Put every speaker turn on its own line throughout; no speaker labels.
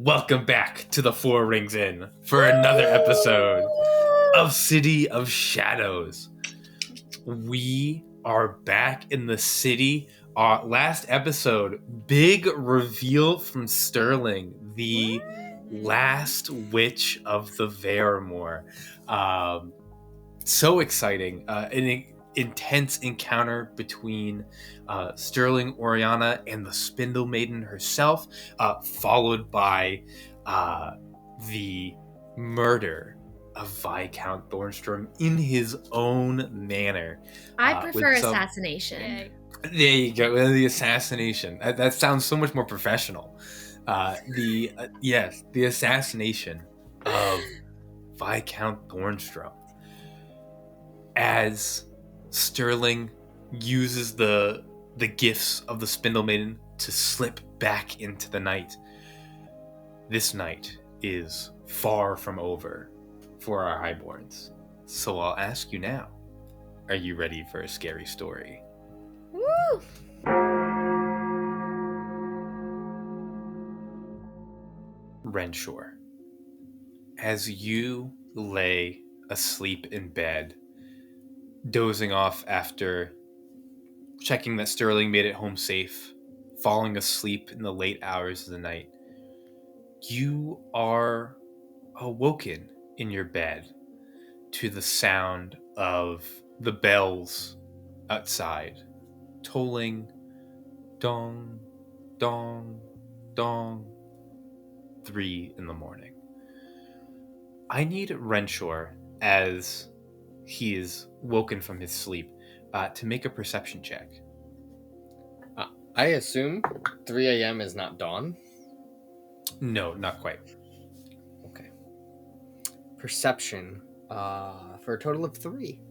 Welcome back to the Four Rings Inn for another episode of City of Shadows. We are back in the city. Last episode, big reveal from Sterling, the last witch of the Veremore. So exciting. An intense encounter between Sterling, Orianna, and the Spindle Maiden herself, followed by the murder of Viscount Thornstrum in his own manner.
I prefer assassination.
There you go. The assassination. That sounds so much more professional. The assassination of Viscount Thornstrum. As Sterling uses the gifts of the Spindle Maiden to slip back into the night. This night is far from over for our highborns. So I'll ask you now, are you ready for a scary story?
Woo!
Renshor. As you lay asleep in bed, dozing off after checking that Sterling made it home safe, falling asleep in the late hours of the night, you are awoken in your bed to the sound of the bells outside, tolling dong, dong, dong, 3 in the morning. I need Renshor, as he is woken from his sleep, to make a perception check.
I assume 3 a.m. is not dawn?
No, not quite.
Okay. Perception, for a total of 3.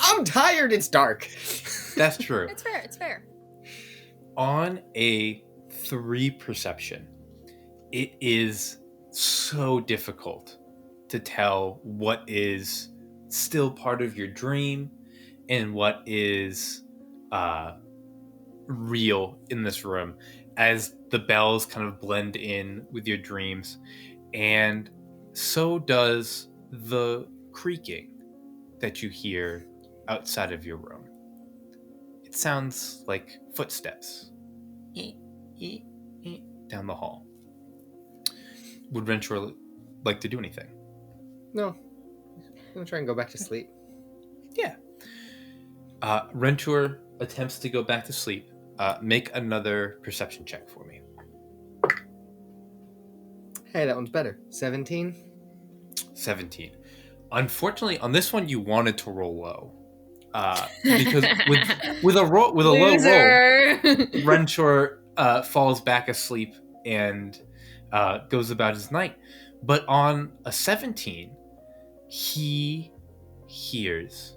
I'm tired, it's dark.
That's true.
It's fair.
On a 3 perception, it is so difficult to tell what is still part of your dream and what is real in this room, as the bells kind of blend in with your dreams, and so does the creaking that you hear outside of your room. It sounds like footsteps down the hall. Would Renshor like to do anything?
No. I'm going to try and go back to sleep.
Yeah. Renshor attempts to go back to sleep. Make another perception check for me.
Hey, that one's better. 17?
17. Unfortunately, on this one, you wanted to roll low. Because with a low roll, Renshor falls back asleep and goes about his night. But on a 17, he hears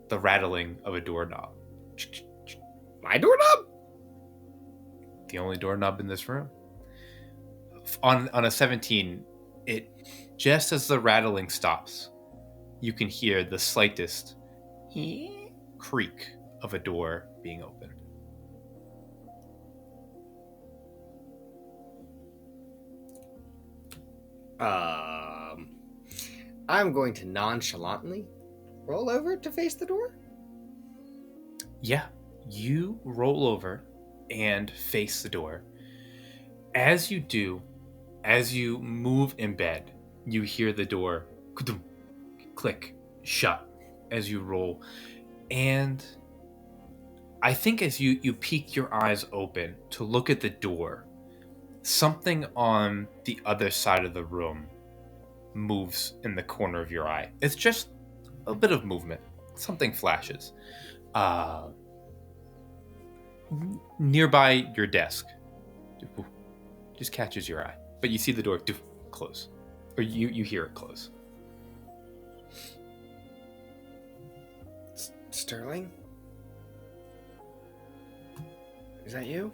the rattling of a doorknob.
My doorknob?
The only doorknob in this room. On a 17, it just as the rattling stops, you can hear the slightest creak of a door being opened.
I'm going to nonchalantly roll over to face the door.
Yeah, you roll over and face the door. As you do, as you move in bed, you hear the door click shut as you roll. And I think as you peek your eyes open to look at the door, something on the other side of the room moves in the corner of your eye. It's just a bit of movement. Something flashes. Nearby your desk. Just catches your eye. But you see the door close. Or you hear it close.
Sterling? Is that you?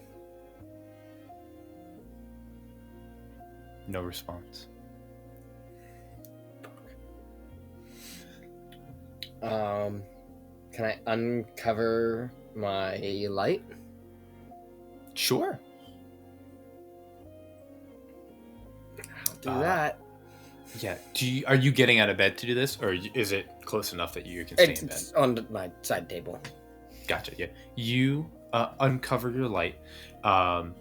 No response.
Can I uncover my light.
Sure.
I'll do that.
Yeah. Are you getting out of bed to do this, or is it close enough that you can stay in bed?
It's on my side table.
Gotcha. Yeah. You uncover your light. The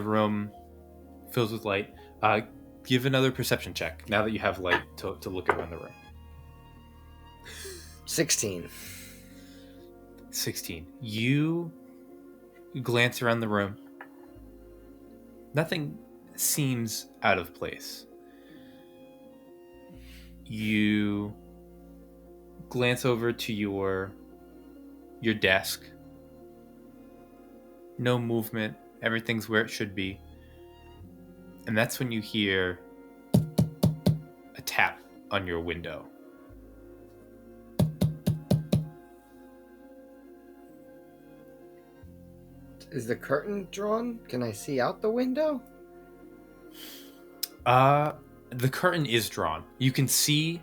room fills with light. Give another perception check now that you have light to look around the room.
16.
16. You glance around the room. Nothing seems out of place. You glance over to your desk. No movement. Everything's where it should be. And that's when you hear a tap on your window.
Is the curtain drawn? Can I see out the window?
The curtain is drawn. You can see,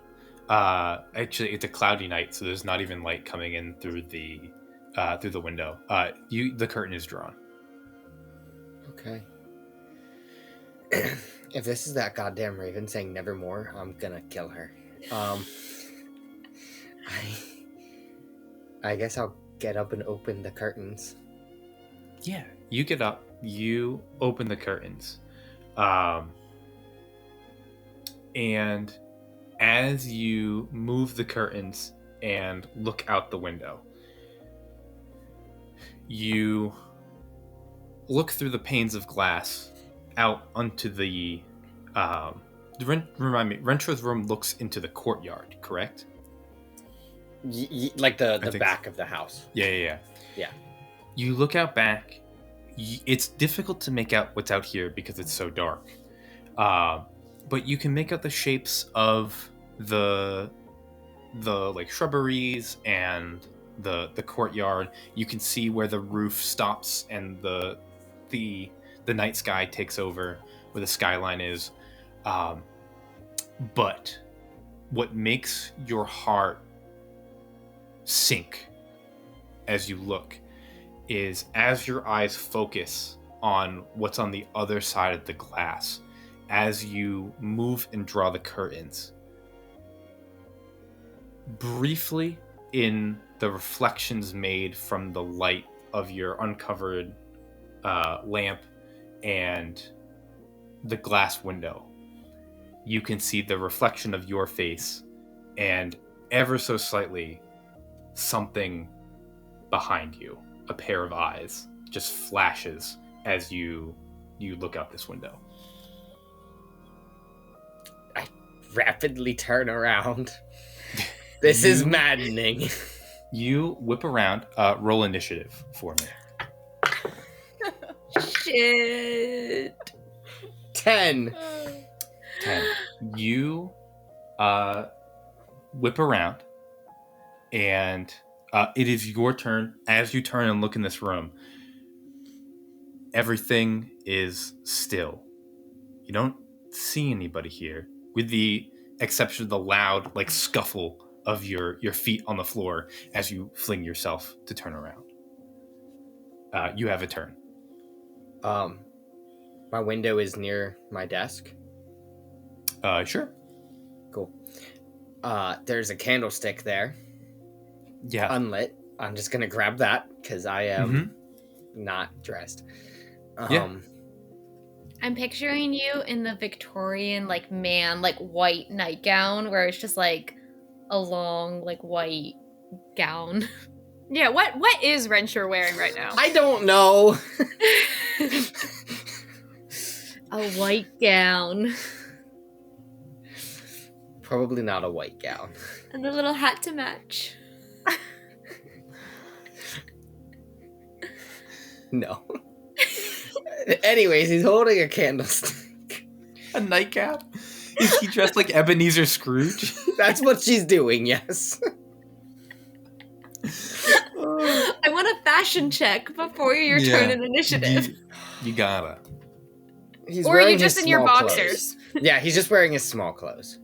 actually it's a cloudy night, so there's not even light coming in through the window. The curtain is drawn.
Okay. If this is that goddamn raven saying nevermore, I'm gonna kill her. I guess I'll get up and open the curtains.
Yeah, you get up, you open the curtains. And as you move the curtains and look out the window, you look through the panes of glass out onto the remind me, Renshor's room looks into the courtyard, correct?
Like the back of the house.
Yeah.
Yeah.
You look out back. It's difficult to make out what's out here because it's so dark. But you can make out the shapes of the like shrubberies and the courtyard. You can see where the roof stops and the night sky takes over, where the skyline is. But what makes your heart sink as you look is as your eyes focus on what's on the other side of the glass, as you move and draw the curtains. Briefly, in the reflections made from the light of your uncovered lamp and the glass window, you can see the reflection of your face, and ever so slightly, something behind you, a pair of eyes, just flashes as you look out this window.
I rapidly turn around. This is maddening.
You whip around. Roll initiative for me.
Shit.
10.
10. You whip around, and it is your turn. As you turn and look in this room, everything is still. You don't see anybody here, with the exception of the loud, like, scuffle of your feet on the floor as you fling yourself to turn around. You have a turn.
My window is near my desk.
Sure.
Cool. There's a candlestick there.
Yeah.
Unlit. I'm just gonna grab that because I am not dressed.
Yeah.
I'm picturing you in the Victorian, like, white nightgown, where it's just like a long, like, white gown.
Yeah, what is Renshor wearing right now?
I don't know.
A white gown.
Probably not a white gown.
And a little hat to match.
No. Anyways, he's holding a candlestick.
A nightcap? Is he dressed like Ebenezer Scrooge?
That's what she's doing, yes.
I want a fashion check before your turn in initiative.
You gotta.
He's
or are you just in your boxers?
Yeah, he's just wearing his small clothes.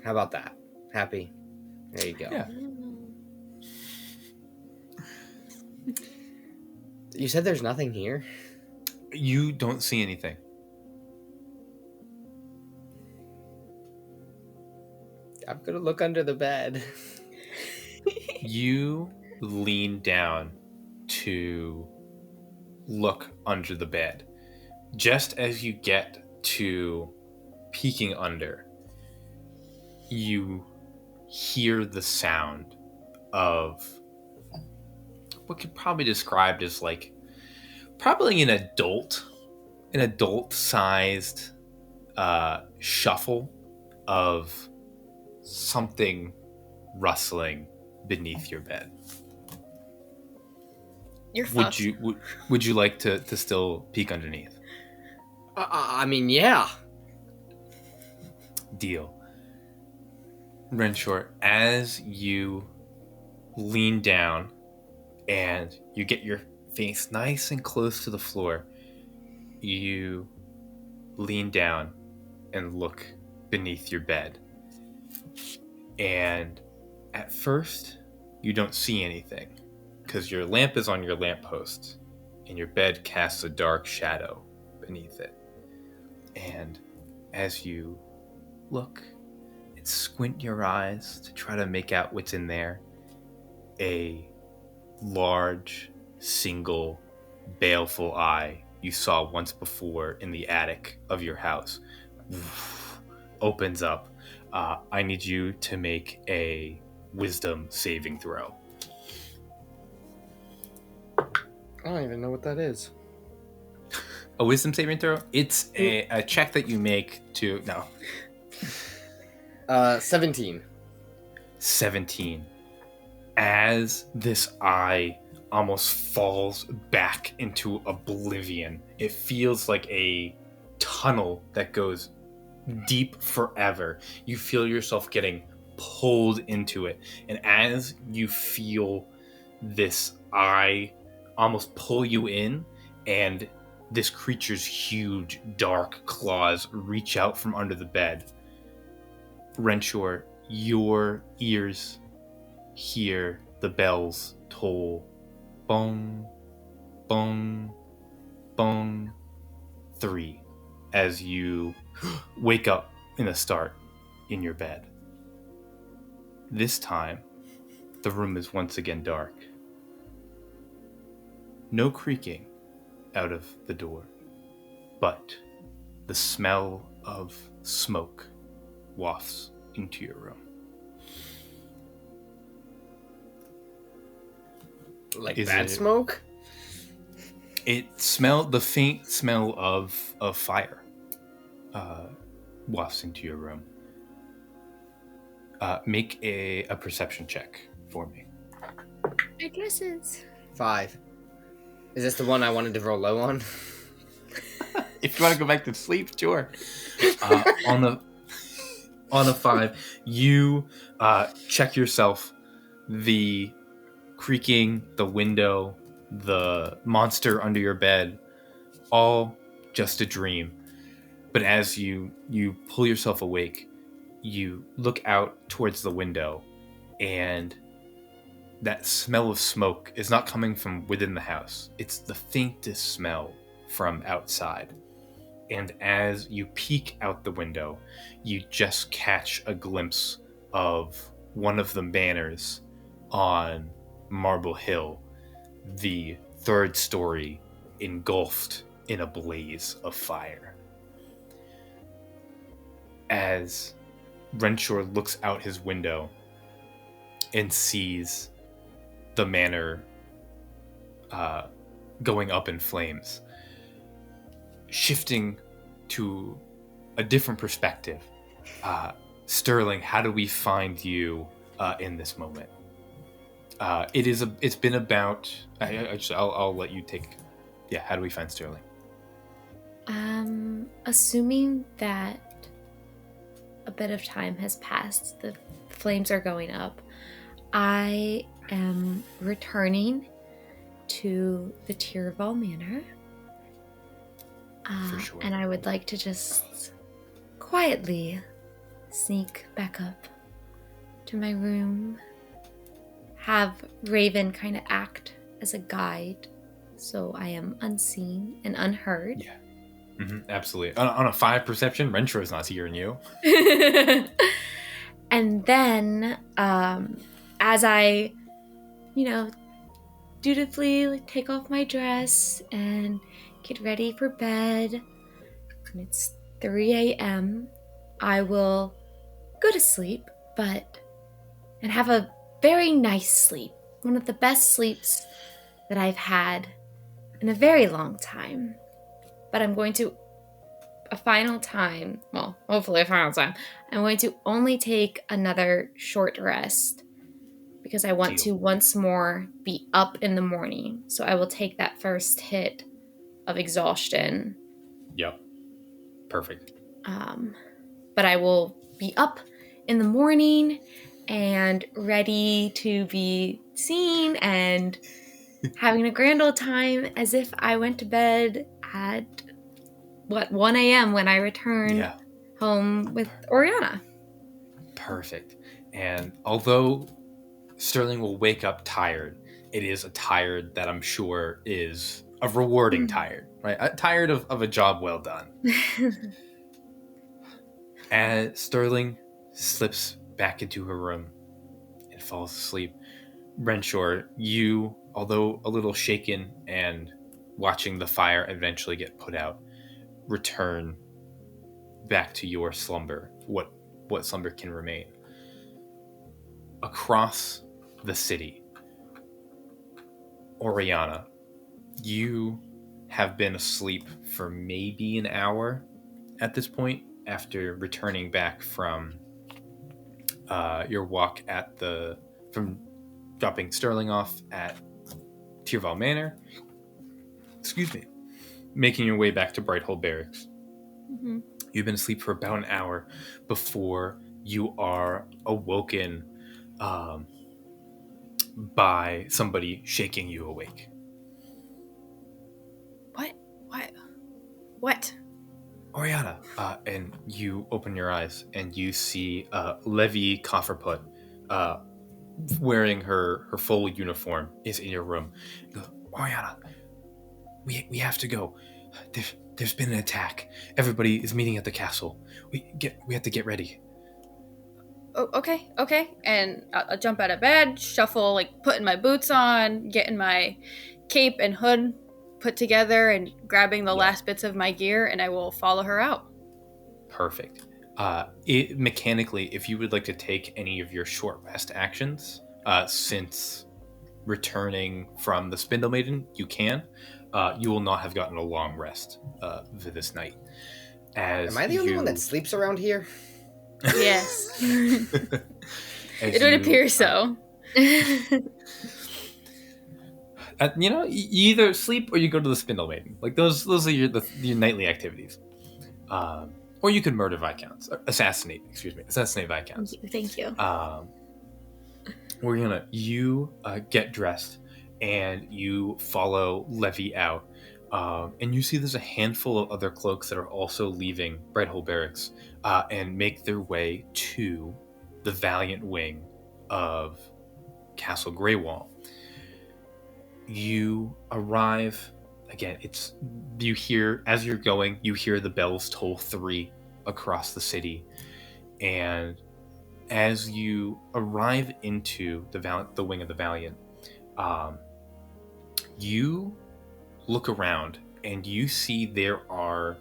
How about that? Happy? There you go.
Yeah.
You said there's nothing here?
You don't see anything.
I'm gonna look under the bed.
You lean down to look under the bed. Just as you get to peeking under, you hear the sound of what could probably be described as like probably an adult-sized shuffle of something rustling beneath your bed.
You're fucked.
Would you like to still peek underneath?
I mean, yeah.
Deal. Renshor, as you lean down and you get your face nice and close to the floor, you lean down and look beneath your bed. And at first, you don't see anything because your lamp is on your lamppost and your bed casts a dark shadow beneath it. And as you look and squint your eyes to try to make out what's in there, a large, single, baleful eye you saw once before in the attic of your house opens up. I need you to make a wisdom saving throw.
I don't even know what that is.
A wisdom saving throw? It's a check that you make to... No.
17.
17. As this eye almost falls back into oblivion, it feels like a tunnel that goes deep forever. You feel yourself getting pulled into it. And as you feel this eye almost pull you in, and this creature's huge, dark claws reach out from under the bed, Renshor, your ears hear the bells toll. Bong, bong, bong, 3, as you wake up in a start in your bed. This time, the room is once again dark. No creaking out of the door, but the smell of smoke wafts into your room.
Like
Is
bad
it-
smoke?
The faint smell of fire wafts into your room. Make a perception check for me.
I guess it's
5. Is this the one I wanted to roll low on?
If you want to go back to sleep, sure. On a 5, you check yourself. The creaking, the window, the monster under your bed, all just a dream. But as you pull yourself awake, you look out towards the window, and that smell of smoke is not coming from within the house. It's the faintest smell from outside. And as you peek out the window, you just catch a glimpse of one of the manors on Marble Hill, the 3rd story engulfed in a blaze of fire. As Renshor looks out his window and sees the manor going up in flames, shifting to a different perspective. Sterling, how do we find you in this moment? It's been about. I'll let you take. Yeah, how do we find Sterling?
Assuming that a bit of time has passed, the flames are going up. I am returning to the Tyrval Manor.
For sure.
And I would like to just quietly sneak back up to my room, have Raven kind of act as a guide so I am unseen and unheard.
Yeah. Absolutely. On a 5 perception, Renshor is not hearing you.
And then, as I, dutifully take off my dress and get ready for bed, and it's 3 a.m., I will go to sleep, and have a very nice sleep. One of the best sleeps that I've had in a very long time. But I'm going to, hopefully a final time, I'm going to only take another short rest because I want to once more be up in the morning. So I will take that first hit of exhaustion.
Yep. Perfect.
But I will be up in the morning and ready to be seen and having a grand old time as if I went to bed at 1 a.m. when I returned home with Orianna.
Perfect. And although Sterling will wake up tired, it is a tired that I'm sure is a rewarding tired, right? Tired of a job well done. And Sterling slips back into her room and falls asleep. Renshor, you, although a little shaken and watching the fire eventually get put out, return back to your slumber, what slumber can remain. Across the city, Orianna, you have been asleep for maybe an hour at this point after returning back from your walk from dropping Sterling off at Tyrval Manor. Making your way back to Brighthole Barracks.
Mm-hmm.
You've been asleep for about an hour before you are awoken by somebody shaking you awake.
What?
Orianna, and you open your eyes and you see Levy Cofferput, wearing her full uniform, is in your room. You go, Orianna, we have to go. There's been an attack. Everybody is meeting at the castle. We have to get ready.
Oh, okay. And I'll jump out of bed, shuffle, putting my boots on, getting my cape and hood put together, and grabbing the last bits of my gear, and I will follow her out.
Perfect. Mechanically, if you would like to take any of your short rest actions, since returning from the Spindle Maiden, you can. You will not have gotten a long rest for this night.
Am I the only one that sleeps around here?
Yes. It would appear so.
You either sleep or you go to the Spindle Maiden. Those are your nightly activities. Or you could murder Viscounts. Assassinate Viscounts.
Thank you.
You get dressed and you follow Levy out. And you see there's a handful of other cloaks that are also leaving Brighthole Barracks and make their way to the Valiant Wing of Castle Greywall. You arrive, again, you hear, as you're going, you hear the bells toll 3 across the city. And as you arrive into the Wing of the Valiant, you look around and you see there are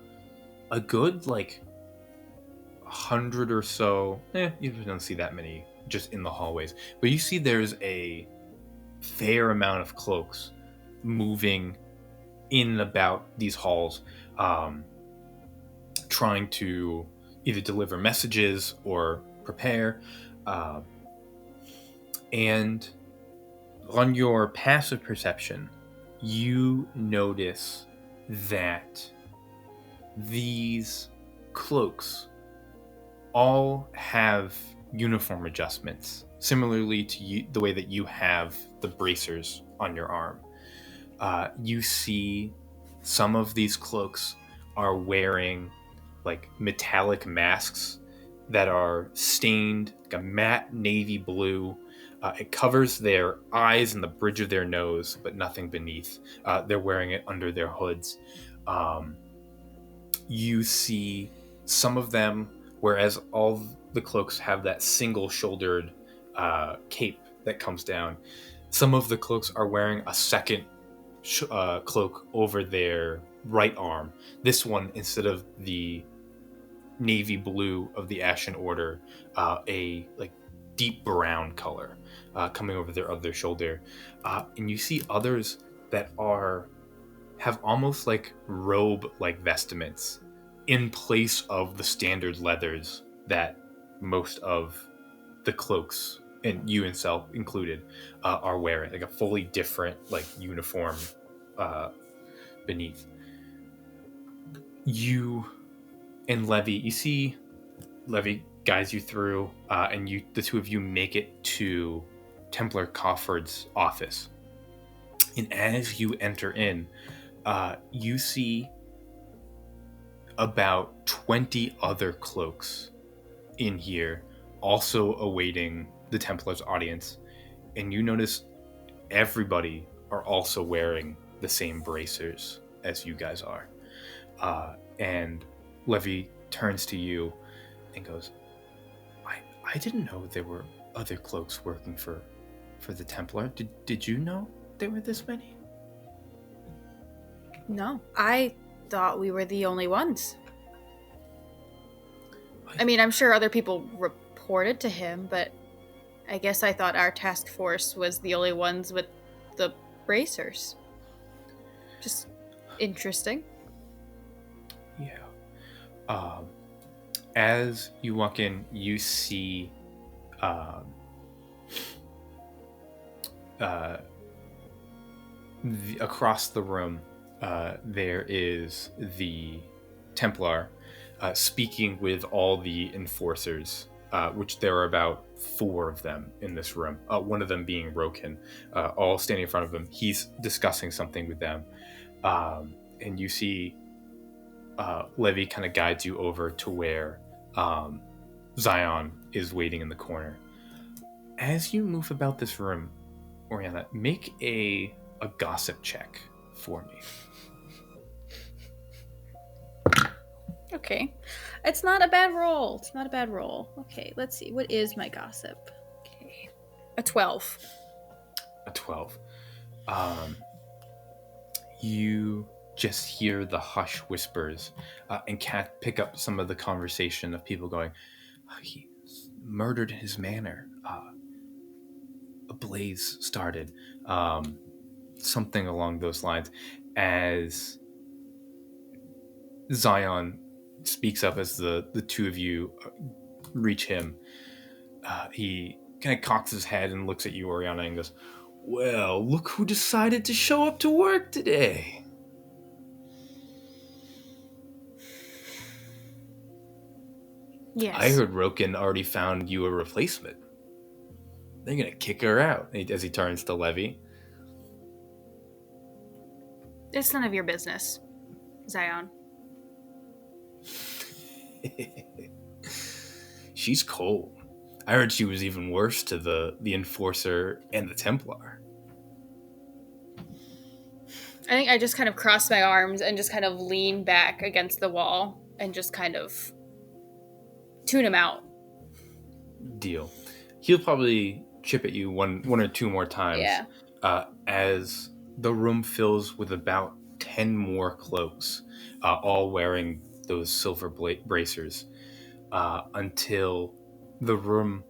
a good 100 or so, you don't see that many just in the hallways, but you see there's a fair amount of cloaks moving in and about these halls, trying to either deliver messages or prepare, and on your passive perception, you notice that these cloaks all have uniform adjustments, similarly to the way that you have the bracers on your arm. You see some of these cloaks are wearing metallic masks that are stained a matte navy blue, It covers their eyes and the bridge of their nose, but nothing beneath. They're wearing it under their hoods. You see some of them, whereas all the cloaks have that single-shouldered cape that comes down, some of the cloaks are wearing a second cloak over their right arm. This one, instead of the navy blue of the Ashen Order, a like deep brown color coming over their other shoulder. And you see others that have almost like robe-like vestments in place of the standard leathers that most of the cloaks, and you and Self included, are wearing, like a fully different like uniform beneath. You and Levy, you see Levy guides you through, and the two of you make it to Templar Cawford's office. And as you enter in, you see about 20 other cloaks in here, also awaiting the Templar's audience. And you notice everybody are also wearing the same bracers as you guys are. And Levy turns to you and goes, I didn't know there were other cloaks working for the Templar. Did you know there were this many?
No, I thought we were the only ones. I mean, I'm sure other people reported to him, but I guess I thought our task force was the only ones with the bracers. Just interesting.
Yeah. As you walk in, you see across the room, there is the Templar speaking with all the enforcers, which there are about 4 of them in this room, one of them being Rokin, all standing in front of him. He's discussing something with them. And you see Levy kind of guides you over to where Zion is waiting in the corner. As you move about this room, Orianna, make a gossip check for me.
Okay. It's not a bad roll. Okay, let's see. What is my gossip? Okay. A 12.
A 12. You just hear the hush whispers and can't pick up some of the conversation of people going, he murdered in his manor. A blaze started. Something along those lines. As Zion speaks up, as the two of you reach him, he kind of cocks his head and looks at you, Orianna, and goes, well, look who decided to show up to work today.
Yes.
I heard Rokin already found you a replacement. They're going to kick her out, as he turns to Levy.
It's none of your business, Zion.
She's cold. I heard she was even worse to the Enforcer and the Templar.
I think I just kind of cross my arms and just kind of lean back against the wall and just kind of tune him out.
Deal. He'll probably chip at you one or two more times.
Yeah.
As the room fills with about 10 more cloaks, all wearing those silver bracers, until the room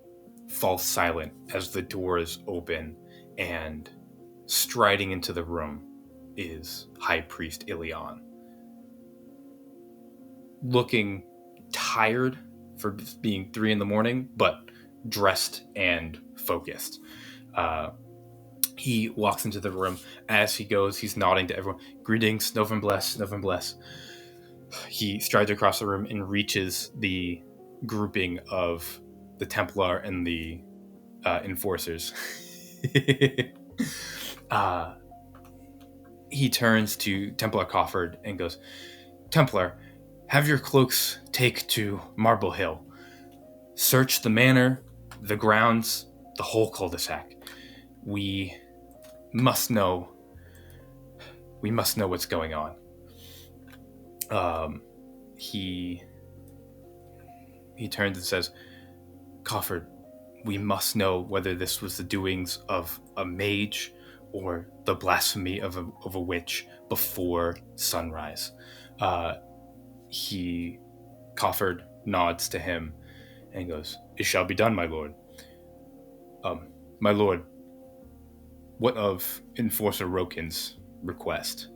falls silent as the doors open, and striding into the room is High Priest Ilion. Looking tired for being 3 a.m, but dressed and focused. He walks into the room. As he goes, he's nodding to everyone. Greetings, Novin bless, Novin bless. He strides across the room and reaches the grouping of the Templar and the Enforcers. He turns to Templar Cawford and goes, Templar, have your cloaks take to Marble Hill. Search the manor, the grounds, the whole cul-de-sac. We must know what's going on. He turns and says, Crawford, we must know whether this was the doings of a mage or the blasphemy of a witch before sunrise. Crawford nods to him and goes, It shall be done, my lord. My lord, what of Enforcer Rokin's request?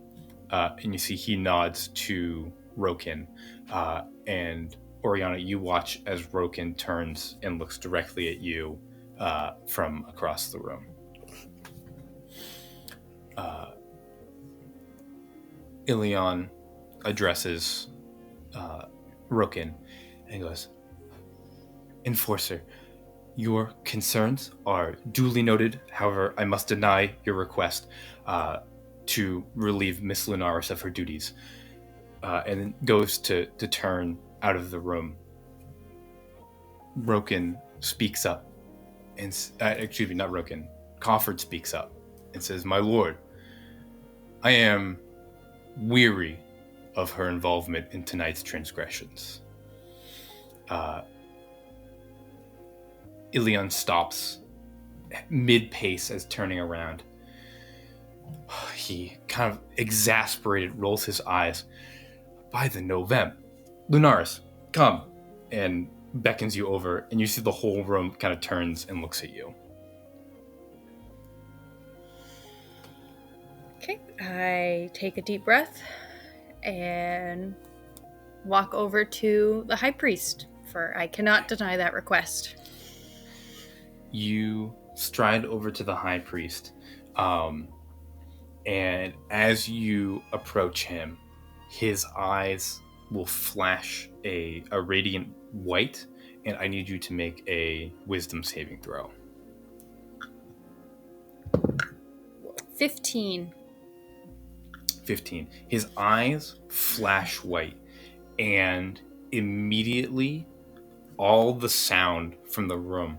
And you see he nods to Rokin, and Orianna, you watch as Rokin turns and looks directly at you from across the room. Ilion addresses Rokin and goes, Enforcer, your concerns are duly noted. However, I must deny your request to relieve Miss Lunaris of her duties. And then goes to turn out of the room. Rokin speaks up. Excuse me, not Rokin. Crawford speaks up and says, My lord, I am weary of her involvement in tonight's transgressions. Ilion stops mid-pace as turning around. He kind of exasperated rolls his eyes. By the Novem, Lunaris, come, and beckons you over, and you see the whole room kind of turns and looks at you.
Okay, I take a deep breath and walk over to the High Priest, for I cannot deny that request.
You stride over to the High Priest, and as you approach him, his eyes will flash a radiant white, and I need you to make a wisdom saving throw.
15.
15. His eyes flash white, and immediately all the sound from the room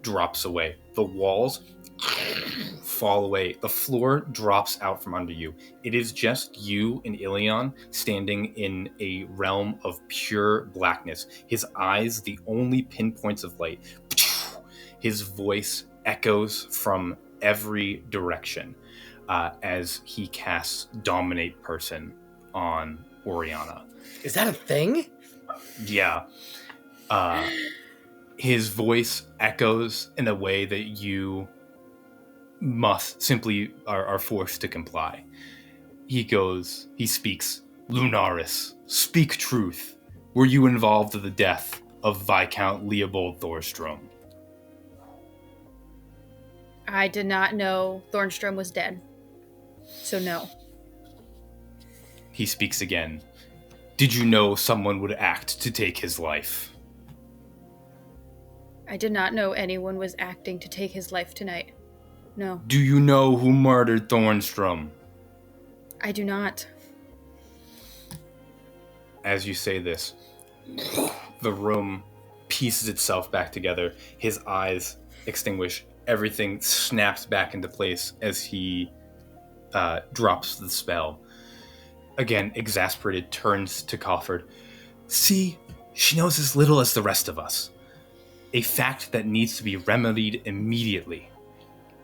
drops away. The walls fall away. The floor drops out from under you. It is just you and Ilion standing in a realm of pure blackness. His eyes, the only pinpoints of light. His voice echoes from every direction as he casts Dominate Person on Orianna.
Is that a thing?
Yeah. His voice echoes in a way that you must simply are forced to comply. He speaks, Lunaris, speak truth. Were you involved in the death of Viscount Leopold Thornstrum?
I did not know Thornstrum was dead, so no.
He speaks again. Did you know someone would act to take his life?
I did not know anyone was acting to take his life tonight. No.
Do you know who murdered Thornstrum?
I do not.
As you say this, the room pieces itself back together. His eyes extinguish. Everything snaps back into place as he drops the spell. Again, exasperated, turns to Crawford. See, she knows as little as the rest of us. A fact that needs to be remedied immediately.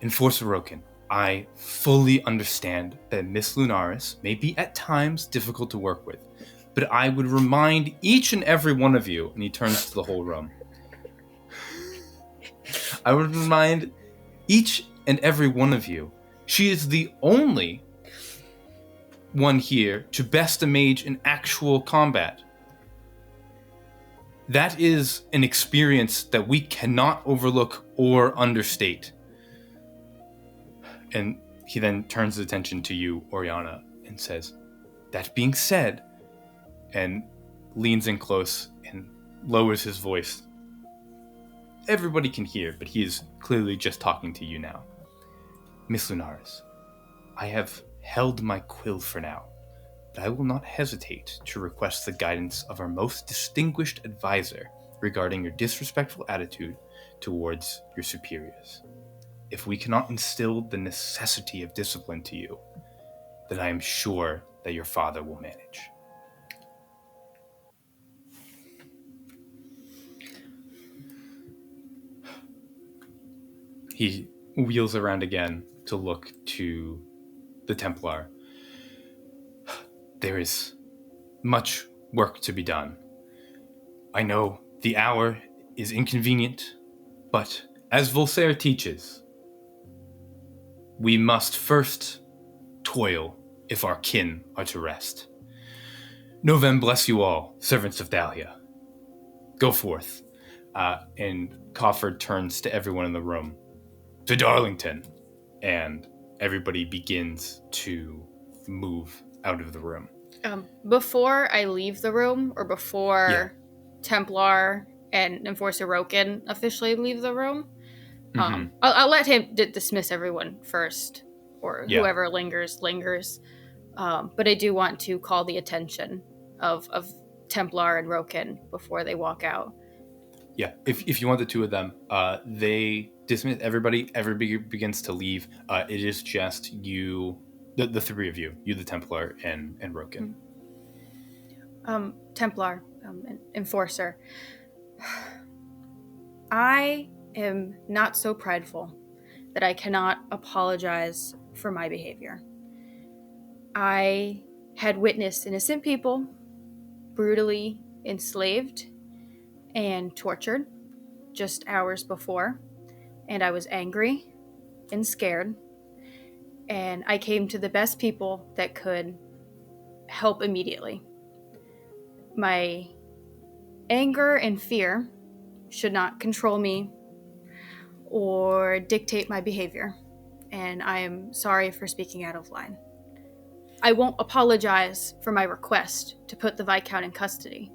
Enforcer Rokin, I fully understand that Miss Lunaris may be at times difficult to work with, but I would remind each and every one of you, and he turns to the whole room, I would remind each and every one of you, she is the only one here to best a mage in actual combat. That is an experience that we cannot overlook or understate. And he then turns his attention to you, Orianna, and says, that being said, and leans in close and lowers his voice. Everybody can hear, but he is clearly just talking to you now. Miss Lunaris, I have held my quill for now, but I will not hesitate to request the guidance of our most distinguished advisor regarding your disrespectful attitude towards your superiors. If we cannot instill the necessity of discipline to you, then I am sure that your father will manage. He wheels around again to look to the Templar. There is much work to be done. I know the hour is inconvenient, but as Voltaire teaches, we must first toil if our kin are to rest. Novem bless you all, servants of Dahlia. Go forth. And Cawford turns to everyone in the room. To Darlington. And everybody begins to move out of the room.
Before I leave the room, or before Templar and Enforcer Roken officially leave the room, I'll let him dismiss everyone first, or whoever lingers. But I do want to call the attention of Templar and Roken before they walk out.
Yeah, if you want the two of them, they dismiss everybody. Everybody begins to leave. It is just you, the three of you, the Templar and Roken.
Templar, Enforcer. I am not so prideful that I cannot apologize for my behavior. I had witnessed innocent people brutally enslaved and tortured just hours before, and I was angry and scared, and I came to the best people that could help immediately. My anger and fear should not control me or dictate my behavior, and I am sorry for speaking out of line. I won't apologize for my request to put the Viscount in custody.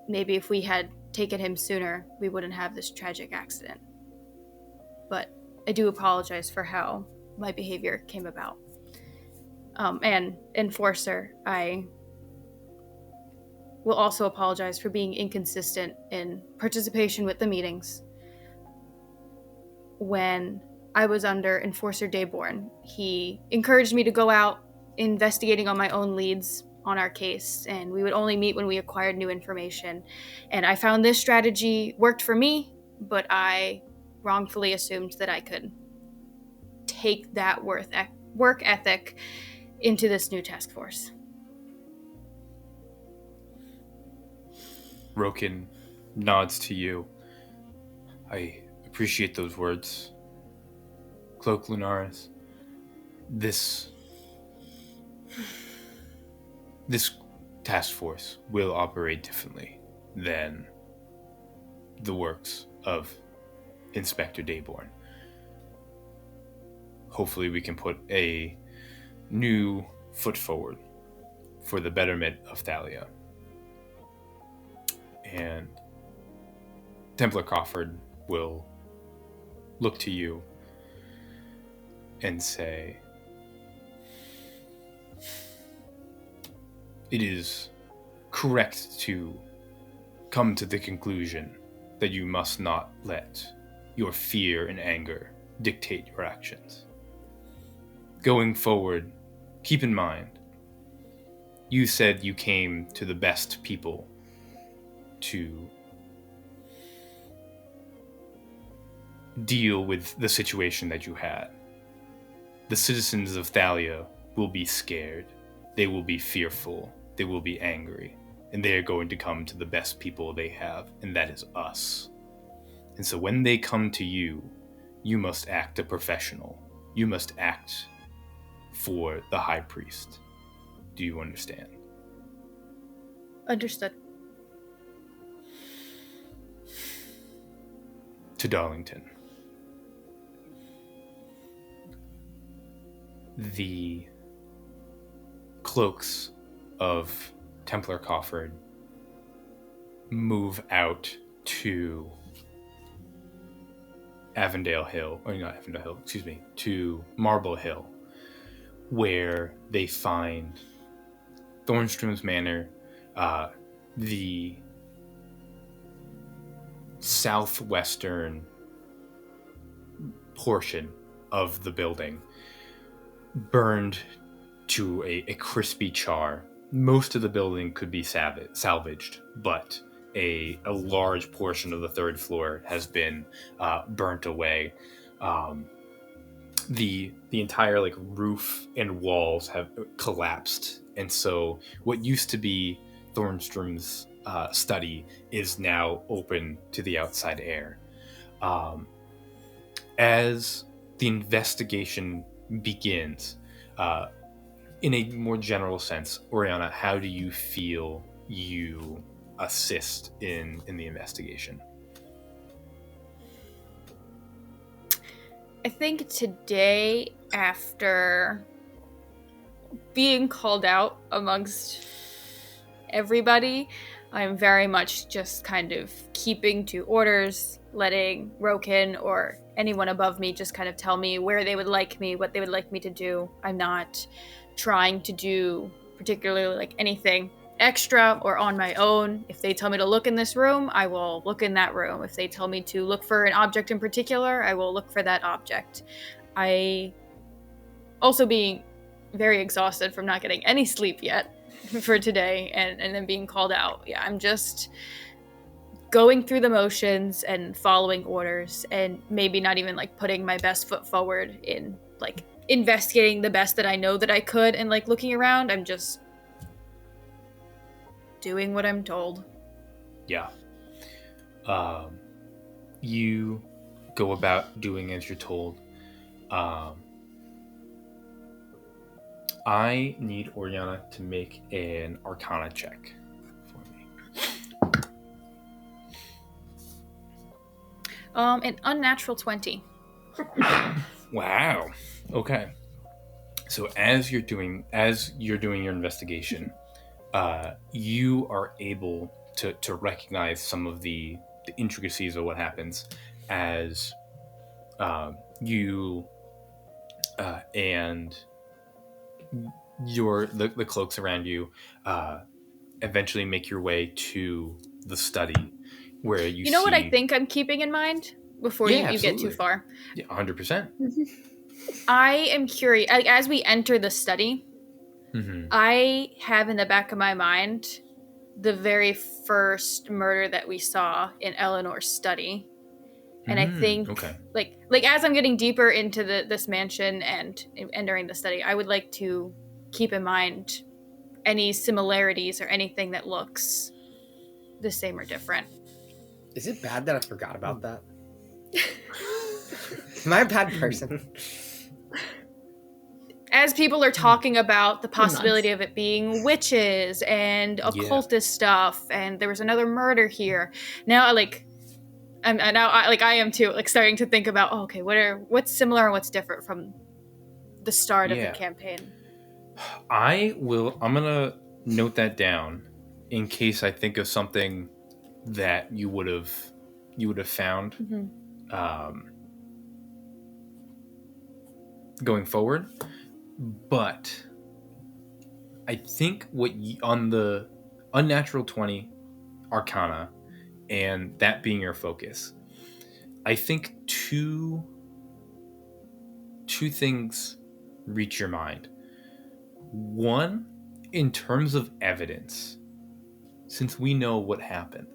Maybe if we had taken him sooner, we wouldn't have this tragic accident. But I do apologize for how my behavior came about. And Enforcer, I will also apologize for being inconsistent in participation with the meetings. When I was under Enforcer Dayborn, he encouraged me to go out investigating on my own leads on our case, and we would only meet when we acquired new information. And I found this strategy worked for me, but I wrongfully assumed that I could take that work ethic into this new task force.
Roken nods to you. I appreciate those words. Cloak Lunaris. This task force will operate differently than the works of Inspector Dayborn. Hopefully we can put a new foot forward for the betterment of Thalia. And Templar Crawford will look to you and say, it is correct to come to the conclusion that you must not let your fear and anger dictate your actions. Going forward, keep in mind, you said you came to the best people to deal with the situation that you had. The citizens of Thalia will be scared. They will be fearful. They will be angry. And they are going to come to the best people they have, and that is us. And so when they come to you, you must act a professional. You must act for the High Priest. Do you understand?
Understood.
To Darlington. The cloaks of Templar Crawford move out to to Marble Hill, where they find Thornstrum's Manor, the southwestern portion of the building burned to a crispy char. Most of the building could be salvaged, but a large portion of the third floor has been burnt away. The entire roof and walls have collapsed, and so what used to be Thornstrom's study is now open to the outside air. As the investigation begins, in a more general sense, Orianna, how do you feel you assist in the investigation?
I think today, after being called out amongst everybody, I'm very much just kind of keeping to orders, letting Rokin or anyone above me just kind of tell me where they would like me, what they would like me to do. I'm not trying to do particularly anything extra or on my own. If they tell me to look in this room, I will look in that room. If they tell me to look for an object in particular, I will look for that object. I also being very exhausted from not getting any sleep yet for today and then being called out. Yeah, I'm just going through the motions and following orders and maybe not even putting my best foot forward in investigating the best that I know that I could and looking around. I'm just doing what I'm told.
Yeah. You go about doing as you're told. I need Orianna to make an Arcana check for me.
An unnatural 20.
Wow. Okay. So as you're doing your investigation, you are able to recognize some of the intricacies of what happens as you and the cloaks around you eventually make your way to the study where you
know
see...
what I think I'm keeping in mind before you get too far?
Yeah, 100%.
I am curious. As we enter the study, I have in the back of my mind the very first murder that we saw in Eleanor's study. And I think, as I'm getting deeper into this mansion and entering the study, I would like to keep in mind any similarities or anything that looks the same or different.
Is it bad that I forgot about that? Am I a bad person?
As people are talking about the possibility of it being witches and occultist stuff, and there was another murder here. Now, I am too, starting to think about, what's similar and what's different from the start of the campaign.
I'm gonna note that down in case I think of something that you would have found going forward. But I think on the unnatural 20 Arcana, and that being your focus, I think two things reach your mind. One, in terms of evidence, since we know what happened,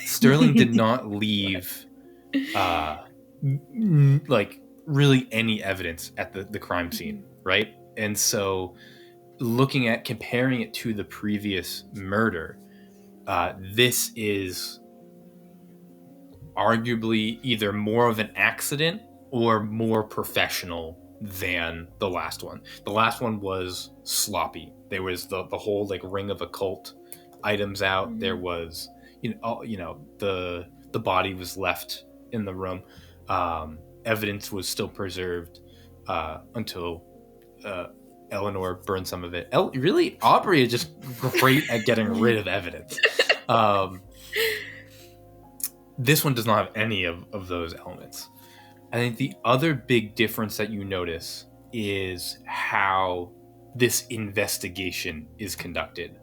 Sterling did not leave really any evidence at the crime scene, right? And so comparing it to the previous murder, this is arguably either more of an accident or more professional than the last one. The last one was sloppy. There was the whole ring of occult items out. There was the body was left in the room. Evidence was still preserved until Eleanor burned some of it. Really, Aubrey is just great at getting rid of evidence. This one does not have any of those elements. I think the other big difference that you notice is how this investigation is conducted.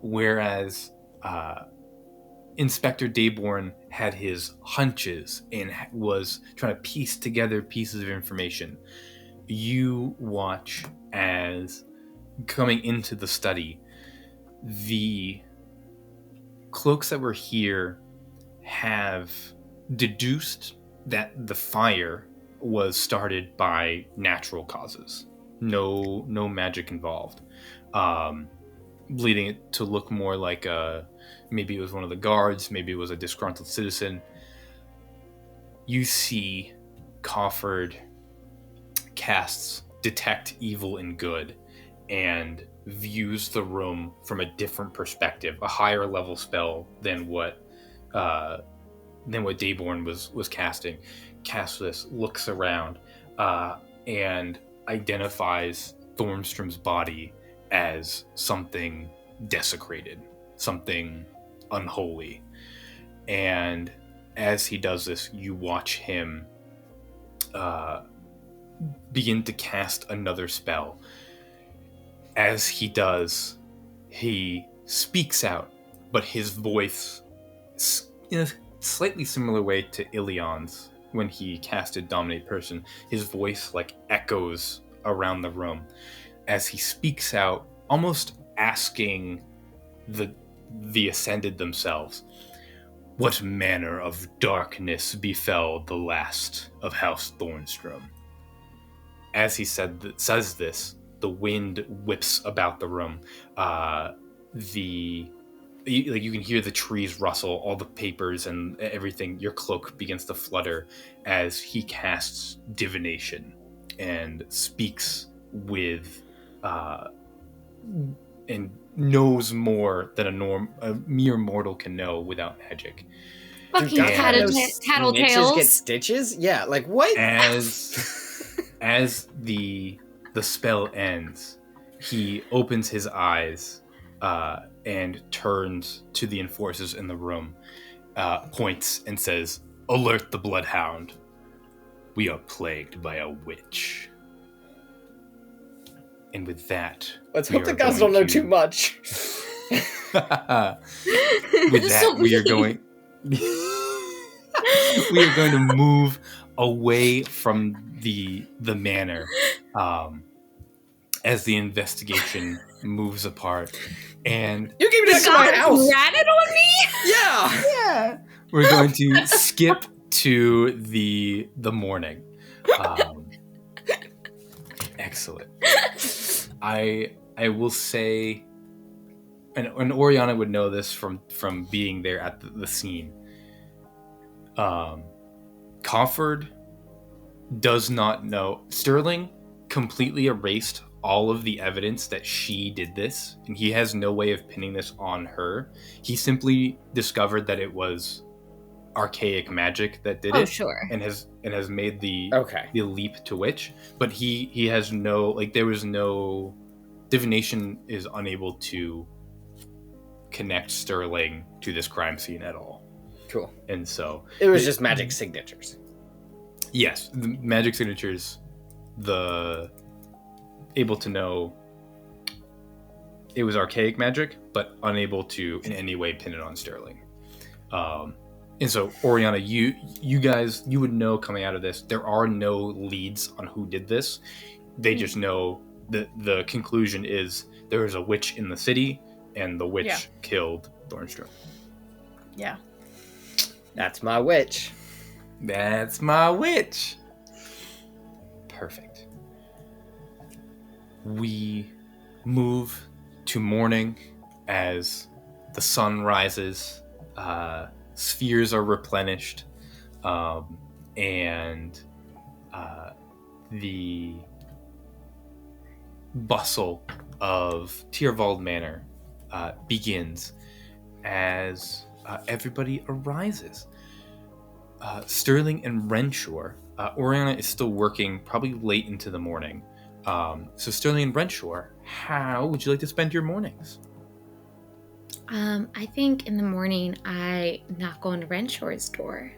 Whereas Inspector Dayborn had his hunches and was trying to piece together pieces of information. You watch as, coming into the study, the cloaks that were here have deduced that the fire was started by natural causes. No magic involved. Leading it to look more like maybe it was one of the guards, maybe it was a disgruntled citizen. You see Cawford casts Detect Evil and Good and views the room from a different perspective, a higher level spell than what Dayborn was casting. Casts this, looks around, and identifies Thornstrom's body as something desecrated, something unholy. And as he does this, you watch him begin to cast another spell. As he does, he speaks out, but his voice, in a slightly similar way to Ilion's when he casted Dominate Person, his voice like echoes around the room as he speaks out, almost asking the ascended themselves, "What manner of darkness befell the last of House Thornstrum?" As he says this, the wind whips about the room. You can hear the trees rustle, all the papers and everything. Your cloak begins to flutter as he casts divination and speaks with, and knows more than a mere mortal can know without magic.
Fucking
Snitches
tattletales.
get stitches? Yeah, like what?
As the spell ends, he opens his eyes and turns to the enforcers in the room, points and says, "Alert the Bloodhound. We are plagued by a witch." And with that,
Let's hope the guys don't know too much.
With that, we are going to move away from the manor as the investigation moves apart. And
You gave it to my house.
Ratted on me?
Yeah.
we're going to skip to the morning. Excellent. I will say, and Orianna would know this from being there at the scene. Cawford does not know. Sterling completely erased all of the evidence that she did this, and he has no way of pinning this on her. He simply discovered that it was archaic magic that did it,
Sure.
and has made the leap to witch. But he has no, like, there was no, divination is unable to connect Sterling to this crime scene at all.
Cool.
And so
it was just magic signatures.
Yes, the magic signatures, able to know it was archaic magic, but unable to in any way pin it on Sterling. And so, Orianna, you guys, you would know coming out of this, there are no leads on who did this. They just know that the conclusion is there was a witch in the city, and the witch killed Thornstrom.
Yeah.
That's my witch.
That's my witch. Perfect. We move to morning as the sun rises, spheres are replenished, and the bustle of Tyrval Manor begins as everybody arises. Sterling and Renshor, Orianna is still working probably late into the morning. So Sterling and Renshor, how would you like to spend your mornings?
I think in the morning I knock on Renshor's door.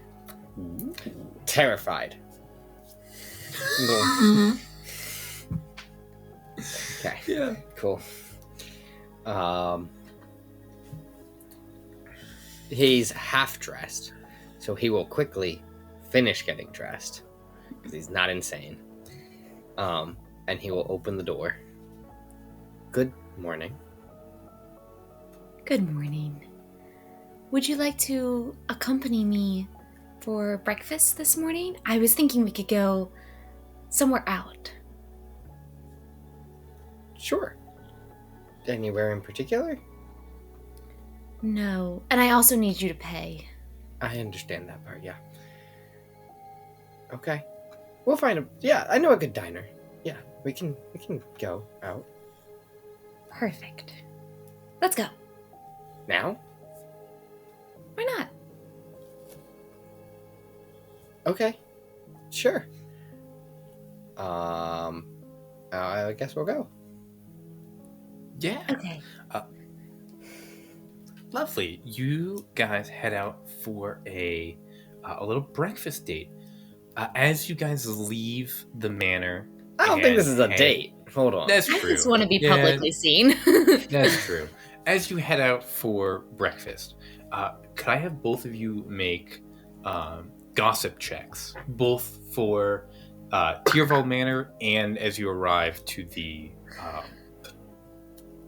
Terrified. Okay.
Yeah.
Cool. He's half dressed, so he will quickly finish getting dressed because he's not insane. And he will open the door. Good morning.
Good morning. Would you like to accompany me for breakfast this morning? I was thinking we could go somewhere out.
Sure. Anywhere in particular?
No, and I also need you to pay.
I understand that part, yeah. Okay. We'll find a... Yeah, I know a good diner. Yeah, we can go out.
Perfect. Let's go.
Now?
Why not?
Okay. Sure. I guess we'll go.
Yeah.
Okay.
Lovely. You guys head out for a little breakfast date. As you guys leave the manor,
I don't think this is a date. Hold on.
That's
I
true.
just want to be
Yeah,
publicly seen.
That's true. As you head out for breakfast, could I have both of you make gossip checks, both for Tyrval Manor and as you arrive to the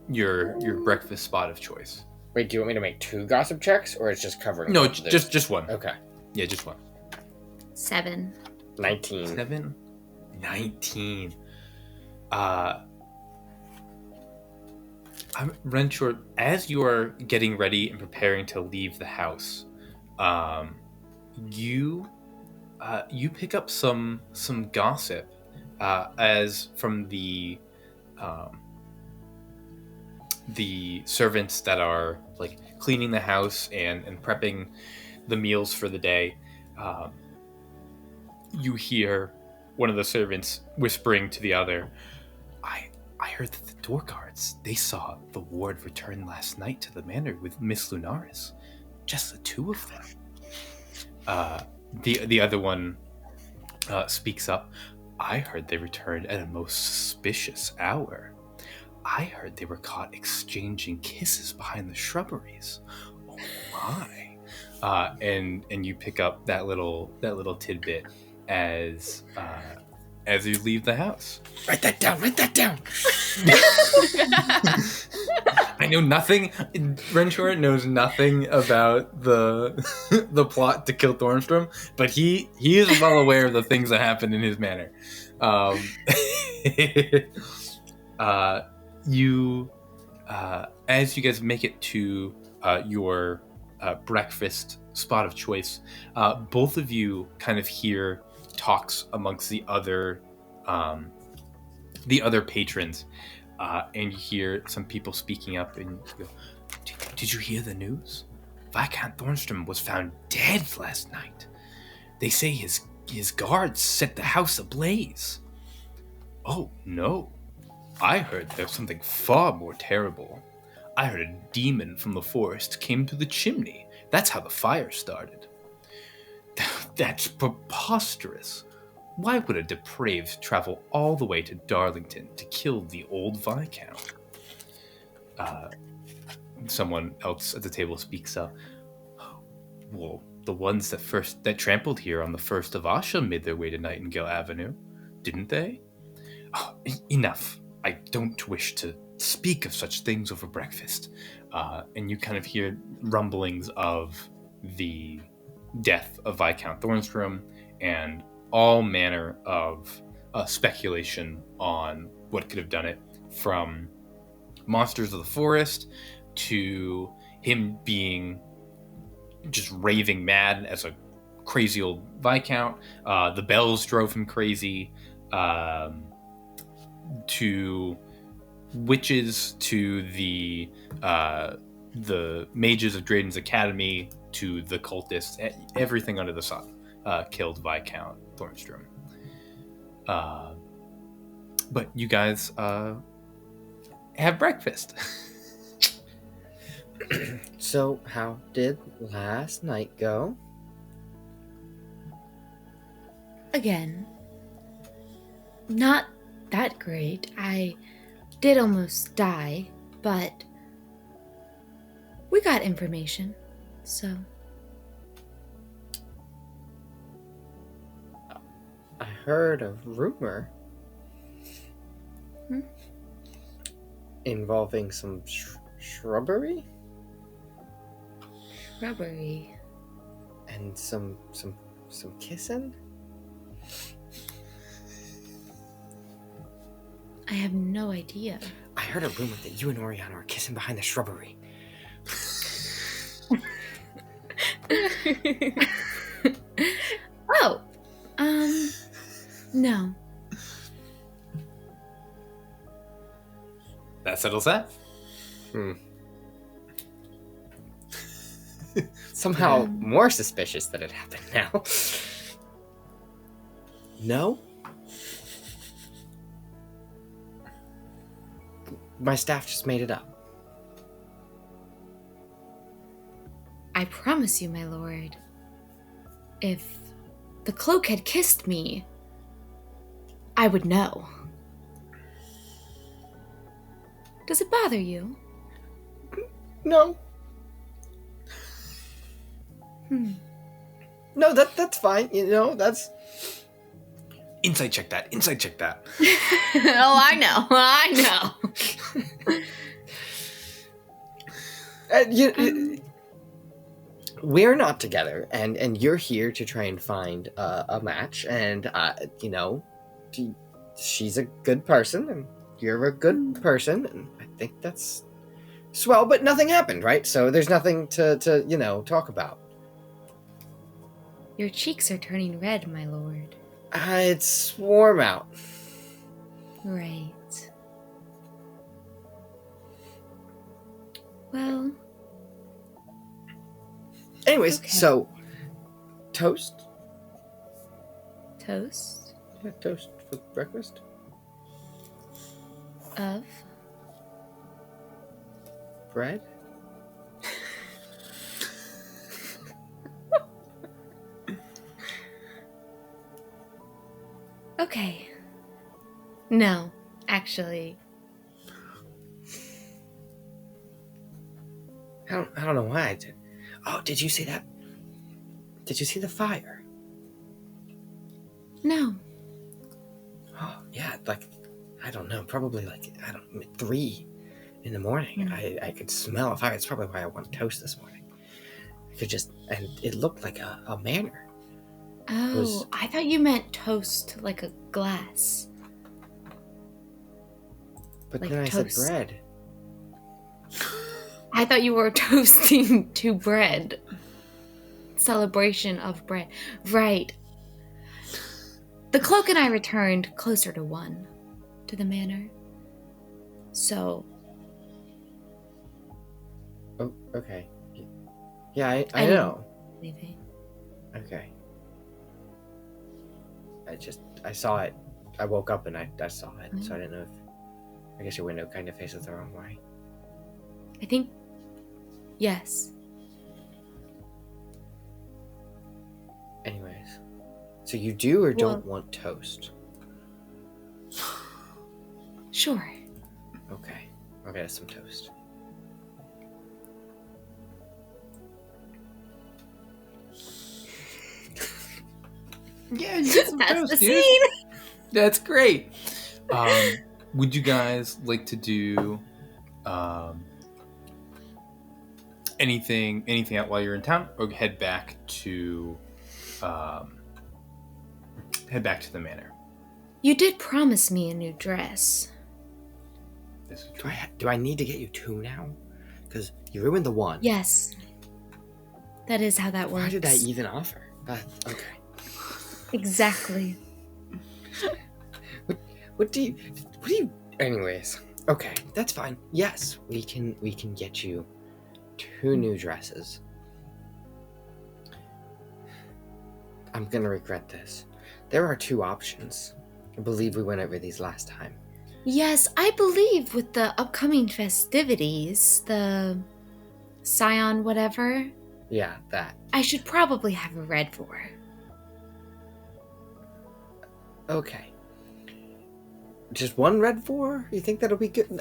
your breakfast spot of choice?
Wait, do you want me to make 2 gossip checks, or it's just covering?
No,
both of these?
just one.
Okay.
Yeah, just one.
7.
19.
7, 19. Renshor, as you are getting ready and preparing to leave the house, you pick up some gossip as from the servants that are like cleaning the house and prepping the meals for the day. You hear one of the servants whispering to the other, I heard that the door guards, they saw the ward return last night to the manor with Miss Lunaris. Just the 2 of them. The other one speaks up. I heard they returned at a most suspicious hour. I heard they were caught exchanging kisses behind the shrubberies. Oh my! And you pick up that little tidbit as you leave the house.
Write that down.
I know nothing. Renshor knows nothing about the plot to kill Thornstrum, but he is well aware of the things that happen in his manor. As you guys make it to your breakfast spot of choice, both of you kind of hear talks amongst the other patrons, and you hear some people speaking up, and you go, did you hear the news? Viscount Thornstrum was found dead last night. They say his guards set the house ablaze. Oh no, I heard there's something far more terrible. I heard a demon from the forest came to the chimney. That's how the fire started. That's preposterous. Why would a depraved travel all the way to Darlington to kill the old Viscount? Someone else at the table speaks up. Well, the ones that trampled here on the 1st of Asha made their way to Nightingale Avenue, didn't they? Oh, enough. I don't wish to speak of such things over breakfast. And you kind of hear rumblings of the death of Viscount Thornstrum and all manner of speculation on what could have done it, from monsters of the forest to him being just raving mad as a crazy old Viscount. The bells drove him crazy. To witches, to the mages of Drayden's Academy, to the cultists, everything under the sun killed Viscount Thornstrum. But you guys have breakfast.
So, how did last night go?
Again, not that great. I did almost die, but we got information. So,
I heard a rumor involving some shrubbery
rubbery.
and some kissing.
I have no idea.
I heard a rumor that you and Orianna are kissing behind the shrubbery.
Oh, no.
That settles that.
Somehow more suspicious that it happened now. No? My staff just made it up.
I promise you, my lord, if the cloak had kissed me, I would know. Does it bother you?
No. No, that's fine. You know, that's...
Insight check that. Insight check that.
Oh, I know.
We're not together, and you're here to try and find a match, and you know, she's a good person, and you're a good person, and I think that's swell. But nothing happened, right? So there's nothing to you know, talk about.
Your cheeks are turning red, my lord.
It's warm out.
Right. Well...
Anyways,
Okay.
so toast?
Toast
Yeah, toast for breakfast.
of...
Bread?
Okay. No, actually.
I don't know why I did. Oh, did you see that? Did you see the fire?
No.
Oh, yeah, like, I don't know, probably like, 3 in the morning. I could smell a fire. It's probably why I want toast this morning. I could just, and it looked like a manor.
Oh, I thought you meant toast like a glass.
But
Like
then I
toast.
said bread.
I thought you were toasting to bread. Celebration of bread. Right. The cloak and I returned closer to 1 to the manor. So...
Oh, okay. Yeah, I
didn't-
know.
Anything.
Okay. I saw it. I woke up and I saw it, so I didn't know if... I guess your window kind of faces the wrong way.
I think... Yes.
Anyways. So you do or don't want toast?
Sure.
Okay. I'll get us some toast.
Yeah, you get some
That's
toast,
the
dude.
scene.
That's great. Would you guys like to do anything out while you're in town, or head back to the manor?
You did promise me a new dress.
This is
Do I need to get you 2 now? Because you ruined the 1.
Yes. That is how that works.
Why did I even offer? Okay.
Exactly.
What do you... Anyways. Okay, that's fine. Yes, we can get you 2 new dresses. I'm gonna regret this. There are 2 options. I believe we went over these last time.
Yes, I believe with the upcoming festivities, the Scion whatever,
Yeah, that.
I should probably have a red for.
Okay. Just 1 red 4? You think that'll be good?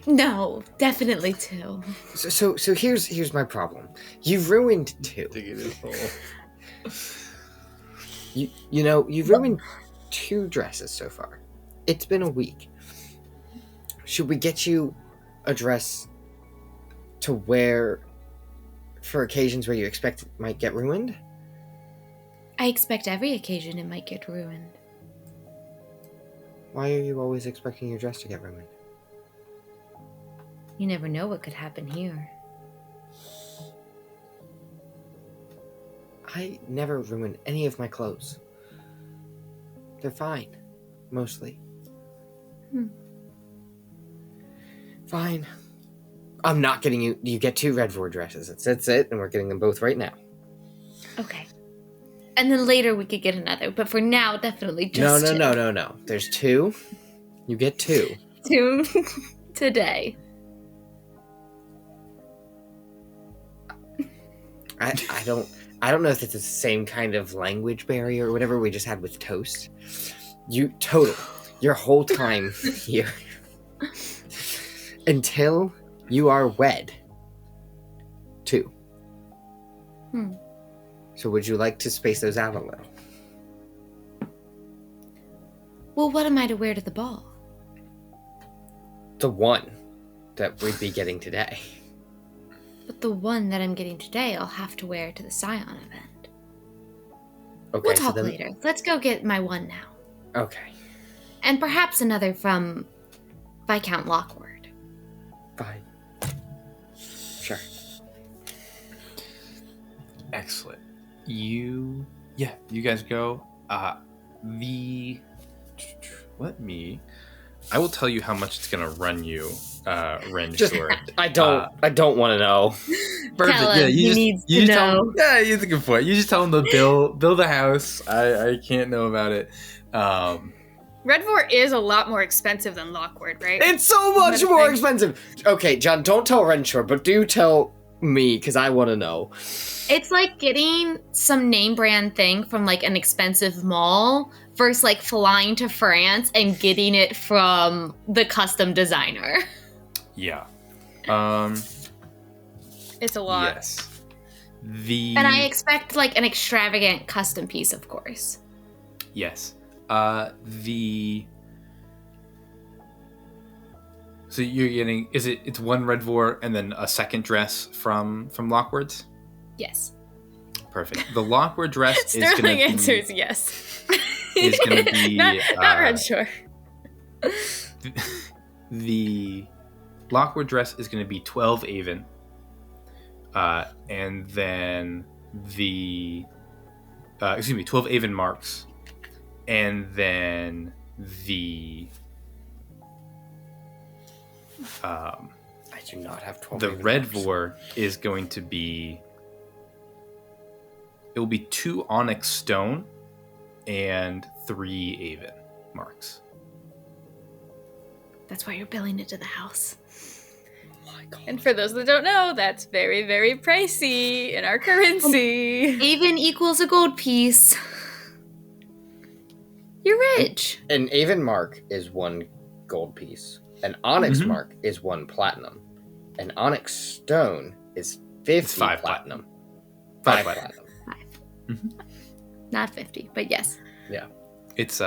No, definitely 2.
So here's my problem. You've ruined 2.
Digging his hole.
You've ruined 2 dresses so far. It's been a week. Should we get you a dress to wear for occasions where you expect it might get ruined?
I expect every occasion it might get ruined.
Why are you always expecting your dress to get ruined?
You never know what could happen here.
I never ruin any of my clothes. They're fine, mostly. Fine. I'm not getting you. You get 2 Red Vor dresses. That's it, and we're getting them both right now.
Okay. And then later we could get another, but for now, definitely just
No. There's 2. You get 2.
2 today.
I don't know if it's the same kind of language barrier or whatever we just had with toast. Your whole time here until you are wed. 2. So would you like to space those out a little?
Well, what am I to wear to the ball?
The one that we'd be getting today.
But the one that I'm getting today, I'll have to wear to the Scion event.
Okay,
We'll talk later. Let's go get my one now.
Okay.
And perhaps another from Viscount Lockwood.
Fine. Sure.
Excellent. You guys go. I will tell you how much it's gonna run you, Renshor.
I don't want to know.
Perfect.
Tell him.
Yeah,
He needs to know.
He's a good point. You just tell him to build a house. I can't know about it.
Red Vor is a lot more expensive than Lockwood, right?
It's so much more expensive. Okay, John, don't tell Renshor, but do tell me, because I want to know.
It's like getting some name brand thing from like an expensive mall versus like flying to France and getting it from the custom designer.
Yeah.
It's a lot.
Yes.
And I expect like an extravagant custom piece, of course.
Yes. So you're getting, it's 1 Red Vor and then a second dress from Lockwood's?
Yes.
Perfect. The Lockwood dress is going to
Sterling
be...
answers yes.
Is going to be...
not Renshor.
The Lockwood dress is going to be 12 Aven. And then 12 Aven marks. And then the...
I do not have 12
The
Aven
Red
marks.
Vor is going to be... It will be 2 onyx stone and 3 Aven marks.
That's why you're billing it to the house.
Oh my God.
And for those that don't know, that's very, very pricey in our currency.
Aven equals a gold piece. You're rich.
An Aven mark is 1 gold piece. An onyx
Mhm.
mark is 1 platinum. An onyx stone is 50
5
platinum.
5
5
platinum.
platinum.
Not 50, but yes.
Yeah.
It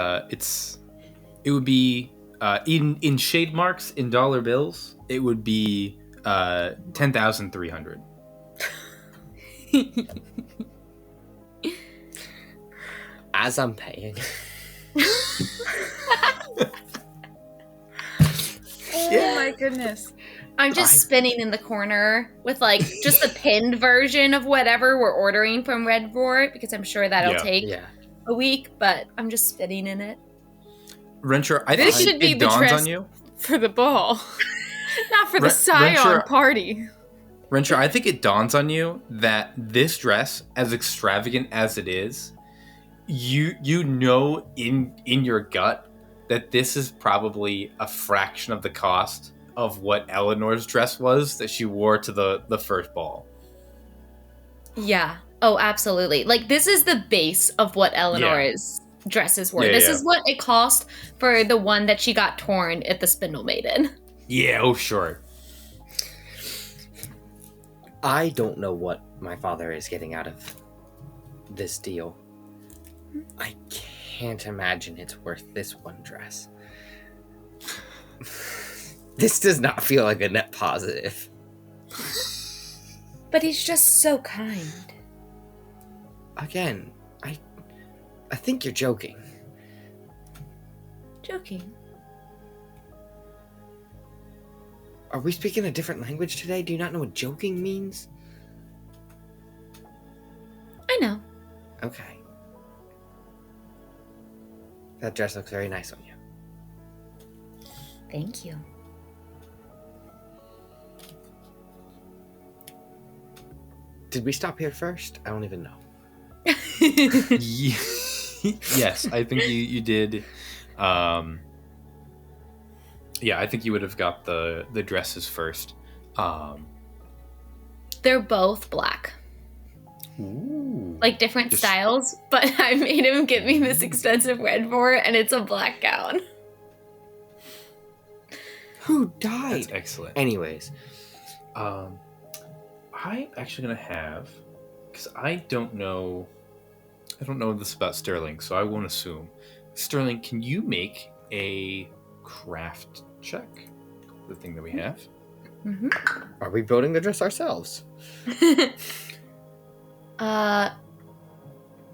would be in shade marks in dollar bills. It would be 10,300.
As I'm paying.
Oh my goodness.
I'm just spinning in the corner with like just a pinned version of whatever we're ordering from Red Vor because I'm sure that'll take a week, but I'm just spinning in it.
Renshor, I
This
think
should be
it
the
dawns
dress
on you.
for the ball. Not for the Scion
Renshor-
party.
Renshor, I think it dawns on you that this dress, as extravagant as it is, you know in your gut that this is probably a fraction of the cost of what Eleanor's dress was that she wore to the first ball.
Yeah. Oh, absolutely. Like, this is the base of what Eleanor's dresses were.
Yeah,
this
yeah.
is what it cost for the one that she got torn at the Spindle Maiden.
Yeah, oh, sure.
I don't know what my father is getting out of this deal. I can't imagine it's worth this one dress. This does not feel like a net positive.
But he's just so kind.
Again, I think you're joking.
Joking.
Are we speaking a different language today? Do you not know what joking means?
I know.
Okay. That dress looks very nice on you.
Thank you.
Did we stop here first? I don't even know.
Yes, I think you did. Yeah, I think you would have got the dresses first.
They're both black.
Ooh.
Like different
Just-
styles, but I made him get me this expensive red for it, and it's a black gown.
Who died?
That's excellent.
Anyways,
I'm actually gonna have, because I don't know this about Sterling, so I won't assume. Sterling, can you make a craft check? The thing that we have.
Mm-hmm.
are we building the dress ourselves?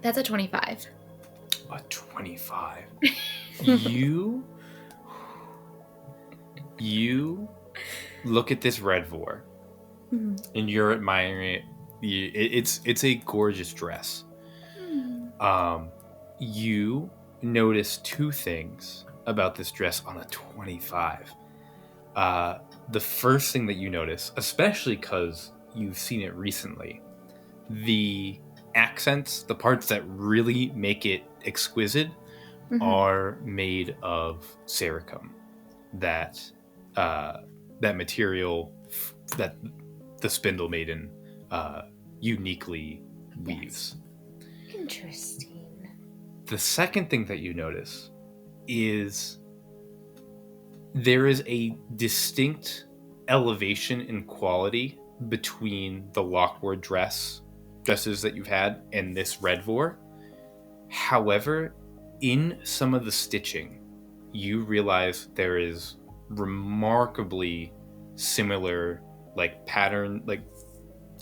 That's a 25.
A 25. You look at this red vor,
Mm-hmm.
and you're admiring it. It's a gorgeous dress. You notice two things about this dress on a 25. The first thing that you notice, especially because you've seen it recently, the accents, the parts that really make it exquisite,
Mhm.
are made of sericum. That material that the spindle maiden uniquely weaves.
Interesting.
The second thing that you notice is there is a distinct elevation in quality between the Lockwood dresses that you've had and this red vor. However, in some of the stitching, you realize there is remarkably similar pattern,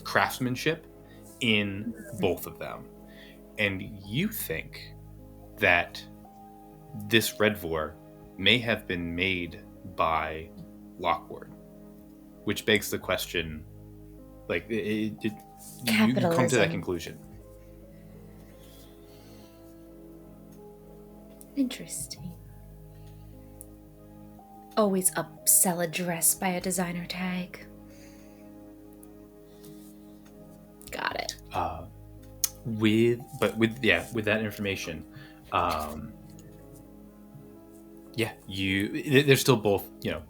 craftsmanship in both of them. And you think that this red vor may have been made by Lockwood, which begs the question, you come to that
Capitalism.
conclusion.
Interesting. Always upsell a dress by a designer tag. Got it.
With that information, they're still both,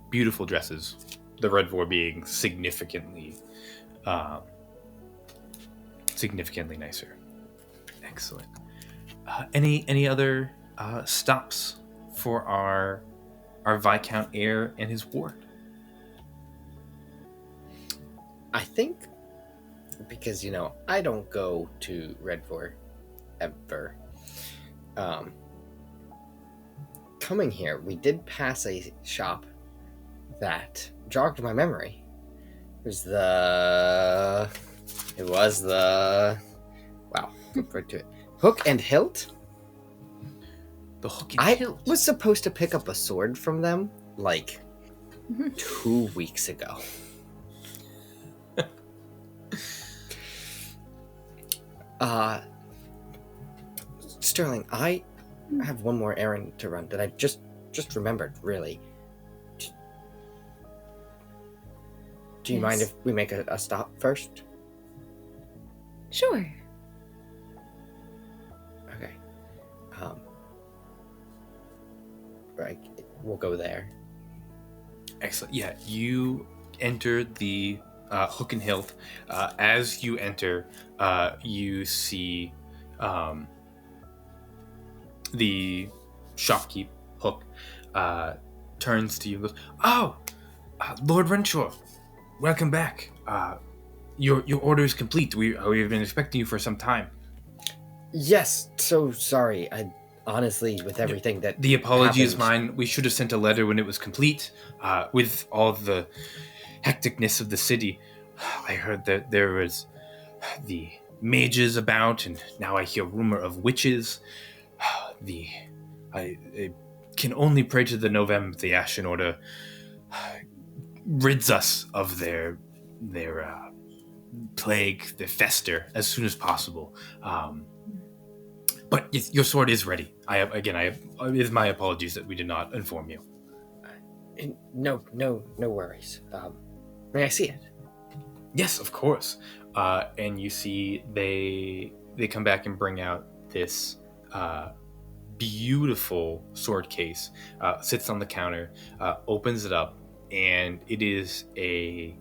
beautiful dresses. The red vor being significantly nicer. Excellent. Any other stops for our Viscount heir and his ward?
I think because I don't go to Redford ever. Coming here, we did pass a shop that jogged my memory. It was the refer to it. Hook and Hilt.
The Hook and
I
Hilt.
was supposed to pick up a sword from them
Mhm.
2 weeks ago. Sterling, I have one more errand to run that I just remembered, really. Do you
Yes.
mind if we make a stop first?
Sure.
Okay. Right, we'll go there.
Excellent. Yeah, you enter the Hook and Hilt. As you enter, you see the shopkeep, Hook, turns to you and goes, "Oh, Lord Renshor, welcome back. Your order is complete. We've been expecting you for some time.
Yes, so sorry. I honestly, with everything that
The apology is
happened-
mine. We should have sent a letter when it was complete. With all the hecticness of the city, I heard that there was the mages about, and now I hear rumor of witches. I can only pray to the November the Ashen Order rids us of their plague, their fester, as soon as possible. But your sword is ready. It is my apologies that we did not inform you.
No worries. May I see it?
Yes, of course. And you see they come back and bring out this beautiful sword case. Sits on the counter, opens it up, and it is a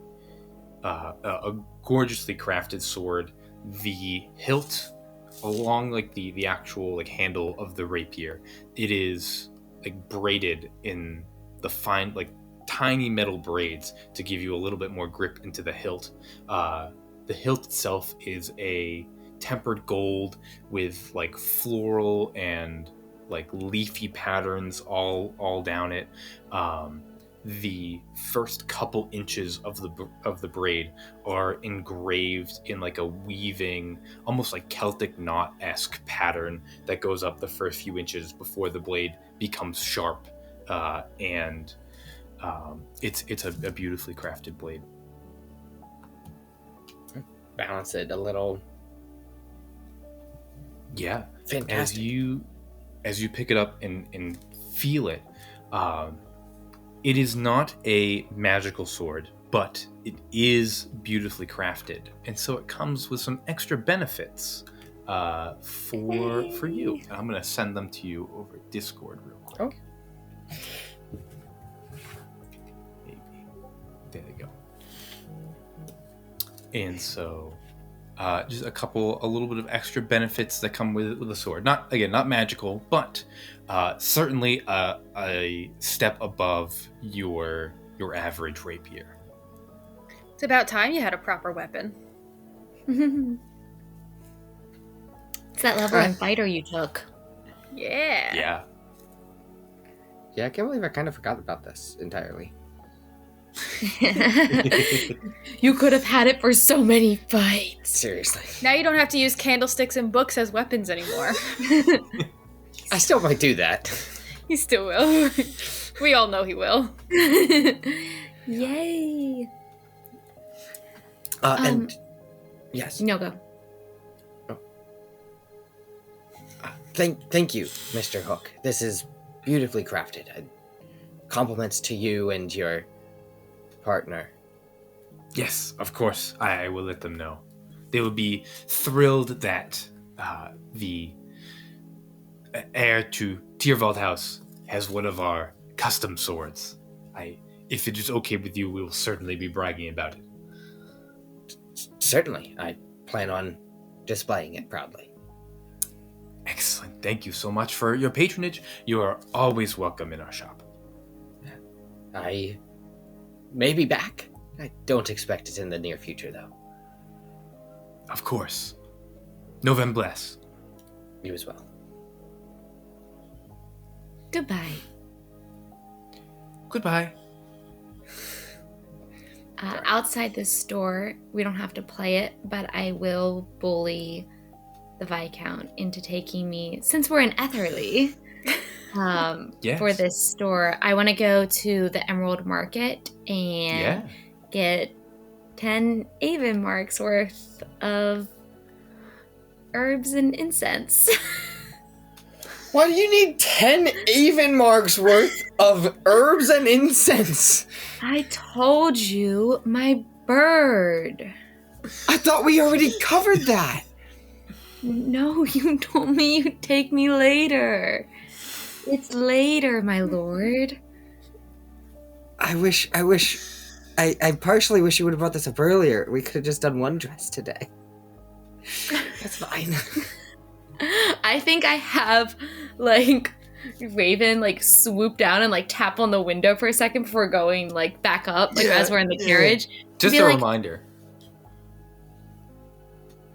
gorgeously crafted sword. The hilt, along like the actual like handle of the rapier, it is like braided in the fine like tiny metal braids to give you a little bit more grip into the hilt. The hilt itself is a tempered gold with like floral and like leafy patterns all down it. The first couple inches of the braid are engraved in like a weaving, almost like Celtic knot-esque pattern that goes up the first few inches before the blade becomes sharp. And it's a beautifully crafted blade.
Balance it a little.
Yeah.
Fantastic.
As you pick it up and feel it, it is not a magical sword, but it is beautifully crafted, and so it comes with some extra benefits for you. And I'm going to send them to you over Discord real quick.
Oh.
Maybe. There they go. And so, just a little bit of extra benefits that come with the sword. Not magical, but certainly a step above your average rapier.
It's about time you had a proper weapon.
It's that level in fighter you took.
Yeah.
Yeah.
Yeah, I can't believe I kind of forgot about this entirely.
You could have had it for so many fights.
Seriously.
Now you don't have to use candlesticks and books as weapons anymore.
I still might do that.
He still will. We all know he will.
Yay.
And yes.
No, go.
Thank you, Mr. Hook. This is beautifully crafted. Compliments to you and your partner.
Yes, of course. I will let them know. They will be thrilled that the heir to Tyrval House has one of our custom swords. If it is okay with you, we will certainly be bragging about it.
Certainly. I plan on displaying it proudly.
Excellent. Thank you so much for your patronage. You are always welcome in our shop.
I may be back. I don't expect it in the near future, though.
Of course. Novem bless.
You as well.
Goodbye.
Goodbye.
Outside this store, we don't have to play it, but I will bully the Viscount into taking me, since we're in Etherly,
Yes.
for this store. I want to go to the Emerald Market and get 10 Avon marks worth of herbs and incense.
Why do you need 10 Avon marks worth of herbs and incense?
I told you, my bird.
I thought we already covered that.
No, you told me you'd take me later. It's later, my lord.
I partially wish you would have brought this up earlier. We could have just done one dress today. That's fine.
I think I have, like, Raven like swoop down and like tap on the window for a second before going like back up, like as we're in the carriage.
Just a reminder.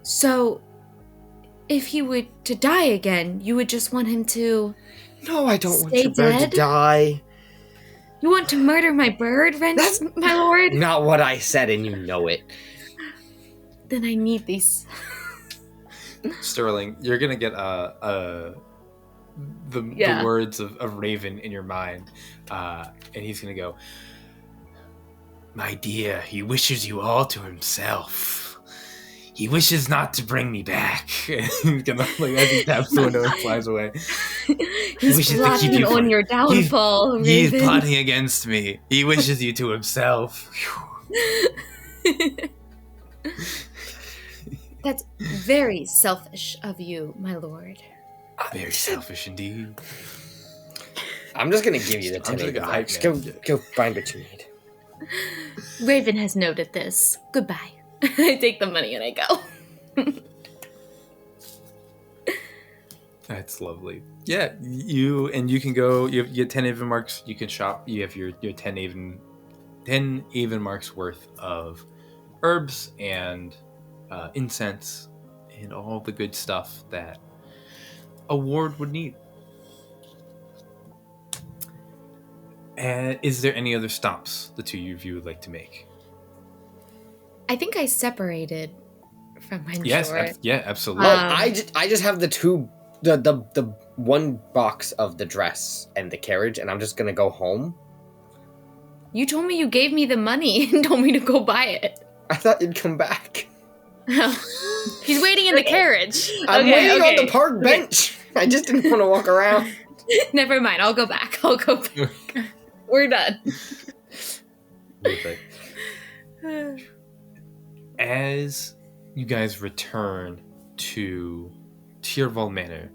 So, if he were to die again, you would just want him to...
No, I don't want
stay
your bird
dead?
to die.
You want to murder my bird,
That's
my lord?
Not what I said, and you know it.
Then I need these.
Sterling, you're gonna get the words of Raven in your mind, and he's gonna go, "My dear, he wishes you all to himself. He wishes not to bring me back." He's gonna, like, as he taps the window and flies away.
He's plotting on your downfall, Raven.
He's plotting against me. He wishes you to himself.
That's very selfish of you, my lord.
Very selfish indeed.
I'm just gonna give you the 10
just
go find what you need.
Raven has noted this. Goodbye. I take the money and I go.
That's lovely. Yeah, you can go. You get 10 even marks. You can shop. You have your 10 even marks worth of herbs and incense and all the good stuff that a ward would need. And is there any other stops the two of you would like to make?
I think I separated from Renshor.
Yes, absolutely.
I just have the one box of the dress and the carriage, and I'm just gonna go home.
You told me you gave me the money and told me to go buy it.
I thought you'd come back.
He's waiting in the carriage.
I'm waiting on the park bench. I just didn't want to walk around.
Never mind. I'll go back. We're done.
As you guys return to Tyrval Manor,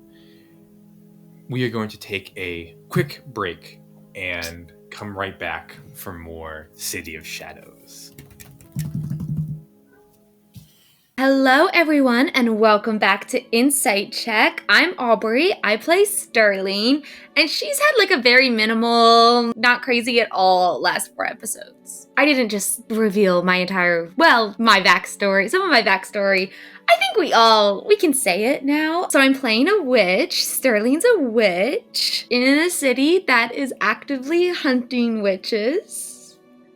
we are going to take a quick break and come right back for more City of Shadows.
Hello, everyone, and welcome back to Insight Check. I'm Aubrey. I play Sterling, and she's had like a very minimal, not crazy at all last 4 episodes. I didn't just reveal my backstory, some of my backstory. I think we can say it now. So I'm playing a witch. Sterling's a witch in a city that is actively hunting witches.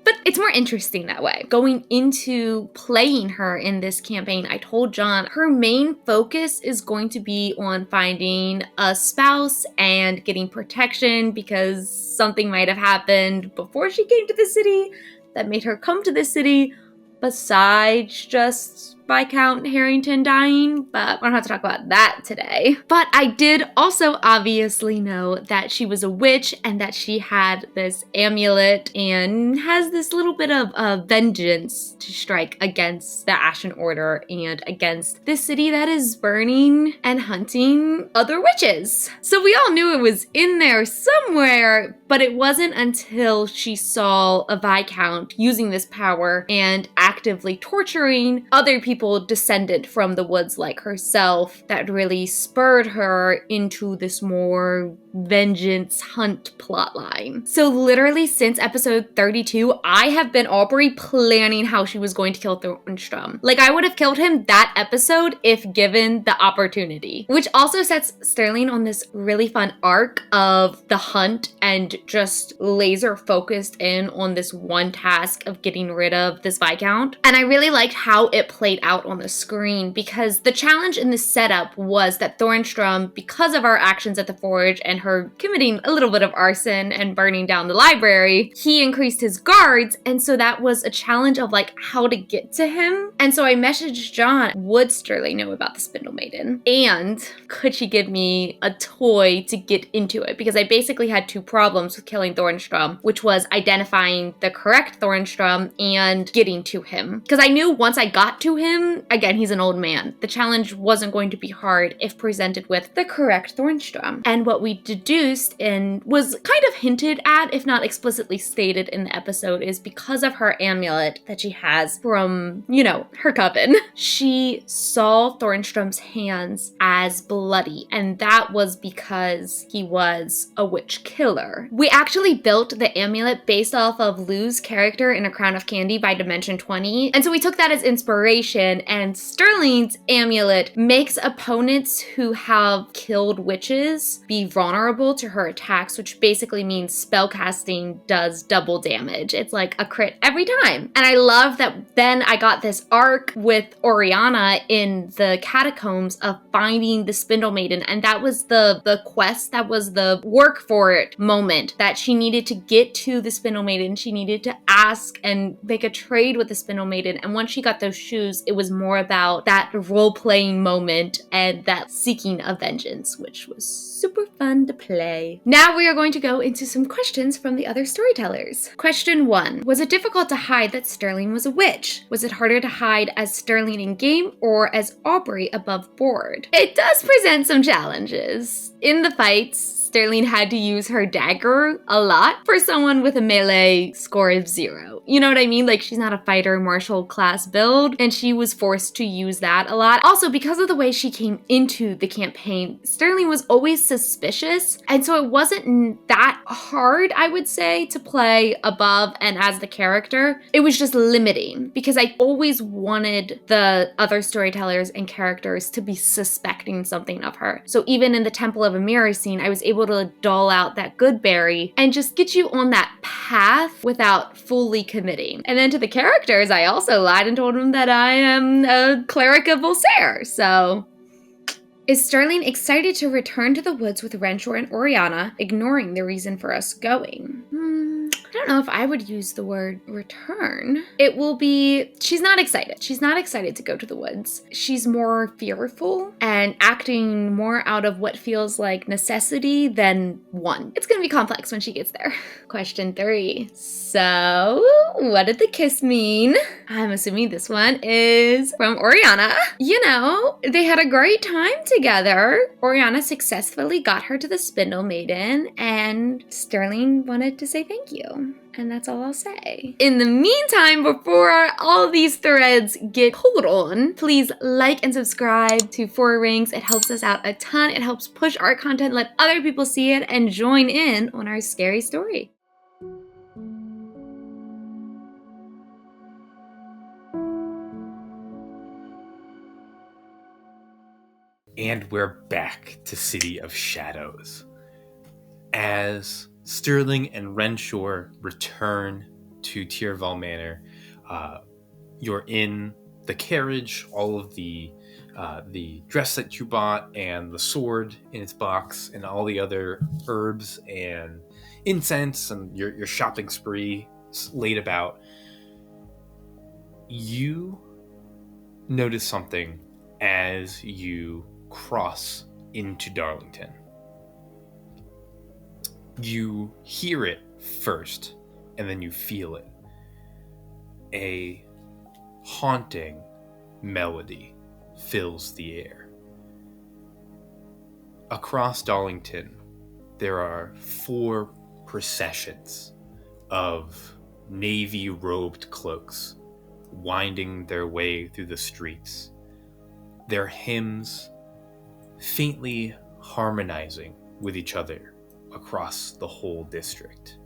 But it's more interesting that way. Going into playing her in this campaign, I told John her main focus is going to be on finding a spouse and getting protection because something might have happened before she came to the city that made her come to the city, besides just Viscount Harrington dying, but we don't have to talk about that today. But I did also obviously know that she was a witch and that she had this amulet and has this little bit of vengeance to strike against the Ashen Order and against this city that is burning and hunting other witches. So we all knew it was in there somewhere, but it wasn't until she saw a Viscount using this power and actively torturing other people descended from the woods like herself that really spurred her into this more vengeance hunt plotline. So literally since episode 32, I have been Aubrey planning how she was going to kill Thornstrum. Like, I would have killed him that episode if given the opportunity, which also sets Sterling on this really fun arc of the hunt and just laser focused in on this one task of getting rid of this Viscount. And I really liked how it played out on the screen because the challenge in the setup was that Thornstrum, because of our actions at the Forge and her committing a little bit of arson and burning down the library, he increased his guards, and so that was a challenge of like how to get to him. And so I messaged John, would Sterling know about the Spindle Maiden? And could she give me a toy to get into it? Because I basically had 2 problems with killing Thornstrum, which was identifying the correct Thornstrum and getting to him. Because I knew once I got to him, him, again, he's an old man. The challenge wasn't going to be hard if presented with the correct Thornstrum. And what we deduced and was kind of hinted at, if not explicitly stated in the episode, is because of her amulet that she has from, her coven. She saw Thornstrum's hands as bloody, and that was because he was a witch killer. We actually built the amulet based off of Lou's character in A Crown of Candy by Dimension 20, and so we took that as inspiration, and Sterling's amulet makes opponents who have killed witches be vulnerable to her attacks, which basically means spellcasting does double damage. It's like a crit every time. And I love that then I got this arc with Orianna in the catacombs of finding the Spindle Maiden, and that was the quest, that was the work for it moment, that she needed to get to the Spindle Maiden. She needed to ask and make a trade with the Spindle Maiden, and once she got those shoes, it was more about that role-playing moment and that seeking of vengeance, which was super fun to play. Now we are going to go into some questions from the other storytellers. Question 1. Was it difficult to hide that Sterling was a witch? Was it harder to hide as Sterling in game or as Aubrey above board? It does present some challenges. In the fights, Sterling had to use her dagger a lot for someone with a melee score of 0. You know what I mean? Like, she's not a fighter martial class build, and she was forced to use that a lot. Also, because of the way she came into the campaign, Sterling was always suspicious, and so it wasn't that hard, I would say, to play above and as the character. It was just limiting, because I always wanted the other storytellers and characters to be suspecting something of her. So even in the Temple of a Mirror scene, I was able to dull out that good berry and just get you on that path without fully committing. And then to the characters, I also lied and told them that I am a cleric of Volsair, so... Is Sterling excited to return to the woods with Renshor and Orianna, ignoring the reason for us going? I don't know if I would use the word return. It will be, she's not excited. She's not excited to go to the woods. She's more fearful and acting more out of what feels like necessity than want. It's gonna be complex when she gets there. Question 3. So, what did the kiss mean? I'm assuming this one is from Orianna. They had a great time together. Orianna successfully got her to the Spindle Maiden, and Sterling wanted to say thank you. And that's all I'll say. In the meantime, before all these threads get pulled on, please like and subscribe to Four Rings. It helps us out a ton. It helps push our content, let other people see it, and join in on our scary story.
And we're back to City of Shadows. As Sterling and Renshor return to Tyrval Manor, you're in the carriage, all of the dress that you bought, and the sword in its box, and all the other herbs and incense, and your shopping spree laid about. You notice something as you cross into Darlington. You hear it first, and then you feel it. A haunting melody fills the air. Across Darlington, there are 4 processions of navy-robed cloaks winding their way through the streets. Their hymns faintly harmonizing with each other across the whole district.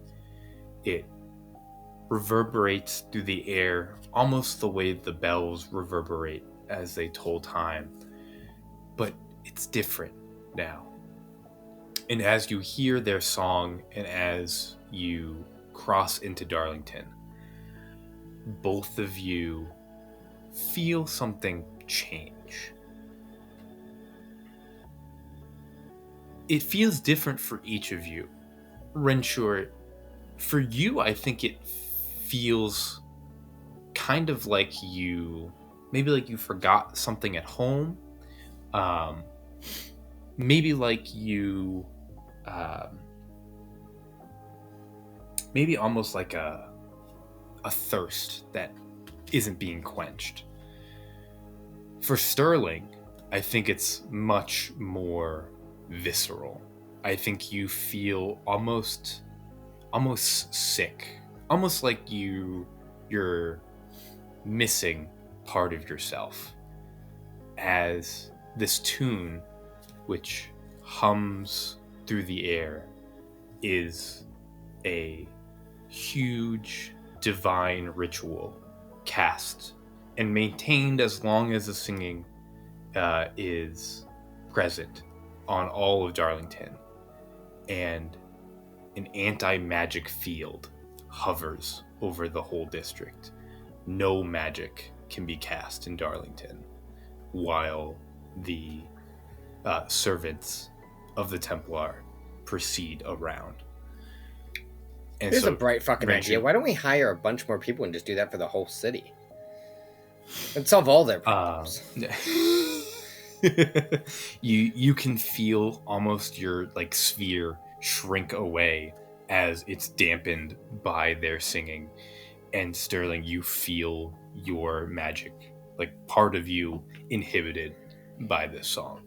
It reverberates through the air almost the way the bells reverberate as they toll time, but it's different now. And as you hear their song and as you cross into Darlington, both of you feel something change. It feels different for each of you. Renshor, for you, I think it feels kind of like maybe like you forgot something at home. Maybe like you, maybe almost like a thirst that isn't being quenched. For Sterling, I think it's much more visceral. I think you feel almost sick, almost like you're missing part of yourself, as this tune, which hums through the air, is a huge divine ritual cast and maintained as long as the singing is present on all of Darlington, and an anti-magic field hovers over the whole district. No magic can be cast in Darlington while the servants of the Templar proceed around. And
Here's
so,
a bright fucking
Renshor,
idea. Why don't we hire a bunch more people and just do that for the whole city? And solve all their problems.
you can feel almost your like sphere shrink away as it's dampened by their singing. And Sterling, you feel your magic, like part of you, inhibited by this song.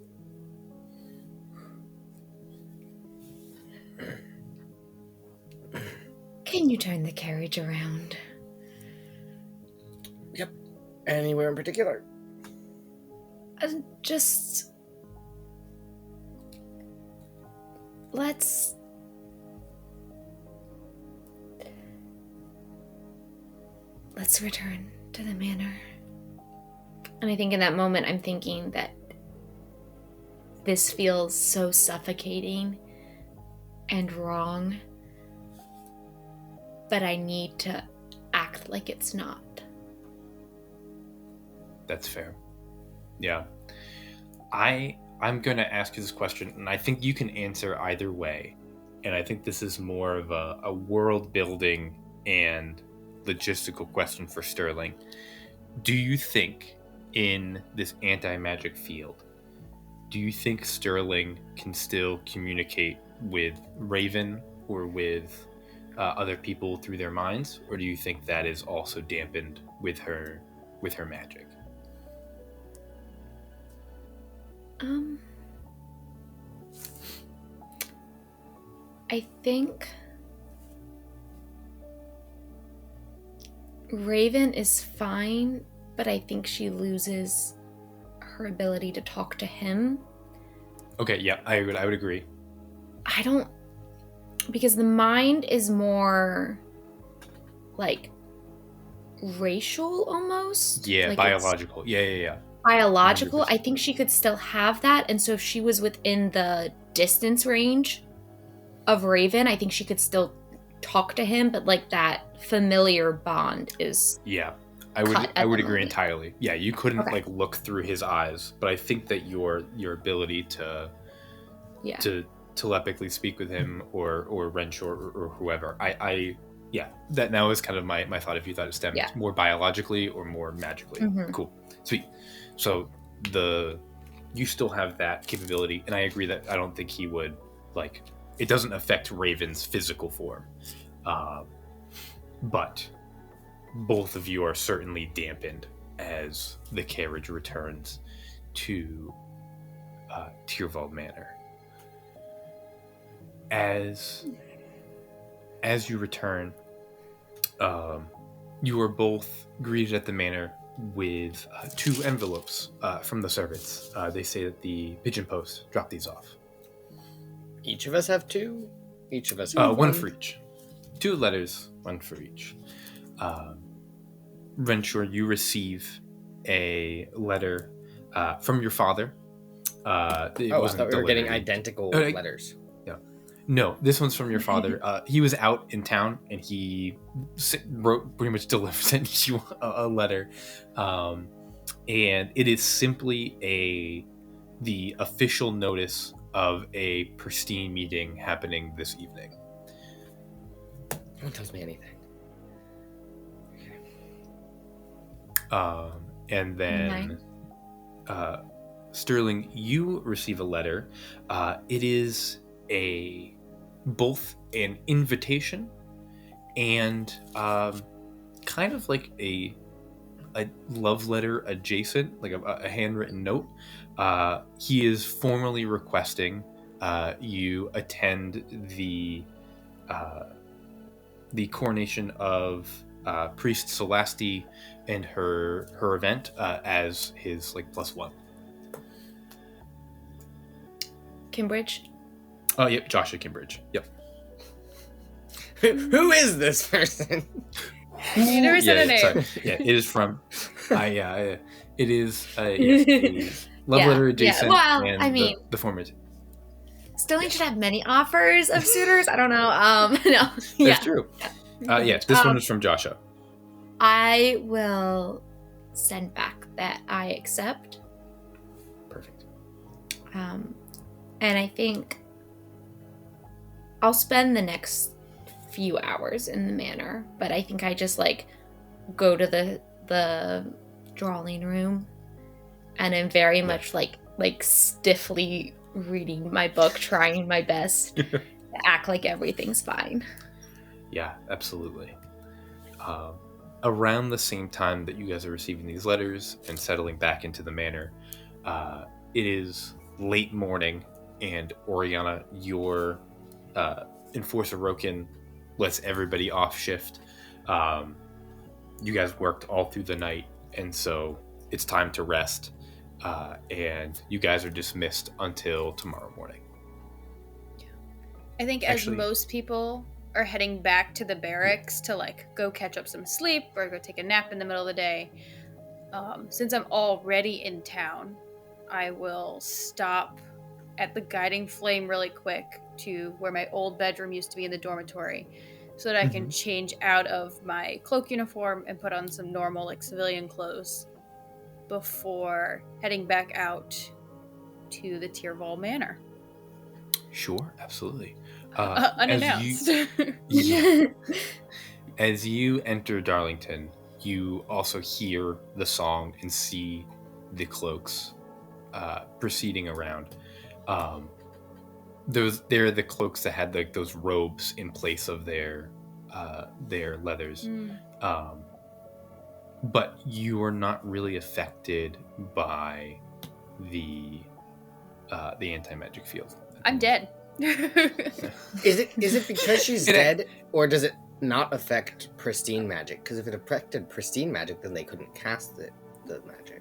Can you turn the carriage around?
Yep. Anywhere in particular?
Just... Let's return to the manor. And I think in that moment I'm thinking that this feels so suffocating and wrong, but I need to act like it's not.
That's fair. Yeah. I'm going to ask you this question, and I think you can answer either way. And I think this is more of a world building and logistical question for Sterling. Do you think in this anti-magic field, do you think Sterling can still communicate with Raven or with other people through their minds? Or do you think that is also dampened with her magic?
I think Raven is fine, but I think she loses her ability to talk to him.
Okay, yeah, I would agree.
Because the mind is more like racial almost.
Yeah,
like
biological. Yeah.
Biological.
100%.
I think she could still have that, and so if she was within the distance range of Raven, I think she could still talk to him, but like that familiar bond is...
Yeah, I would agree entirely. Yeah, you couldn't like look through his eyes, but I think that your ability to telepathically speak with him or Renshor or whoever, that now is kind of my thought. If you thought it stemmed more biologically or more magically.
Mm-hmm.
Cool, sweet. So you still have that capability, and I agree that I don't think he would like. It doesn't affect Raven's physical form, but both of you are certainly dampened as the carriage returns to Tyrval Manor. As you return, you are both greeted at the manor with 2 envelopes from the servants. They say that the pigeon post dropped these off.
Each of us have 2? Each of us have
one for each. 2 letters, 1 for each. Renshor, you receive a letter from your father.
I thought we were getting identical letters.
No, this one's from your father. He was out in town, and he wrote, pretty much sent you a letter. And it is simply the official notice of a Pristine meeting happening this evening.
No one tells me anything.
And then Sterling, you receive a letter. It is both an invitation and kind of like a love letter adjacent, like a handwritten note. He is formally requesting you attend the coronation of Priest Celesti and her event as his like +1.
Kimbridge?
Oh, yep, Joshua Kimbridge. Yep.
Who is this person?
You never said a name.
Sorry. Yeah, it is from. It is a love letter adjacent.
Well,
and
I mean,
the former.
Sterling should have many offers of suitors. I don't know. No.
That's true. This one is from Joshua.
I will send back that I accept.
Perfect.
And I think I'll spend the next few hours in the manor, but I think I just like go to the drawing room and I'm very much like stiffly reading my book, trying my best to act like everything's fine.
Yeah, absolutely. Around the same time that you guys are receiving these letters and settling back into the manor, it is late morning, and Orianna, your enforcer Roken lets everybody off shift. You guys worked all through the night, and so it's time to rest. And you guys are dismissed until tomorrow morning.
I think as most people are heading back to the barracks to like go catch up some sleep or go take a nap in the middle of the day, since I'm already in town, I will stop at the Guiding Flame really quick to where my old bedroom used to be in the dormitory, so that I can change out of my cloak uniform and put on some normal like civilian clothes before heading back out to the Tyrval Manor.
Sure, absolutely.
Unannounced.
As you enter Darlington, you also hear the song and see the cloaks proceeding around. They're the cloaks that had like those robes in place of their leathers. But you are not really affected by the anti-magic field.
I'm dead.
Is it because she's dead, or does it not affect pristine magic? Because if it affected pristine magic, then they couldn't cast the magic.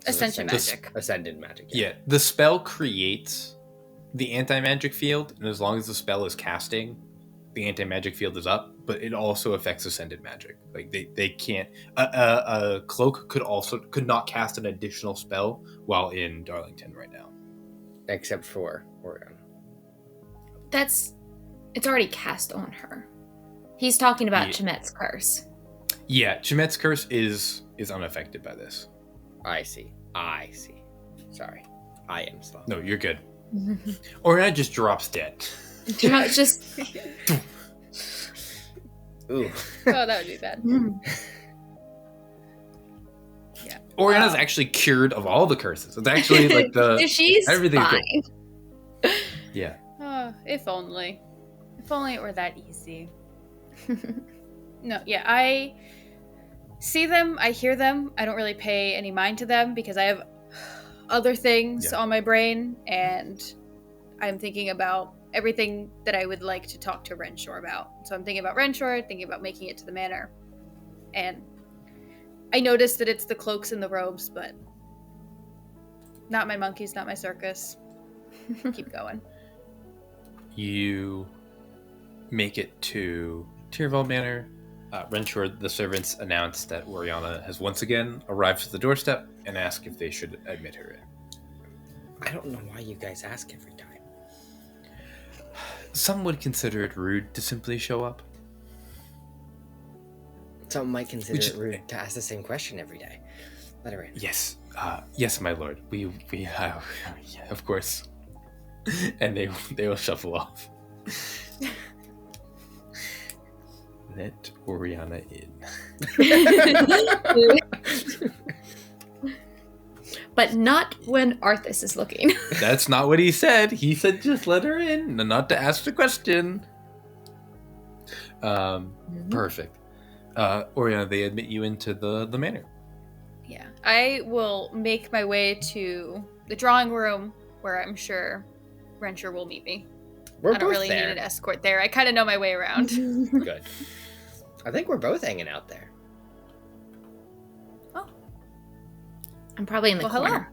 Ascension magic.
Ascended magic.
Yeah, the spell creates the anti-magic field, and as long as the spell is casting, the anti-magic field is up, but it also affects ascended magic. Like they can't a cloak could not cast an additional spell while in Darlington right now.
Except for Orianna.
It's already cast on her. He's talking about Chemet's curse.
Yeah, Chemet's curse is unaffected by this.
I see. Sorry. I am slow.
No, you're good. Orianna just drops dead.
Just
Ooh.
Oh, that would be bad. Yeah.
Orianna's actually cured of all the curses. It's actually like
she's
everything's
fine.
good. Yeah.
Oh, if only it were that easy. No, yeah, I see them, I hear them. I don't really pay any mind to them because I have other things on my brain, and I'm thinking about everything that I would like to talk to Renshor about. So I'm thinking about Renshor, thinking about making it to the manor. And I noticed that it's the cloaks and the robes, but not my monkeys, not my circus. Keep going.
You make it to Tyrval Manor. Renshor, the servants, announce that Orianna has once again arrived at the doorstep and ask if they should admit her in.
I don't know why you guys ask every time.
Some would consider it rude to simply show up.
Some might consider it rude to ask the same question every day. Let her in.
Yes, yes, my lord. We yeah, of course. And they will shuffle off. Let Orianna in.
But not when Arthas is looking.
That's not what he said. He said just let her in, and not to ask the question. Perfect. Orianna, they admit you into the manor.
Yeah. I will make my way to the drawing room where I'm sure Renshor will meet me.
We're
I don't
both
really
there.
need an escort there. I kind of know my way around.
Good. I think we're both hanging out there.
Oh.
I'm probably in the
Well,
corner.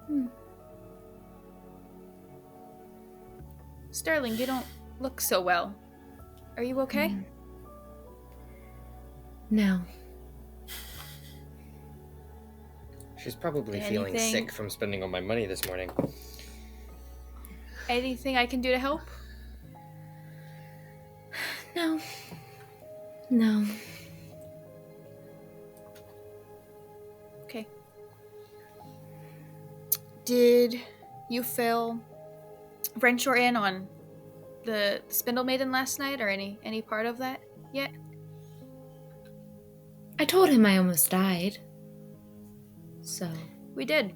hello. Sterling, you don't look so well. Are you okay?
No.
She's probably feeling
Anything-
sick from spending all my money this morning.
Anything I can do to help?
No. No.
Okay. Did you fill Renshor in on the Spindle Maiden last night, or any part of that yet?
I told him I almost died. So.
We did.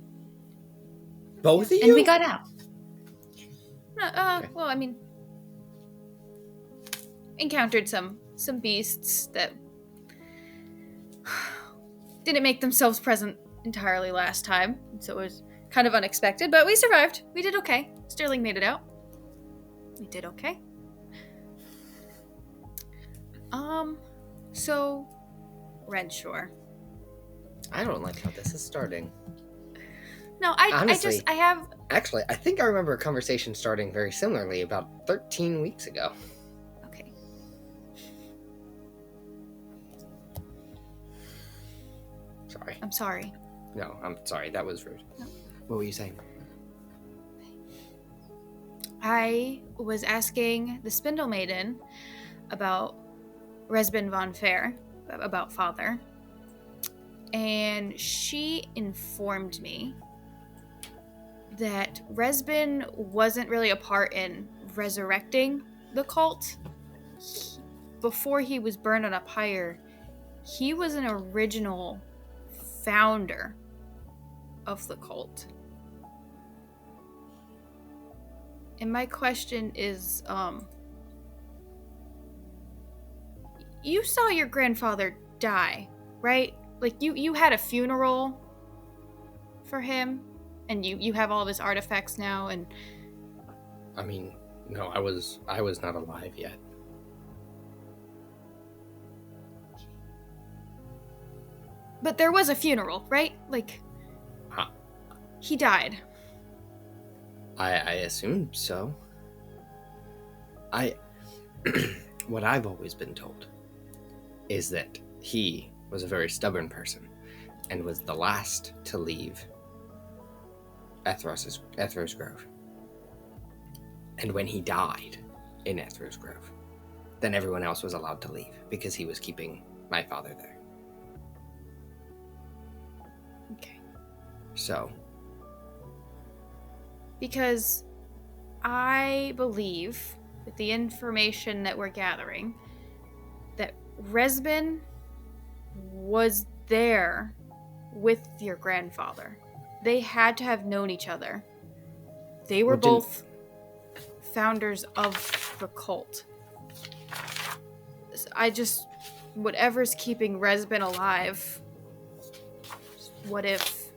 Both of you?
And we got out.
Okay.
Well, I mean, encountered some beasts that didn't make themselves present entirely last time, so it was kind of unexpected, but we survived. We did okay. Sterling made it out. We did okay. So, Renshor.
I don't like how this is starting.
No,
Honestly.
I have.
Actually, I think I remember a conversation starting very similarly about 13 weeks ago.
Okay.
Sorry.
I'm sorry.
No, I'm sorry. That was rude.
No.
What were you saying?
I was asking the Spindle Maiden about Resbin von Fair, about father, and she informed me that Resbin wasn't really a part in resurrecting the cult. Before he was burned on a pyre, he was an original founder of the cult. And my question is, you saw your grandfather die, right? Like, you had a funeral for him, and you have all of his artifacts now, and...
I mean, no, I was not alive yet.
But there was a funeral, right? Like,
Huh.
He died.
I assumed so. What I've always been told is that he was a very stubborn person and was the last to leave Ethros Grove. And when he died in Ethros Grove, then everyone else was allowed to leave because he was keeping my father there.
Okay.
So,
Because I believe, with the information that we're gathering, that Resbin was there with your grandfather. They had to have known each other. They were
Well, didn't-
both founders of the cult. I just... Whatever's keeping Resbin alive... What if...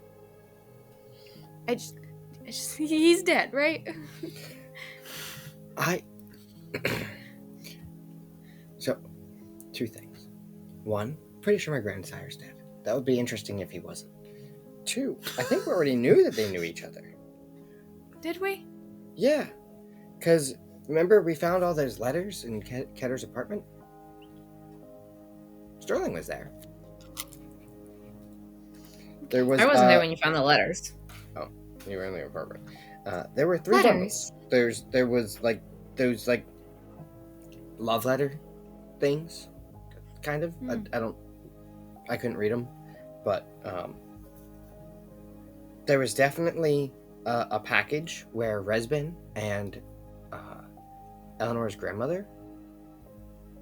I just he's dead, right?
So, two things. One, pretty sure my grandsire's dead. That would be interesting if he wasn't. Two, I think we already knew that they knew each other.
Did we?
Yeah, because remember we found all those letters in Ketter's apartment? Sterling was there. There was.
I wasn't there when you found the letters.
Oh, you were in the apartment. There were 3
Letters.
bundles. There was like those like love letter things, kind of. I couldn't read them, but there was definitely a package where Resbin and Eleanor's grandmother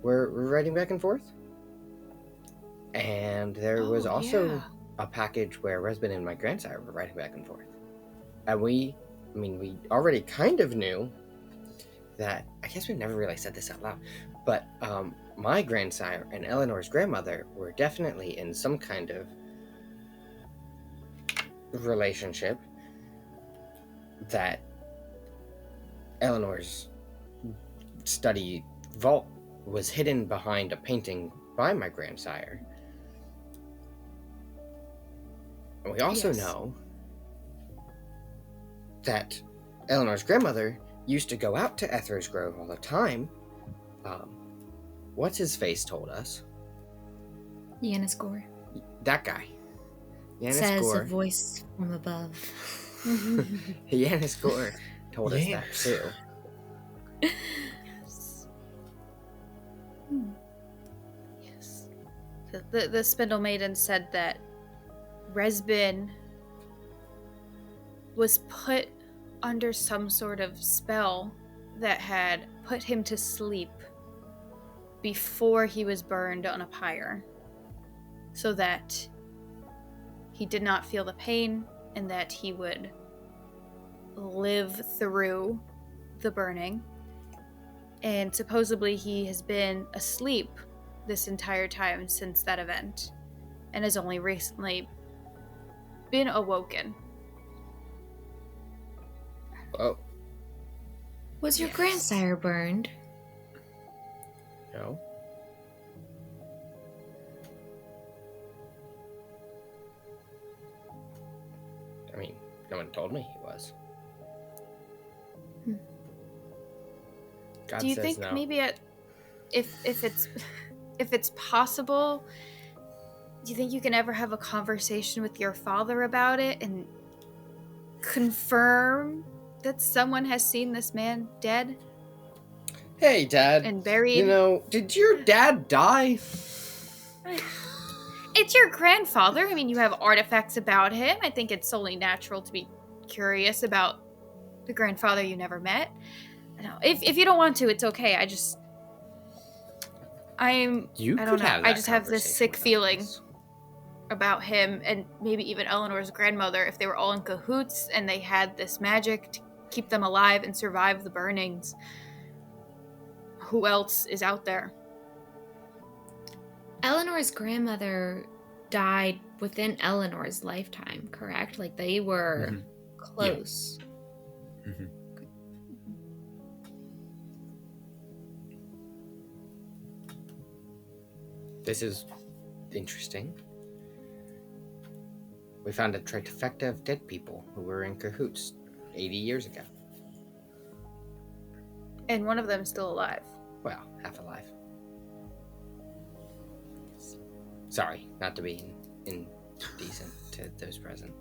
were writing back and forth, and there was also a package where Resbin and my grandsire were writing back and forth. And we already kind of knew that, I guess we've never really said this out loud, but my grandsire and Eleanor's grandmother were definitely in some kind of relationship, that Eleanor's study vault was hidden behind a painting by my grandsire. And we also know that Eleanor's grandmother used to go out to Ethers Grove all the time. What's his face told us?
Yanis Gore.
That guy. Yanis
Says
Gore.
a voice from above.
Yanis Gore told us that too.
Yes. Yes. The Spindle Maiden said that Resbin was put under some sort of spell that had put him to sleep before he was burned on a pyre, so that he did not feel the pain and that he would live through the burning. And supposedly he has been asleep this entire time since that event and has only recently been awoken.
Oh,
Was your grandsire burned?
no. I mean, no one told me he was. God
Do you
says
think
no.
maybe if it's possible, do you think you can ever have a conversation with your father about it and confirm that someone has seen this man dead
Hey, Dad.
and buried?
You know, did your dad die?
It's your grandfather. I mean, you have artifacts about him. I think it's only natural to be curious about the grandfather you never met. I don't know. If you don't want to, it's okay. I don't know. I just have this sick feeling about him and maybe even Eleanor's grandmother, if they were all in cahoots and they had this magic to keep them alive and survive the burnings. Who else is out there?
Eleanor's grandmother died within Eleanor's lifetime, correct? Like they were close.
Mm-hmm.
This is interesting. We found a trifecta of dead people who were in cahoots 80 years ago.
And one of them is still alive.
Well, half alive. Sorry, not to be indecent to those present.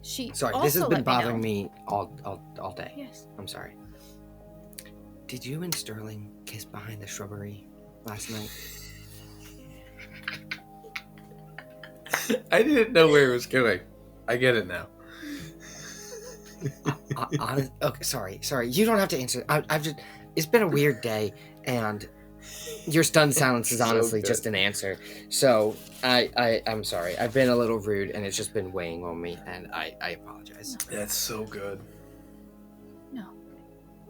She
Sorry,
also
this has been
let me
bothering
know-
me all day.
Yes.
I'm sorry. Did you and Sterling kiss behind the shrubbery last night?
I didn't know where it was going. I get it now.
Okay, sorry. You don't have to answer. I've just. It's been a weird day, and your stunned silence is
So
honestly
good.
just an answer. So I'm sorry. I've been a little rude, and it's just been weighing on me, and I apologize.
That's so good.
No.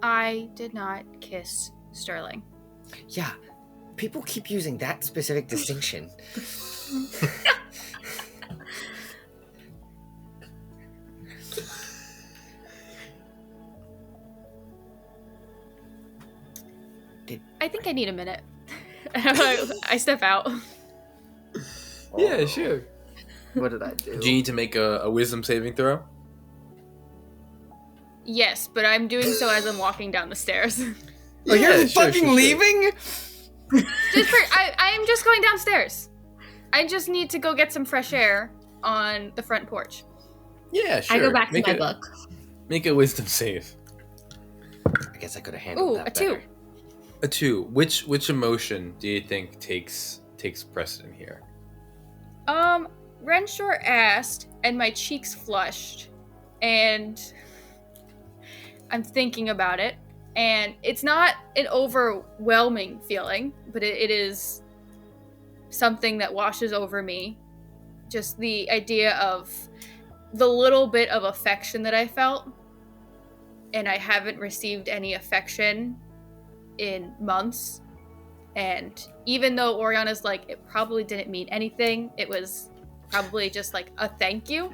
I did not kiss Sterling.
Yeah, people keep using that specific distinction.
I think I need a minute. I step out.
Yeah, sure.
What did I do?
Do you need to make a wisdom saving throw?
Yes, but I'm doing so as I'm walking down the stairs.
Oh, you're
Yeah, sure,
fucking
sure.
leaving?
I am just going downstairs. I just need to go get some fresh air on the front porch.
Yeah, sure.
I go back to
Make
my
a-
book.
Make a wisdom save.
I guess I could have handled
Ooh,
that
a 2.
better.
A 2. Which emotion do you think takes precedent here?
Renshor asked, and my cheeks flushed, and I'm thinking about it, and it's not an overwhelming feeling, but it is something that washes over me. just the idea of the little bit of affection that I felt, and I haven't received any affection in months. And even though Orianna's like, it probably didn't mean anything, it was probably just like a thank you.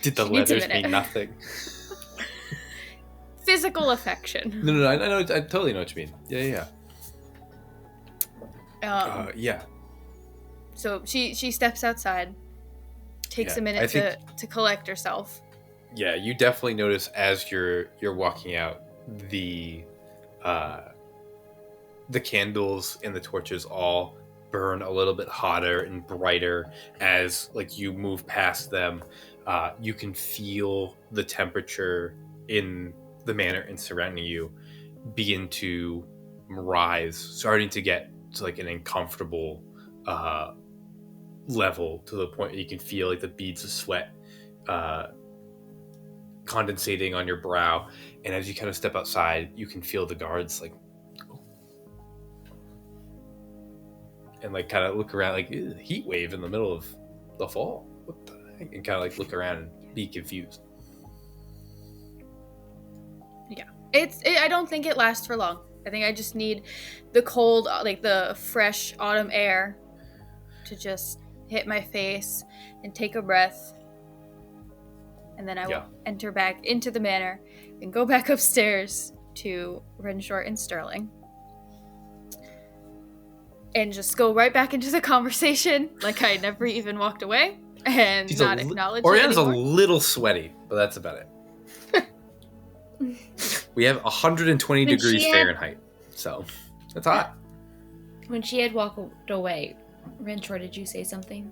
Did the
She needs a
leathers
minute.
mean nothing?
Physical affection.
No, I know. I totally know what you mean. Yeah. Yeah.
So she steps outside, takes
Yeah,
a minute to collect herself.
Yeah, you definitely notice as you're walking out, the candles and the torches all burn a little bit hotter and brighter as like you move past them. You can feel the temperature in the manor and surrounding you begin to rise, starting to get to like an uncomfortable level, to the point where you can feel like the beads of sweat condensating on your brow. And as you kind of step outside, you can feel the guards like, and like kind of look around like, heat wave in the middle of the fall, what the heck? And kind of like look around and be confused.
Yeah, I don't think it lasts for long. I think I just need the cold, like the fresh autumn air to just hit my face and take a breath. And then I will enter back into the manor and go back upstairs to Renshor and Sterling. And just go right back into the conversation like I never even walked away and
She's
not acknowledge
Orianna's
it anymore.
a little sweaty, but that's about it. We have 120 degrees Fahrenheit, so it's hot.
When she had walked away, Renshor, did you say something?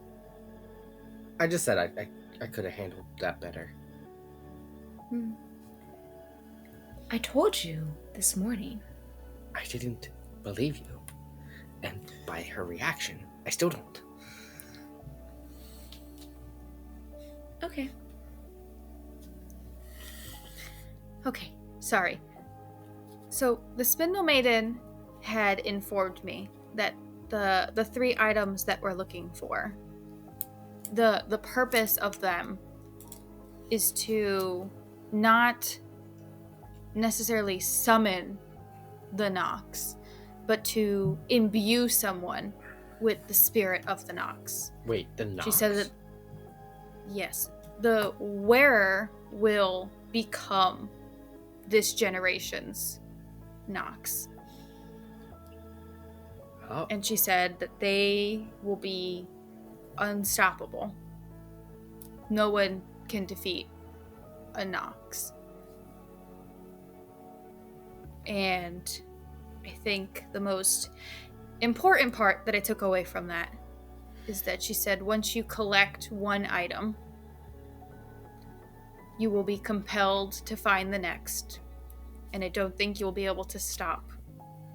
I just said I could have handled that better.
I told you this morning.
I didn't believe you. And by her reaction, I still don't.
Okay.
Okay, sorry. So the Spindle Maiden had informed me that the 3 items that we're looking for, the purpose of them is to not necessarily summon the Nox, but to imbue someone with the spirit of the Nox.
Wait, the Nox?
She said that, yes, the wearer will become this generation's Nox.
Oh.
And she said that they will be unstoppable. No one can defeat a Nox. And I think the most important part that I took away from that is that she said once you collect one item, you will be compelled to find the next. And I don't think you'll be able to stop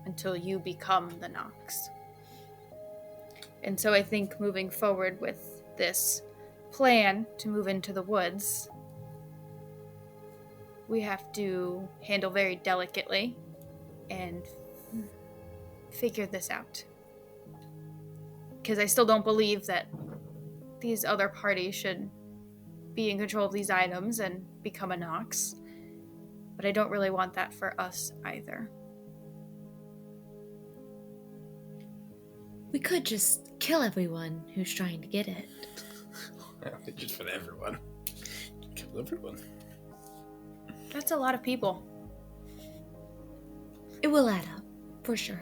until you become the Nox. And so I think moving forward with this plan to move into the woods, we have to handle very delicately and figure this out. Because I still don't believe that these other parties should be in control of these items and become a Nox. But I don't really want that for us either.
We could just kill everyone who's trying to get it.
I don't think just for everyone. Kill everyone.
That's a lot of people.
It will add up, for sure.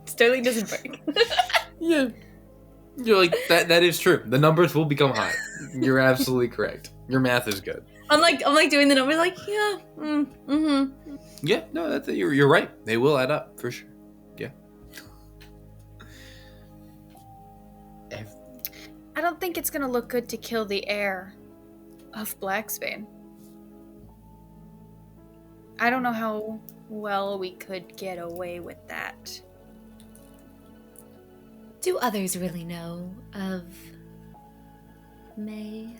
Sterling doesn't break.
Yeah. You're like, that is true. The numbers will become high. You're absolutely correct. Your math is good.
I'm like doing the numbers like, yeah, mm-hmm.
Yeah, no, you're right. They will add up, for sure. Yeah.
I don't think it's gonna look good to kill the heir of Blacksbane. I don't know how well we could get away with that.
Do others really know of May?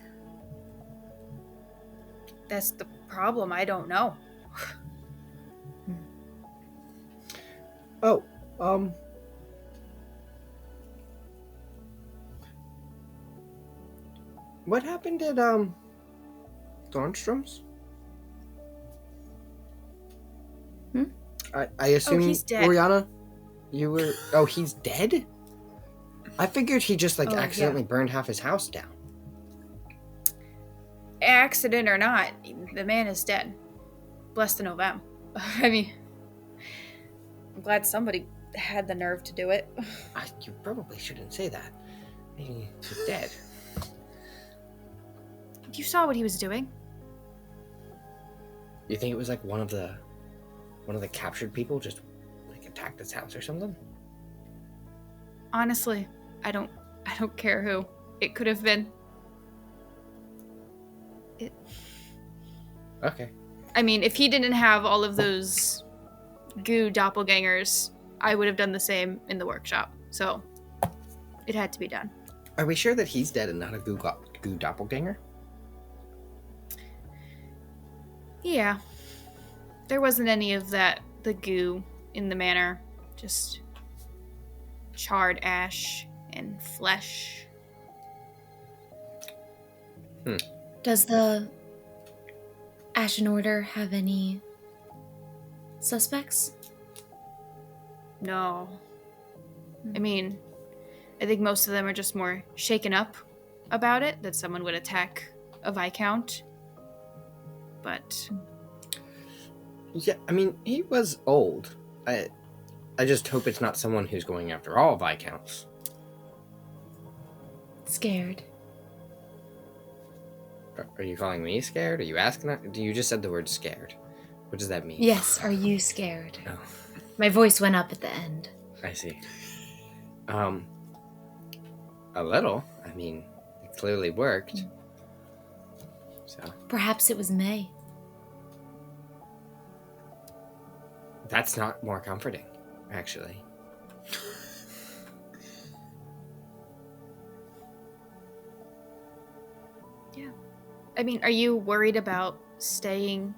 That's the problem. I don't know.
What happened at Thornstrom's? I assume,
he's dead.
Orianna, you were... Oh, he's dead? I figured he just, like, accidentally burned half his house down.
Accident or not, the man is dead. Blessed to know them. I mean, I'm glad somebody had the nerve to do it.
You probably shouldn't say that. He's dead.
You saw what he was doing.
You think it was, like, one of the captured people just, like, attacked his house or something?
Honestly, I don't care who. It could have been.
Okay.
I mean, if he didn't have all of those goo doppelgangers, I would have done the same in the workshop. So, it had to be done.
Are we sure that he's dead and not a goo doppelganger?
Yeah. There wasn't any of the goo in the manor. Just charred ash and flesh.
Does the Ashen Order have any suspects?
No. I mean, I think most of them are just more shaken up about it, that someone would attack a Viscount. But...
Yeah, I mean, he was old. I just hope it's not someone who's going after all Viscounts.
Scared.
Are you calling me scared? Are you asking that? You just said the word scared. What does that mean?
Yes, are you scared?
Oh,
My voice went up at the end.
I see. A little. I mean, it clearly worked. So
Perhaps it was May.
that's not more comforting, actually.
yeah. I mean, are you worried about staying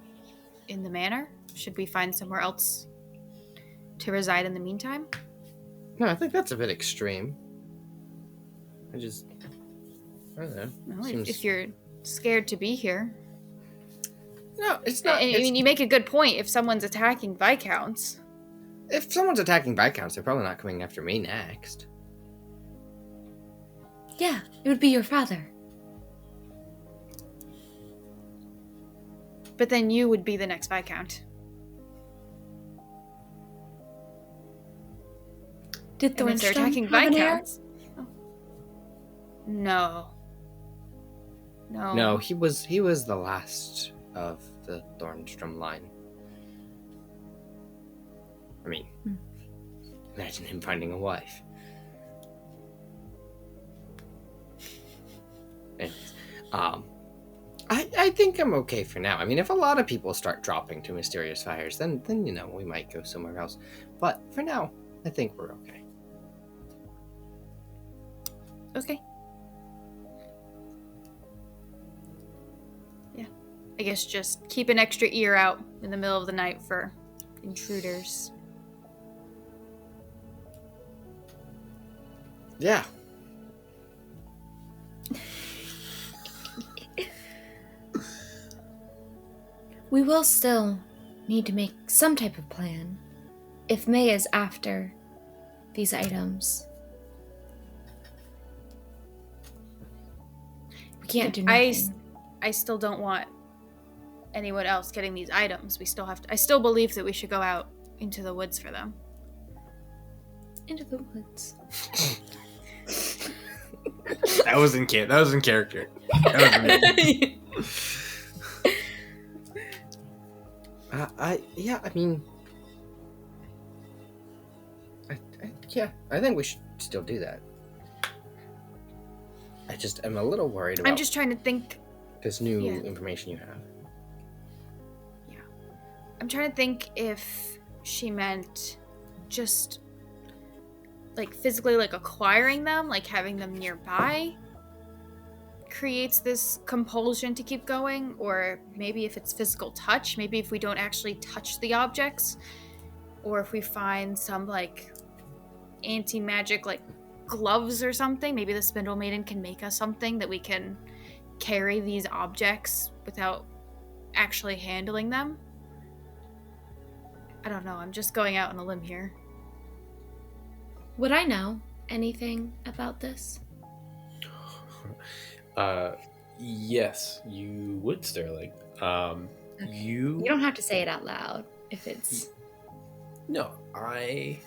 in the manor? Should we find somewhere else to reside in the meantime?
No, I think that's a bit extreme. I don't know.
Well,
Seems...
if you're scared to be here.
No, it's not.
I mean, you make a good point. If someone's attacking Viscounts.
If someone's attacking Viscounts, they're probably not coming after me next.
Yeah, it would be your father.
But then you would be the next Viscount.
Did
And if they're
Thornstrom
attacking
have an heir?
Viscounts? Oh. No. No.
No, he was the last of the Thornstrum line. I mean, imagine him finding a wife. Anyways, I think I'm okay for now. I mean, if a lot of people start dropping to mysterious fires, then you know, we might go somewhere else. But for now, I think we're okay.
Okay. Yeah. I guess just keep an extra ear out in the middle of the night for intruders.
Yeah.
We will still need to make some type of plan. If May is after these items, we can't do nothing.
I still don't want anyone else getting these items. We still have to. I still believe that we should go out into the woods for them.
Into the woods.
That was in character. That was me.
I think we should still do that. I just am a little worried about
I'm just trying to think.
this new information you have.
Yeah. I'm trying to think if she meant just like physically like acquiring them, like having them nearby creates this compulsion to keep going, or maybe if it's physical touch, maybe if we don't actually touch the objects, or if we find some like anti-magic like gloves or something, maybe the Spindle Maiden can make us something that we can carry these objects without actually handling them. I don't know. I'm just going out on a limb here.
Would I know anything about this?
Yes, you would, Sterling.
Okay. You don't have to say it out loud if it's...
No, I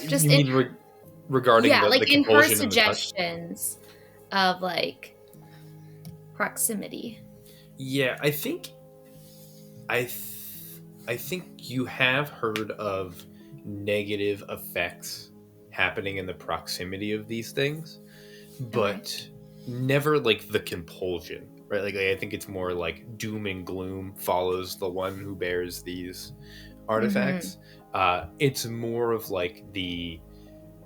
Just
you mean regarding
yeah,
the
like in her
compulsion and the touch?
suggestions of like proximity.
Yeah, I think you have heard of negative effects happening in the proximity of these things, but never like the compulsion, right? Like I think it's more like doom and gloom follows the one who bears these artifacts. It's more of like the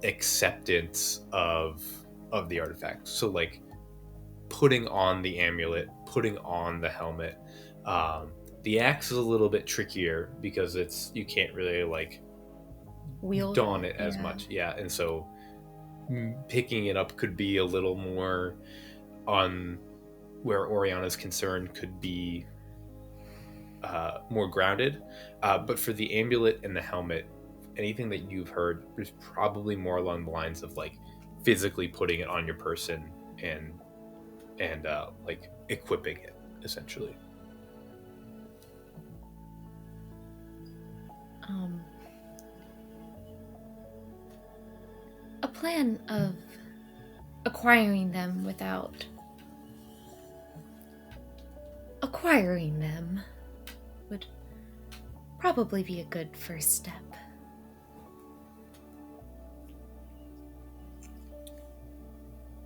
acceptance of the artifact. So like putting on the amulet, putting on the helmet. The axe is a little bit trickier because you can't really like
Wield
don it as much. Yeah, and so picking it up could be a little more on where Orianna's concerned could be more grounded. But for the amulet and the helmet, anything that you've heard is probably more along the lines of like physically putting it on your person and like equipping it essentially.
A plan of acquiring them without acquiring them would probably be a good first step.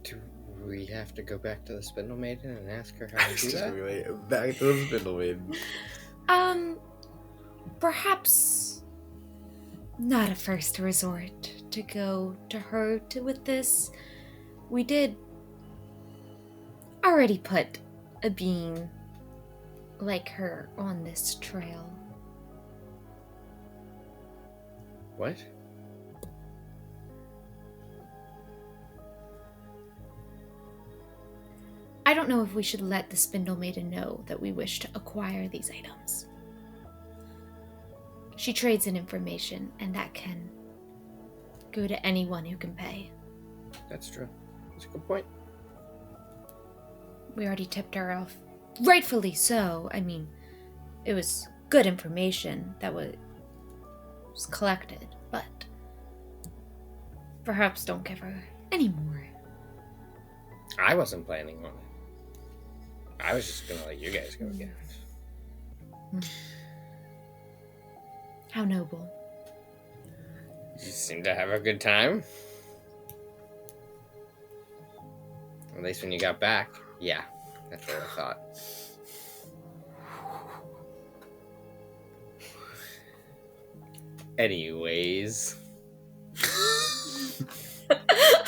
Do we have to go back to the Spindle Maiden and ask her how to do that?
Back to the Spindle Maiden.
Perhaps not a first resort to go to her with this. We did already put a being like her on this trail.
What?
I don't know if we should let the Spindle Maiden know that we wish to acquire these items. She trades in information, and that can go to anyone who can pay.
That's true. That's a good point.
We already tipped her off. Rightfully so. I mean, it was good information that was collected, but perhaps don't give her any more.
I wasn't planning on it. I was just gonna let you guys go again.
How noble.
You seem to have a good time. At least when you got back. Yeah, that's what I thought. Anyways.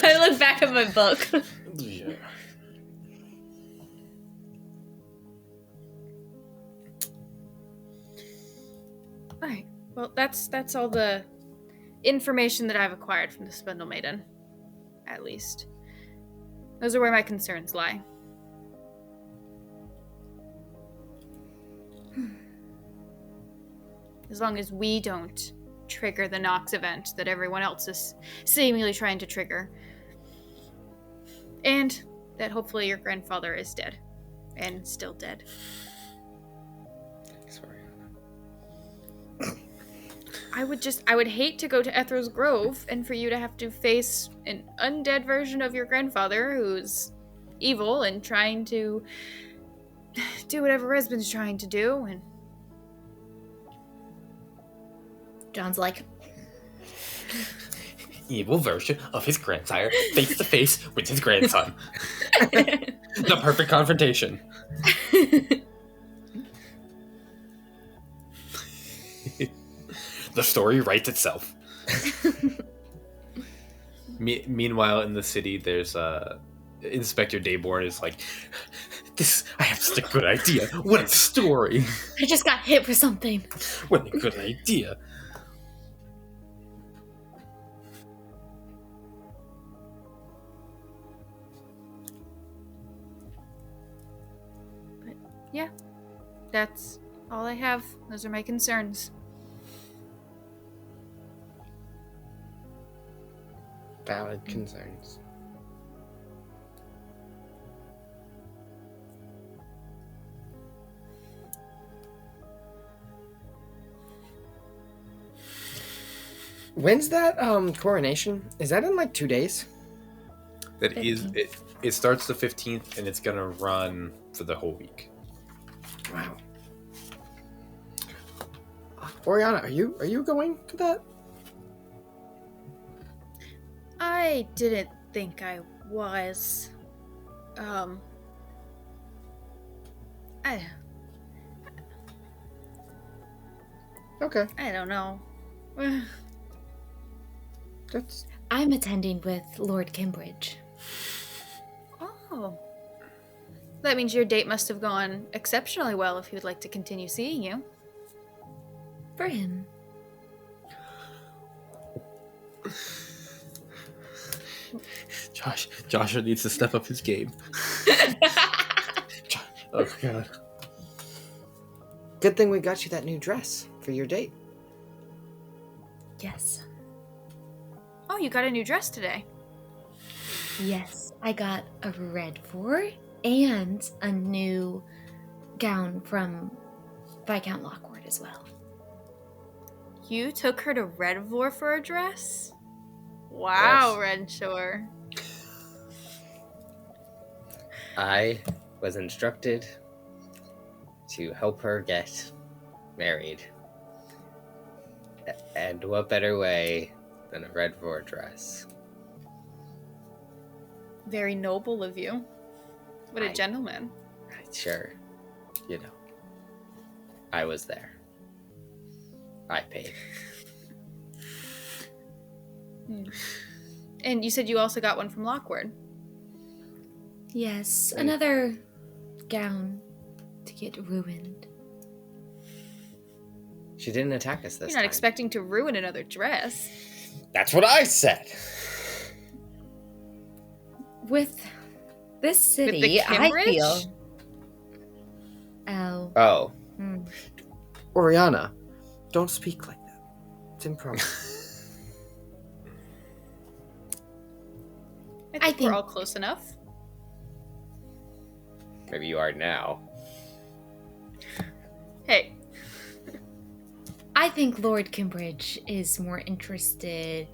I look back at my book.
Yeah.
Alright. Well, that's all the information that I've acquired from the Spindle Maiden. At least. Those are where my concerns lie. As long as we don't trigger the Nox event that everyone else is seemingly trying to trigger. And that hopefully your grandfather is dead. And still dead.
Sorry.
I would hate to go to Ethro's Grove and for you to have to face an undead version of your grandfather who's evil and trying to do whatever Resbin's trying to do. And
John's like,
Evil version of his grandsire face to face with his grandson. The perfect confrontation. The story writes itself. Meanwhile, in the city, there's Inspector Dayborn is like, I have such a good idea. What a story.
I just got hit for something.
What a good idea.
Yeah, that's all I have. Those are my concerns.
Valid concerns. When's that coronation? Is that in like 2 days?
That is
15th.
it. It starts the 15th and it's gonna run for the whole week.
Wow. Orianna, are you going to that?
I didn't think I was.
Okay.
I don't know.
That's
I'm attending with Lord Kimbridge.
Oh. That means your date must have gone exceptionally well if he would like to continue seeing you.
For him.
Joshua needs to step up his game. Oh god.
good thing we got you that new dress for your date.
Yes.
Oh, you got a new dress today.
Yes, I got a red for and a new gown from Viscount Lockwood as well.
You took her to Redvor for a dress? Wow, Renshor.
I was instructed to help her get married. And what better way than a red vor dress?
Very noble of you. What a
I-
gentleman.
Sure, you know, I was there. I paid.
And you said you also got one from Lockwood.
Yes, another gown to get ruined.
She didn't attack us this
You're not
time.
expecting to ruin another dress.
That's what I said.
With this
With
city,
the
I
Kimbridge?
feel. Oh.
Oh,
Hmm.
Orianna, don't speak like that. It's improper.
I think we're
think-
all close enough.
Maybe you are now.
Hey,
I think Lord Kimbridge is more interested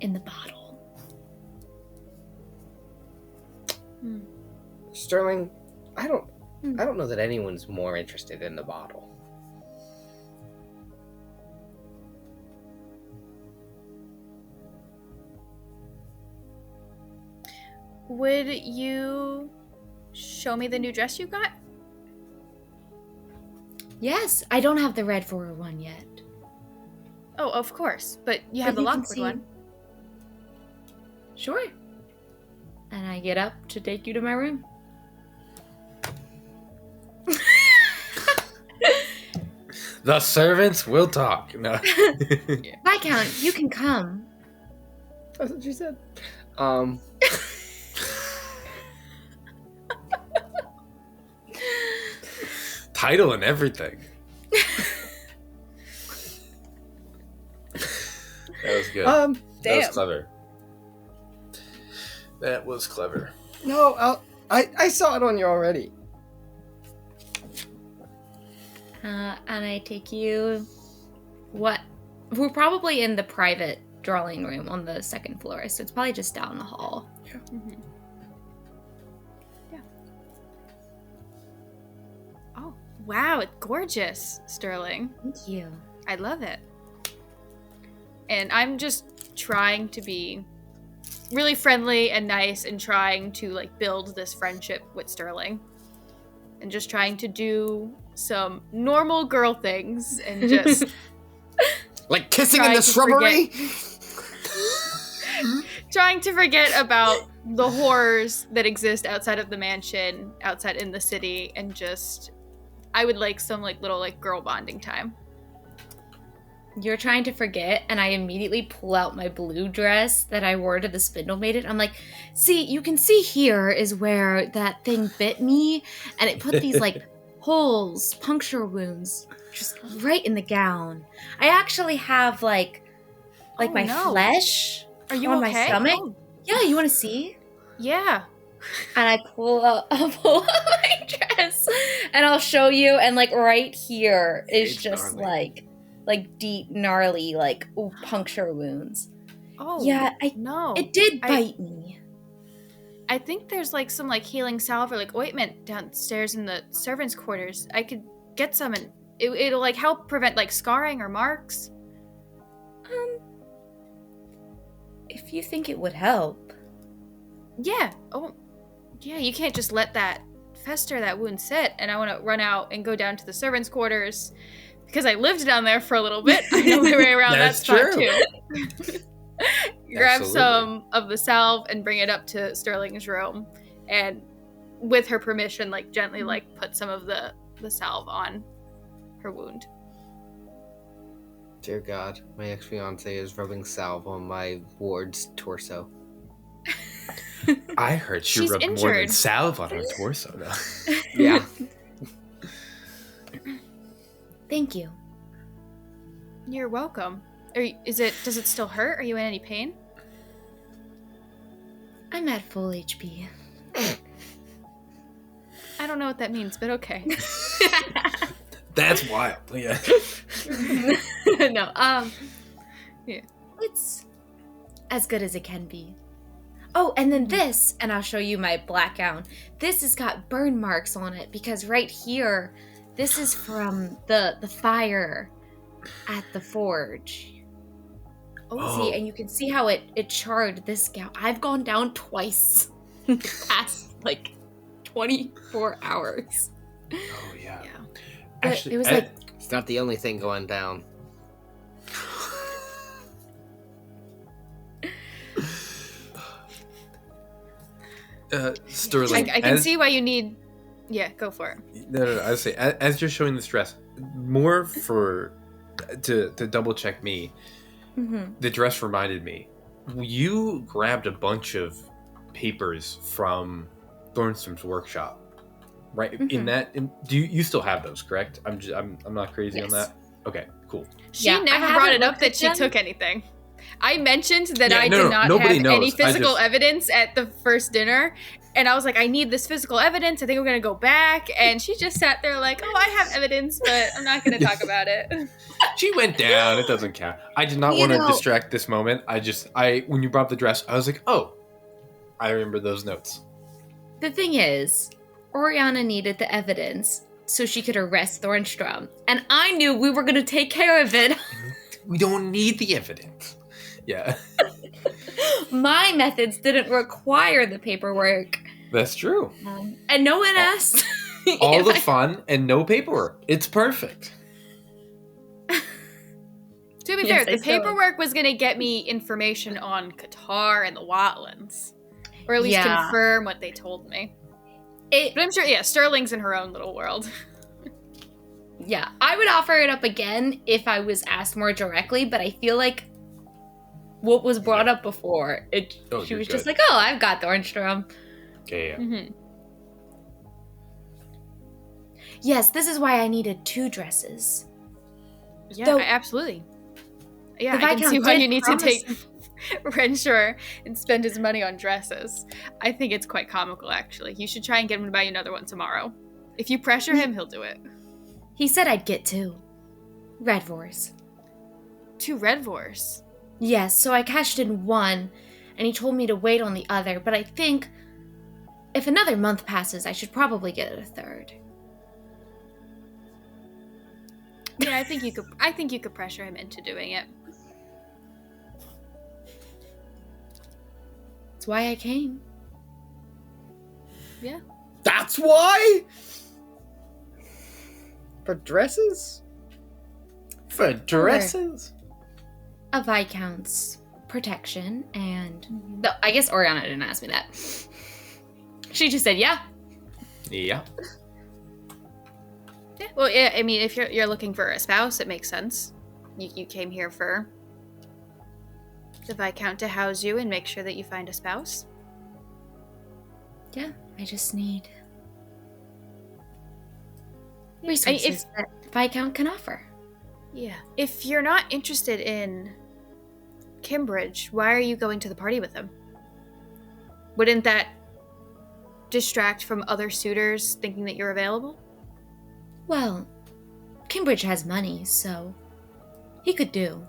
in the bottle.
Sterling, I don't know that anyone's more interested in the bottle.
would you show me the new dress you got?
Yes, I don't have the red for one yet.
Oh, of course. But you
But
have the
you can
Lockwood
see-
one.
Sure. And I get up to take you to my room.
The servants will talk. No.
Viscount, you can come.
That's what you said.
Title and everything. That was good. That was
Damn.
clever. That was clever.
No, I saw it on you already.
And I take you. What? We're probably in the private drawing room on the second floor, so it's probably just down the hall.
Mhm. Yeah. Oh, wow, it's gorgeous, Sterling.
Thank you.
I love it. And I'm just trying to be really friendly and nice and trying to like build this friendship with Sterling. And just trying to do some normal girl things and just
Like kissing
Trying
in the
to
shrubbery?
trying to forget about the horrors that exist outside of the mansion, outside in the city, and just I would like some like little like girl bonding time.
You're trying to forget, and I immediately pull out my blue dress that I wore to the Spindle Maiden. I'm like, see, you can see here is where that thing bit me, and it put these, like, holes, puncture wounds, just right in the gown. I actually have, like
Oh,
my
no.
flesh
Are you
on
okay?
my stomach.
Oh,
Yeah, you want to see?
yeah.
And I pull out my dress, and I'll show you, and, like, right here is
It's
just,
gnarly.
like deep, gnarly, like, puncture wounds.
Oh,
Yeah,
no.
it did bite me.
I think there's, like, some, like, healing salve or, like, ointment downstairs in the servants' quarters. I could get some, and it'll, like, help prevent, like, scarring or marks.
If you think it would help.
Yeah. Oh, yeah, you can't just let that fester, that wound sit. And I want to run out and go down to the servants' quarters because I lived down there for a little bit. I know my way around that
That's
spot,
true.
too. Grab
Absolutely.
some of the salve and bring it up to Sterling's room. And with her permission, like, gently, like, put some of the salve on her wound.
Dear God, my ex-fiance is rubbing salve on my ward's torso.
I heard she
She's
rubbed more than
injured.
salve on her torso, though.
Yeah.
Thank you.
You're welcome. Does it still hurt? Are you in any pain?
I'm at full HP.
I don't know what that means, but okay.
That's wild. Yeah.
No,
Yeah.
it's as good as it can be. Oh, and then this, and I'll show you my black gown. This has got burn marks on it because right here, this is from the fire at the forge.
Oh,
See, and you can see how it charred this gown. I've gone down twice in the past, like, 24 hours.
Oh, yeah.
yeah.
But it was like,
It's not the only thing going down.
Sterling,
I can see why you need. Yeah, go for it.
No. I was saying, as you're showing this dress, more for to double check me.
mhm.
The dress reminded me. You grabbed a bunch of papers from Thornstrom's workshop, right?
Mhm.
In that, do you still have those? Correct? I'm not crazy on
Yes.
that. Okay, cool.
She
Yeah, I
never
haven't
brought it up
looked
that
at
she
them.
took anything. I mentioned that
Yeah,
I
no,
did
no,
not
nobody
have
knows.
any
I
physical
just-
evidence at the first dinner. And I was like, I need this physical evidence. I think we're going to go back. And she just sat there like, oh, I have evidence, but I'm not going to talk about it.
She went down. It doesn't count. I did not
You
want to
know-
distract this moment. When you brought up the dress, I was like, oh, I remember those notes.
The thing is, Orianna needed the evidence so she could arrest Thornstrum. And I knew we were going to take care of it.
We don't need the evidence. Yeah,
My methods didn't require the paperwork.
that's true.
And no one asked.
All
if
the
I-
fun and no paperwork. It's perfect.
To be
Yes,
fair,
I
the
still-
paperwork was going to get me information on Qatar and the Watlands. Or at least
Yeah.
confirm what they told me.
It,
But I'm sure, yeah, Sterling's in her own little world.
yeah, I would offer it up again if I was asked more directly, but I feel like what was brought up before,
Oh,
she
you're
was just
good.
like, oh, I've got Thornstrum.
Okay, yeah.
Mm-hmm.
Yes, this is why I needed 2 dresses.
Yeah,
Though-
absolutely. Yeah,
The
I can see
Viscount
why
did
you need
promise-
to take Renshor and spend his money on dresses. I think it's quite comical, actually. You should try and get him to buy you another one tomorrow. If you pressure him, he'll do it.
He said I'd get 2. Redvors.
2 Redvors.
Yes, so I cashed in 1, and he told me to wait on the other, but I think if another month passes, I should probably get a 3rd.
Yeah, I think you could pressure him into doing it.
That's why I came.
Yeah.
That's why? For dresses?
For dresses?
A Viscount's protection, and... No, I guess Orianna didn't ask me that. She just said, yeah.
Yeah.
Yeah. Well, yeah. I mean, if you're looking for a spouse, it makes sense. You came here for the Viscount to house you and make sure that you find a spouse?
Yeah, I just need resources that Viscount can offer.
Yeah. If you're not interested in Kimbridge, why are you going to the party with him? Wouldn't that distract from other suitors thinking that you're available?
Well, Kimbridge has money, so he could do.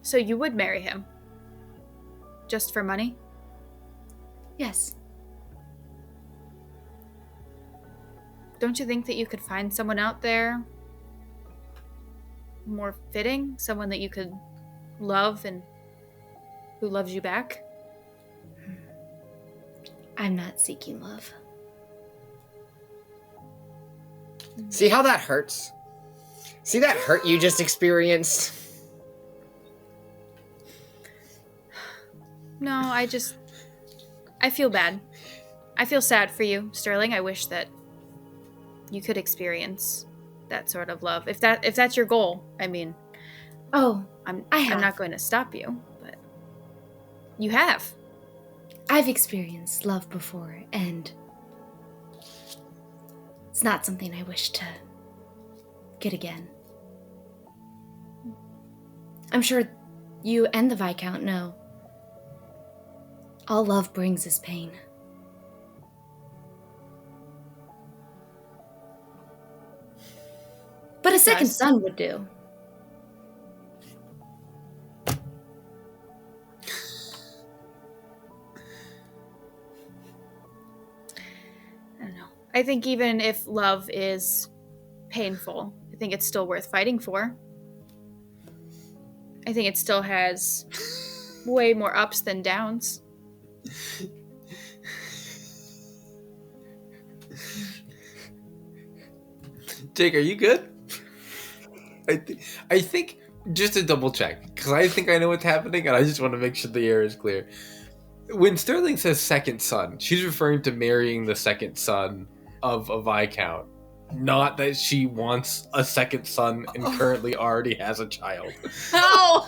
So you would marry him? Just for money?
Yes.
Don't you think that you could find someone out there more fitting? Someone that you could love and who loves you back?
I'm not seeking love.
See how that hurts? See that hurt you just experienced?
No, I feel bad. I feel sad for you, Sterling. I wish that you could experience that sort of love. If that's your goal, I mean,
Oh,
I'm
have.
not going to stop you, but you have.
I've experienced love before, and it's not something I wish to get again. I'm sure you and the Viscount know all love brings is pain. But a second
Yes.
son would do.
I don't know. I think even if love is painful, I think it's still worth fighting for. I think it still has way more ups than downs.
Jake, are you good? I think, just to double check, because I think I know what's happening, and I just want to make sure the air is clear. When Sterling says second son, she's referring to marrying the second son of a Viscount. Not that she wants a second son and currently already has a child.
Oh!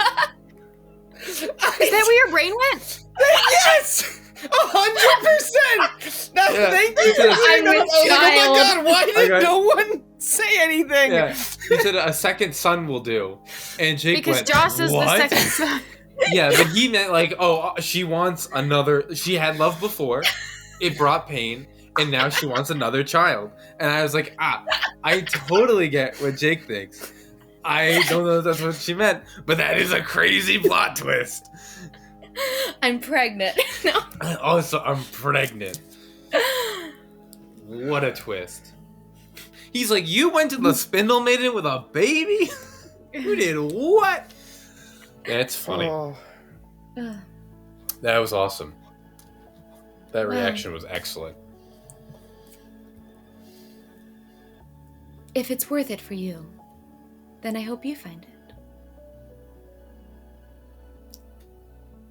Is that where your brain went?
Yes! 100%! No,
Yeah.
thank you for
I'm
bringing that up. I was like, oh my
child.
god, why did
got-
no one say anything?
Yeah, he said a second son will do. And Jake
Because
went,
Joss is
what?
the second son.
Yeah, but he meant like, oh, she wants another. She had love before, it brought pain, and now she wants another child. And I was like, I totally get what Jake thinks. I don't know if that's what she meant, but that is a crazy plot twist.
I'm pregnant. No.
Also, I'm pregnant. What a twist. He's like, you went to the Spindle Maiden with a baby? You did what? That's funny.
Oh.
That was awesome. That
Wow.
reaction was excellent.
If it's worth it for you, then I hope you find it.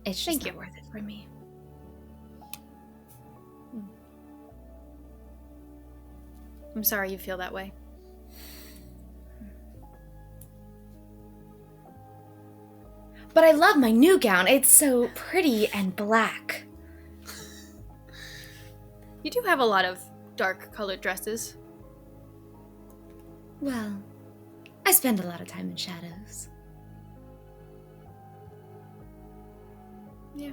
It's just
Thank
not
you.
worth it for me.
I'm sorry you feel that way.
But I love my new gown. It's so pretty and black.
You do have a lot of dark colored dresses.
Well, I spend a lot of time in shadows.
Yeah.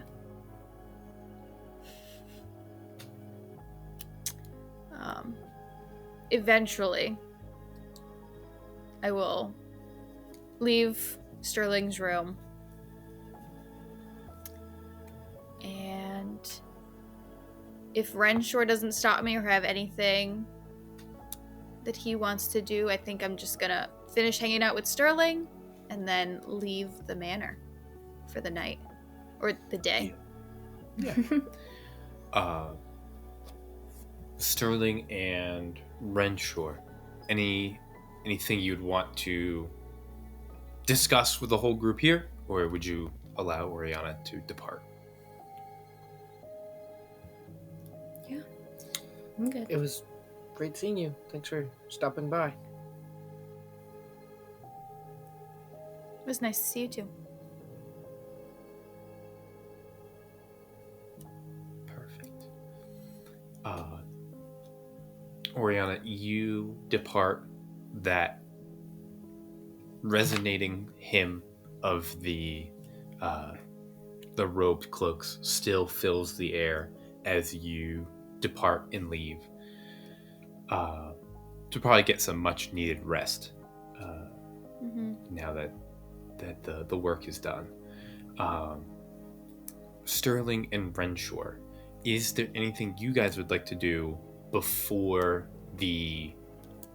Eventually, I will leave Sterling's room. And if Renshor doesn't stop me or have anything that he wants to do, I think I'm just gonna finish hanging out with Sterling and then leave the manor for the night. Or the day.
Sterling and Renshor, anything you'd want to discuss with the whole group here, or would you allow Orianna to depart?
I'm good.
It was Great seeing you. Thanks for stopping by.
It was nice to see you too.
Perfect. Orianna, you depart that resonating hymn of the robed cloaks still fills the air as you depart and leave to probably get some much needed rest now that the work is done. Sterling and Renshor, is there anything you guys would like to do before the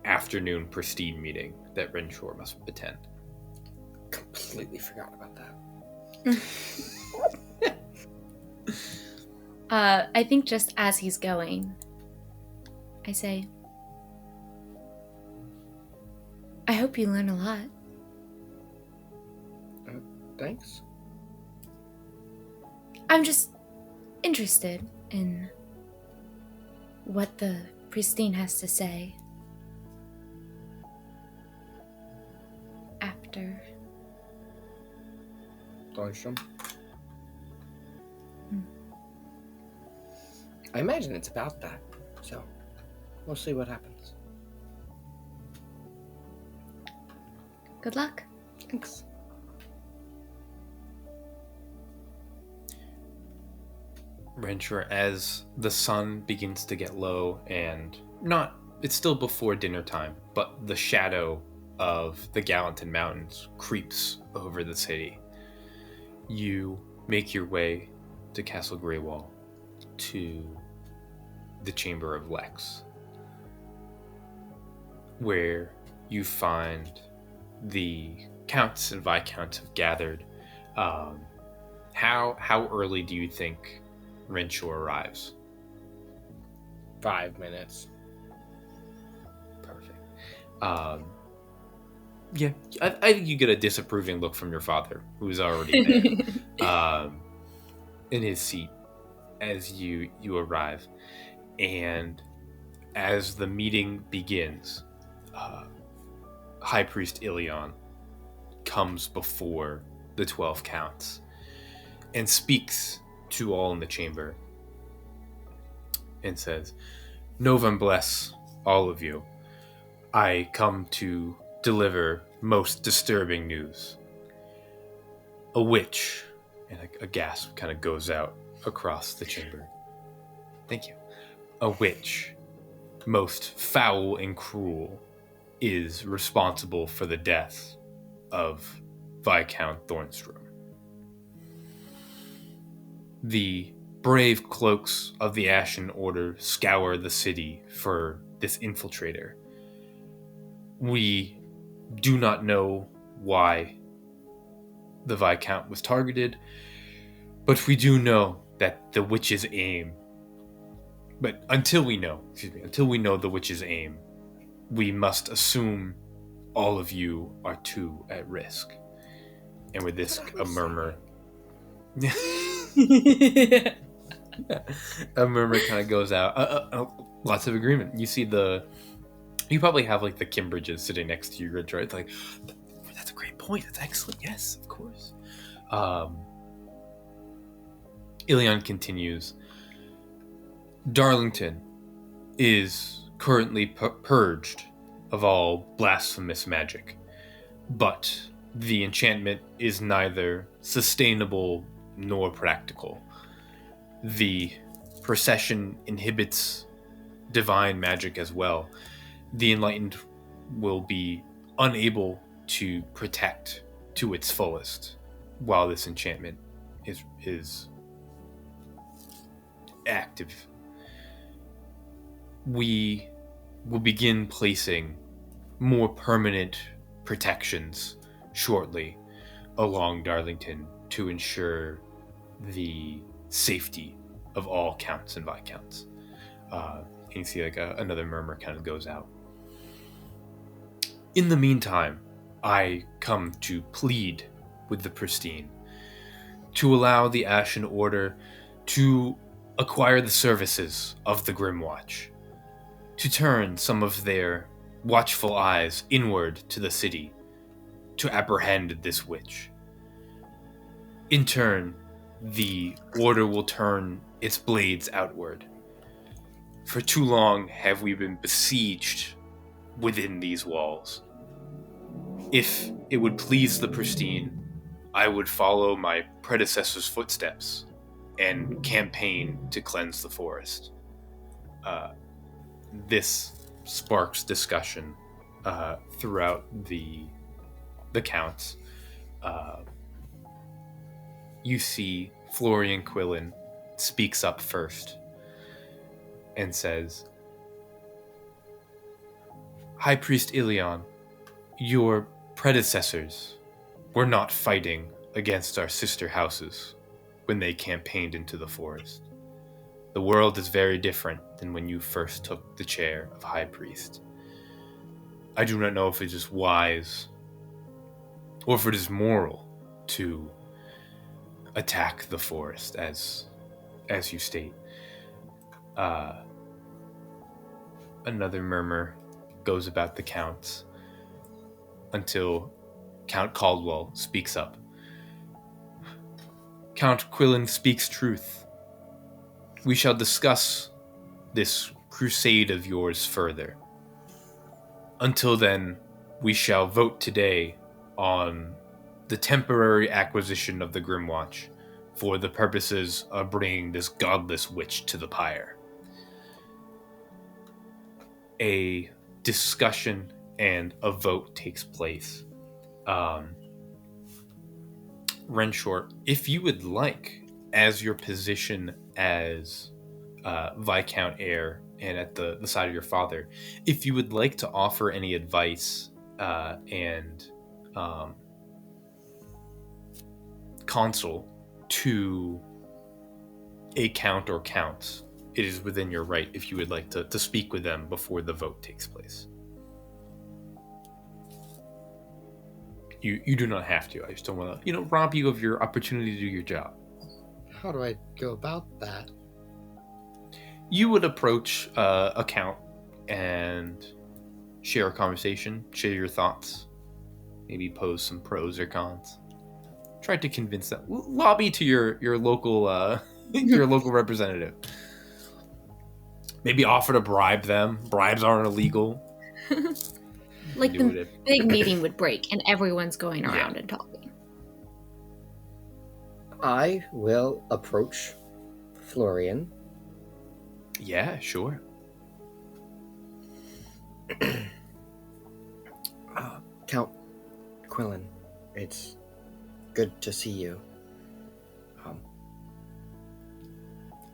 afternoon Pristine meeting that Renshor must attend?
Completely forgot about that.
I think just as he's going, I say, I hope you learn a lot.
Thanks.
I'm just interested in what the Pristine has to say after.
Thornstrum. I imagine it's about that, so we'll see what happens.
Good luck.
Thanks.
Renshor, as the sun begins to get low and it's still before dinner time, but the shadow of the Gallatin Mountains creeps over the city. You make your way to Castle Greywall, to the Chamber of Lex, where you find the counts and viscounts have gathered. How early do you think Renshor arrives?
5 minutes.
Perfect. Yeah, I think you get a disapproving look from your father, who's already there, in his seat as you arrive. And as the meeting begins, High Priest Ilion comes before the 12 counts and speaks to all in the chamber and says, Novum bless all of you. I come to deliver most disturbing news. A witch, and a gasp kind of goes out across the chamber. Thank you. A witch, most foul and cruel, is responsible for the death of Viscount Thornstrum. The brave cloaks of the Ashen Order scour the city for this infiltrator. We do not know why the Viscount was targeted, but we do know that the witch's aim. But until we know the witch's aim, we must assume all of you are too at risk. And with this, a murmur. A murmur kind of goes out. Lots of agreement. You probably have like the Kimbridges sitting next to you, right? It's like, that's a great point. That's excellent. Yes, of course. Ilion continues. Darlington is currently purged of all blasphemous magic, but the enchantment is neither sustainable nor practical. The procession inhibits divine magic as well. The enlightened will be unable to protect to its fullest while this enchantment is active. We will begin placing more permanent protections shortly along Darlington to ensure the safety of all counts and viscounts. You can see like another murmur kind of goes out. In the meantime, I come to plead with the Pristine to allow the Ashen Order to acquire the services of the Grimwatch, to turn some of their watchful eyes inward to the city to apprehend this witch. In turn, the Order will turn its blades outward. For too long have we been besieged within these walls. If it would please the Pristine, I would follow my predecessor's footsteps and campaign to cleanse the forest. This sparks discussion throughout the counts. You see Florian Quillen speaks up first and says, High Priest Ilion, your predecessors were not fighting against our sister houses when they campaigned into the forest. The world is very different than when you first took the chair of High Priest. I do not know if it is wise or if it is moral to attack the forest, as you state. Another murmur goes about the counts until Count Caldwell speaks up. Count Quillen speaks truth. We shall discuss this crusade of yours further. Until then, we shall vote today on the temporary acquisition of the Grimwatch for the purposes of bringing this godless witch to the pyre. A discussion and a vote takes place. Renshor, if you would like, as your position as Viscount heir and at the side of your father, if you would like to offer any advice and counsel to a count or counts, it is within your right if you would like to speak with them before the vote takes place. You do not have to. I just don't want to, rob you of your opportunity to do your job.
How do I go about that?
You would approach a count and share a conversation, share your thoughts, maybe pose some pros or cons. Try to convince them. Lobby to your local your local representative. Maybe offer to bribe them. Bribes aren't illegal.
Like the big meeting would break and everyone's going around and talking.
I will approach Florian.
Yeah, sure.
Count Quillen, it's good to see you.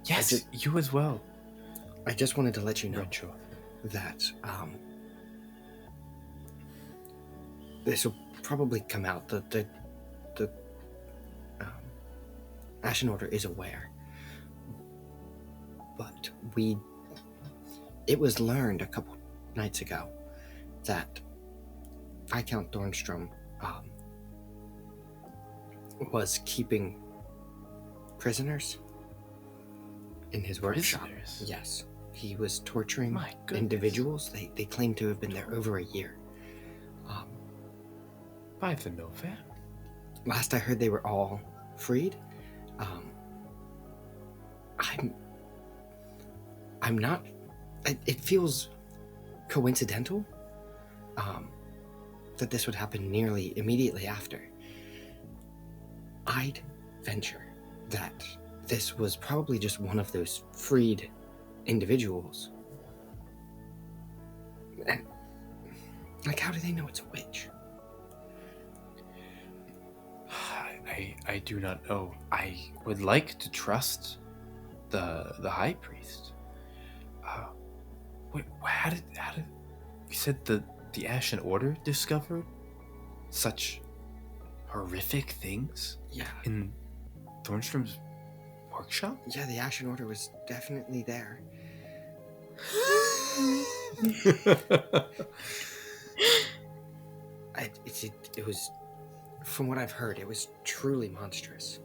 Yes, you as well.
I just wanted to let you know that this will probably come out. The Ashen Order is aware, but it was learned a couple nights ago that Viscount Thornstrum was keeping prisoners in his workshop.
Prisoners?
Yes. He was torturing
My goodness.
individuals. They claim to have been there over a year.
By the November.
Last I heard, they were all freed. I'm not. It feels coincidental that this would happen nearly immediately after. I'd venture that this was probably just one of those freed individuals. And, how do they know it's a witch?
I do not know. I would like to trust the High Priest. Wait, how did you said the Ashen Order discovered such horrific things?
Yeah.
In Thornstrom's workshop?
Yeah, the Ashen Order was definitely there. It was, from what I've heard, it was truly monstrous.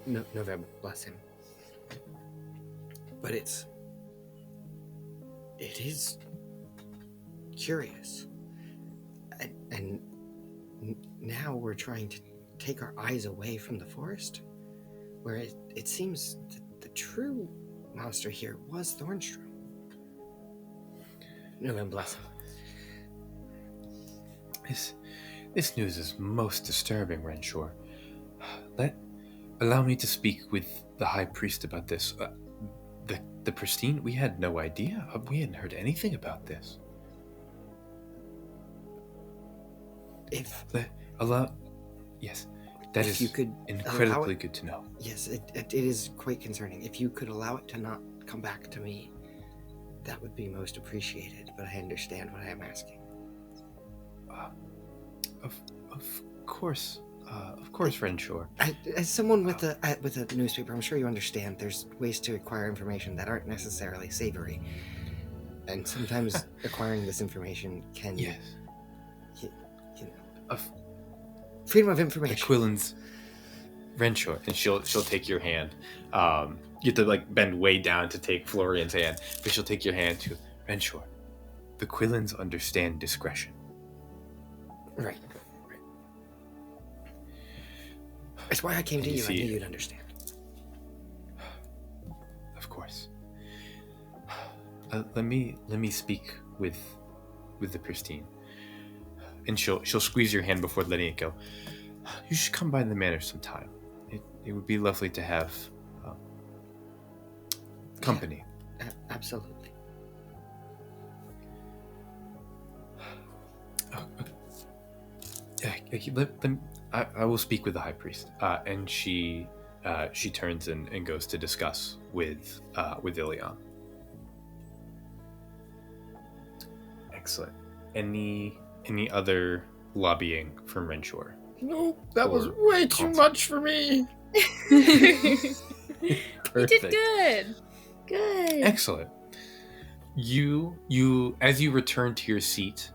November, bless him. But It is curious. And now we're trying to take our eyes away from the forest, where it seems that the true monster here was Thornstrom. No, and bless him.
This news is most disturbing, Renshor. Allow me to speak with the High Priest about this. The Pristine, we had no idea. We hadn't heard anything about this. Yes, that is
you could
incredibly good to know.
Yes, it is quite concerning. If you could allow it to not come back to me, that would be most appreciated, but I understand what I am asking.
Of course, Renshor.
As someone with a newspaper, I'm sure you understand there's ways to acquire information that aren't necessarily savory. And sometimes acquiring this information can...
Yes.
Freedom of information.
Quillen's Renshor, and she'll take your hand. You have to bend way down to take Florian's hand, but she'll take your hand to Renshor. The Quillens understand discretion.
Right. That's why I came to you. I knew you'd understand.
Of course. Let me speak with the Pristine, and she'll squeeze your hand before letting it go. You should come by the manor sometime. It would be lovely to have company.
Yeah, absolutely.
I will speak with the High Priest, and she turns and goes to discuss with Ilion. Excellent. Any other lobbying from Renshor?
No, that was way too much for me.
You did good.
Good.
Excellent. You as you return to your seat,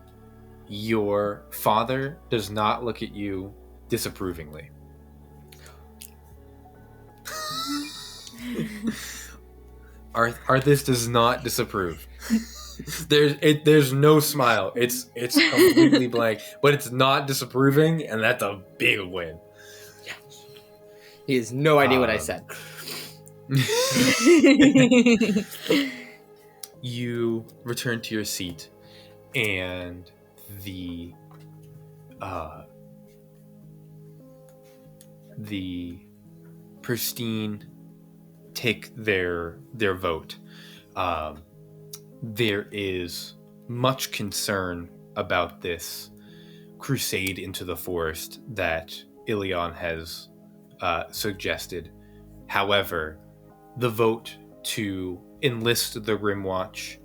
your father does not look at you disapprovingly. Arthas does not disapprove. There's no smile. It's completely blank, but it's not disapproving, and that's a big win.
Yeah. He has no idea what I said.
You return to your seat, and the Pristine take their vote. There is much concern about this crusade into the forest that Ilion has suggested. However, the vote to enlist the Grimwatch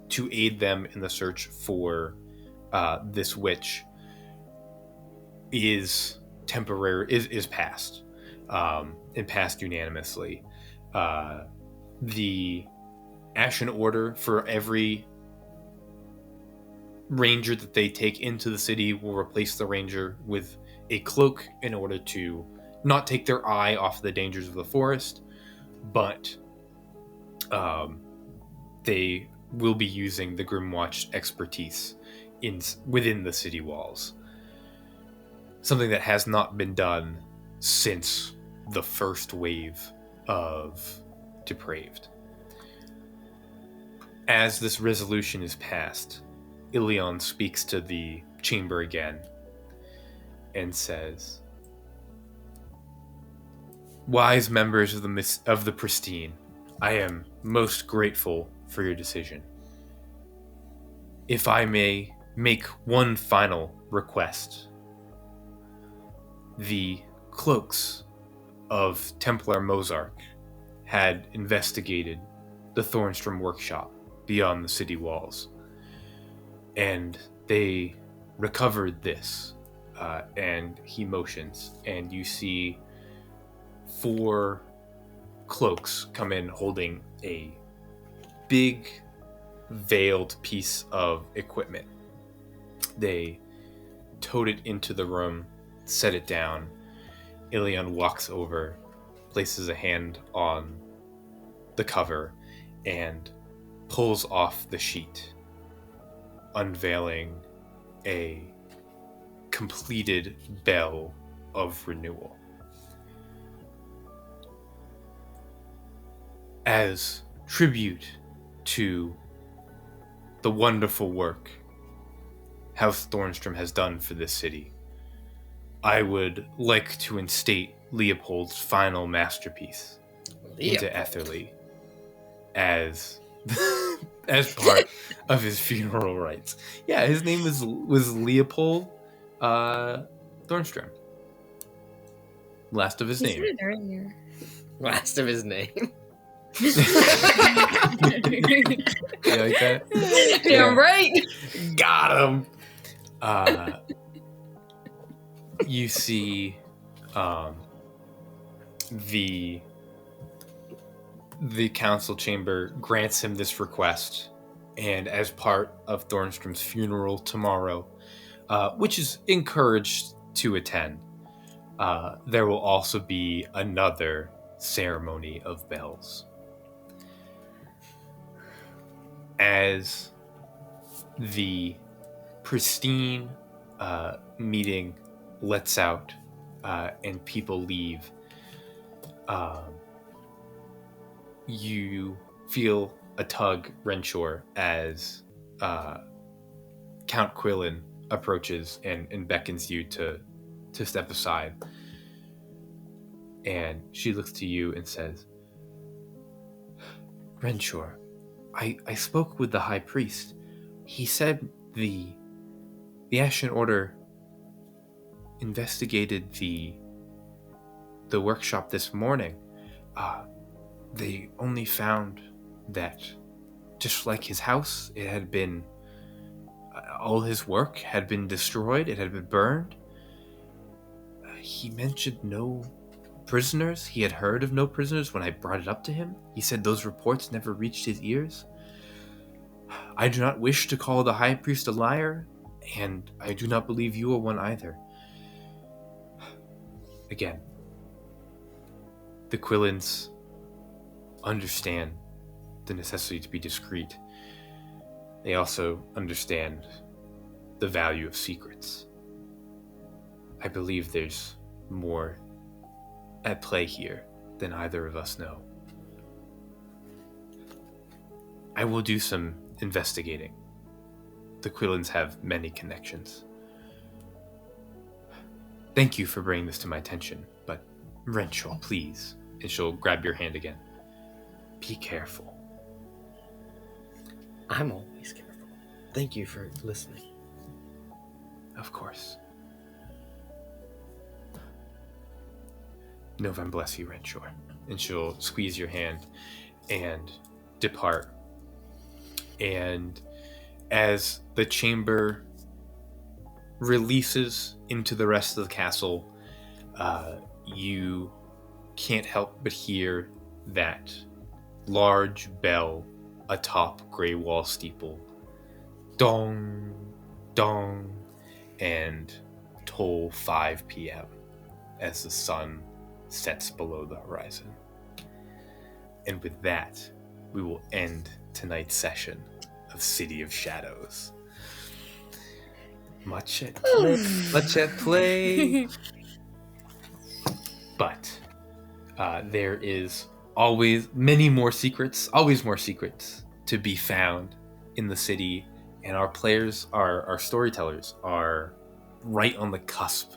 to aid them in the search for this witch is temporary, is passed, and passed unanimously. The Ashen Order, for every ranger that they take into the city, will replace the ranger with a cloak in order to not take their eye off the dangers of the forest, but they will be using the Grimwatch expertise within the city walls. Something that has not been done since the first wave of Depraved. As this resolution is passed, Ilion speaks to the chamber again and says, "Wise members of the Pristine, I am most grateful for your decision. If I may make one final request, the cloaks of Templar Mozark had investigated the Thornstrum workshop beyond the city walls, and they recovered this, and he motions, and you see 4 cloaks come in holding a big veiled piece of equipment. They towed it into the room, set it down. Ilion walks over, places a hand on the cover, and pulls off the sheet, unveiling a completed bell of renewal. As tribute to the wonderful work House Thornstrum has done for this city, I would like to instate Leopold's final masterpiece into Etherly as as part of his funeral rites. Yeah, his name was Leopold Thornstrum. Last of his name.
You said it earlier.
Last of his name.
You like that?
Damn right.
Got him. You see the council chamber grants him this request, and as part of Thornstrom's funeral tomorrow, which is encouraged to attend, there will also be another ceremony of bells. As the Pristine meeting lets out and people leave, you feel a tug, Renshor, as Count Quillen approaches and beckons you to step aside. And she looks to you and says, Renshor, I spoke with the High Priest. He said the Ashen Order investigated the workshop this morning. They only found that, just like his house, it had been, all his work had been destroyed, it had been burned. He mentioned no prisoners. He had heard of no prisoners when I brought it up to him. He said those reports never reached his ears. I do not wish to call the High Priest a liar, and I do not believe you are one either. Again, the Quillens understand the necessity to be discreet. They also understand the value of secrets. I believe there's more at play here than either of us know. I will do some investigating. The Quillens have many connections. Thank you for bringing this to my attention, but Renshor, please. And she'll grab your hand again. Be careful.
I'm always careful. Thank you for listening.
Of course. Novem bless you, Renshor. And she'll squeeze your hand and depart. And as the chamber releases into the rest of the castle, you can't help but hear that large bell atop Grey Wall steeple dong, dong, and toll 5 p.m. as the sun sets below the horizon. And with that, we will end tonight's session of City of Shadows. Much at play. But there is always more secrets to be found in the city, and our players, our storytellers, are right on the cusp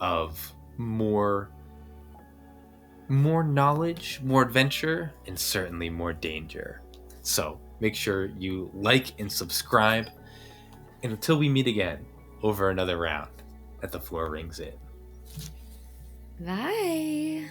of more knowledge, more adventure, and certainly more danger. So make sure you like and subscribe, and until we meet again over another round at The Floor Rings In.
Bye.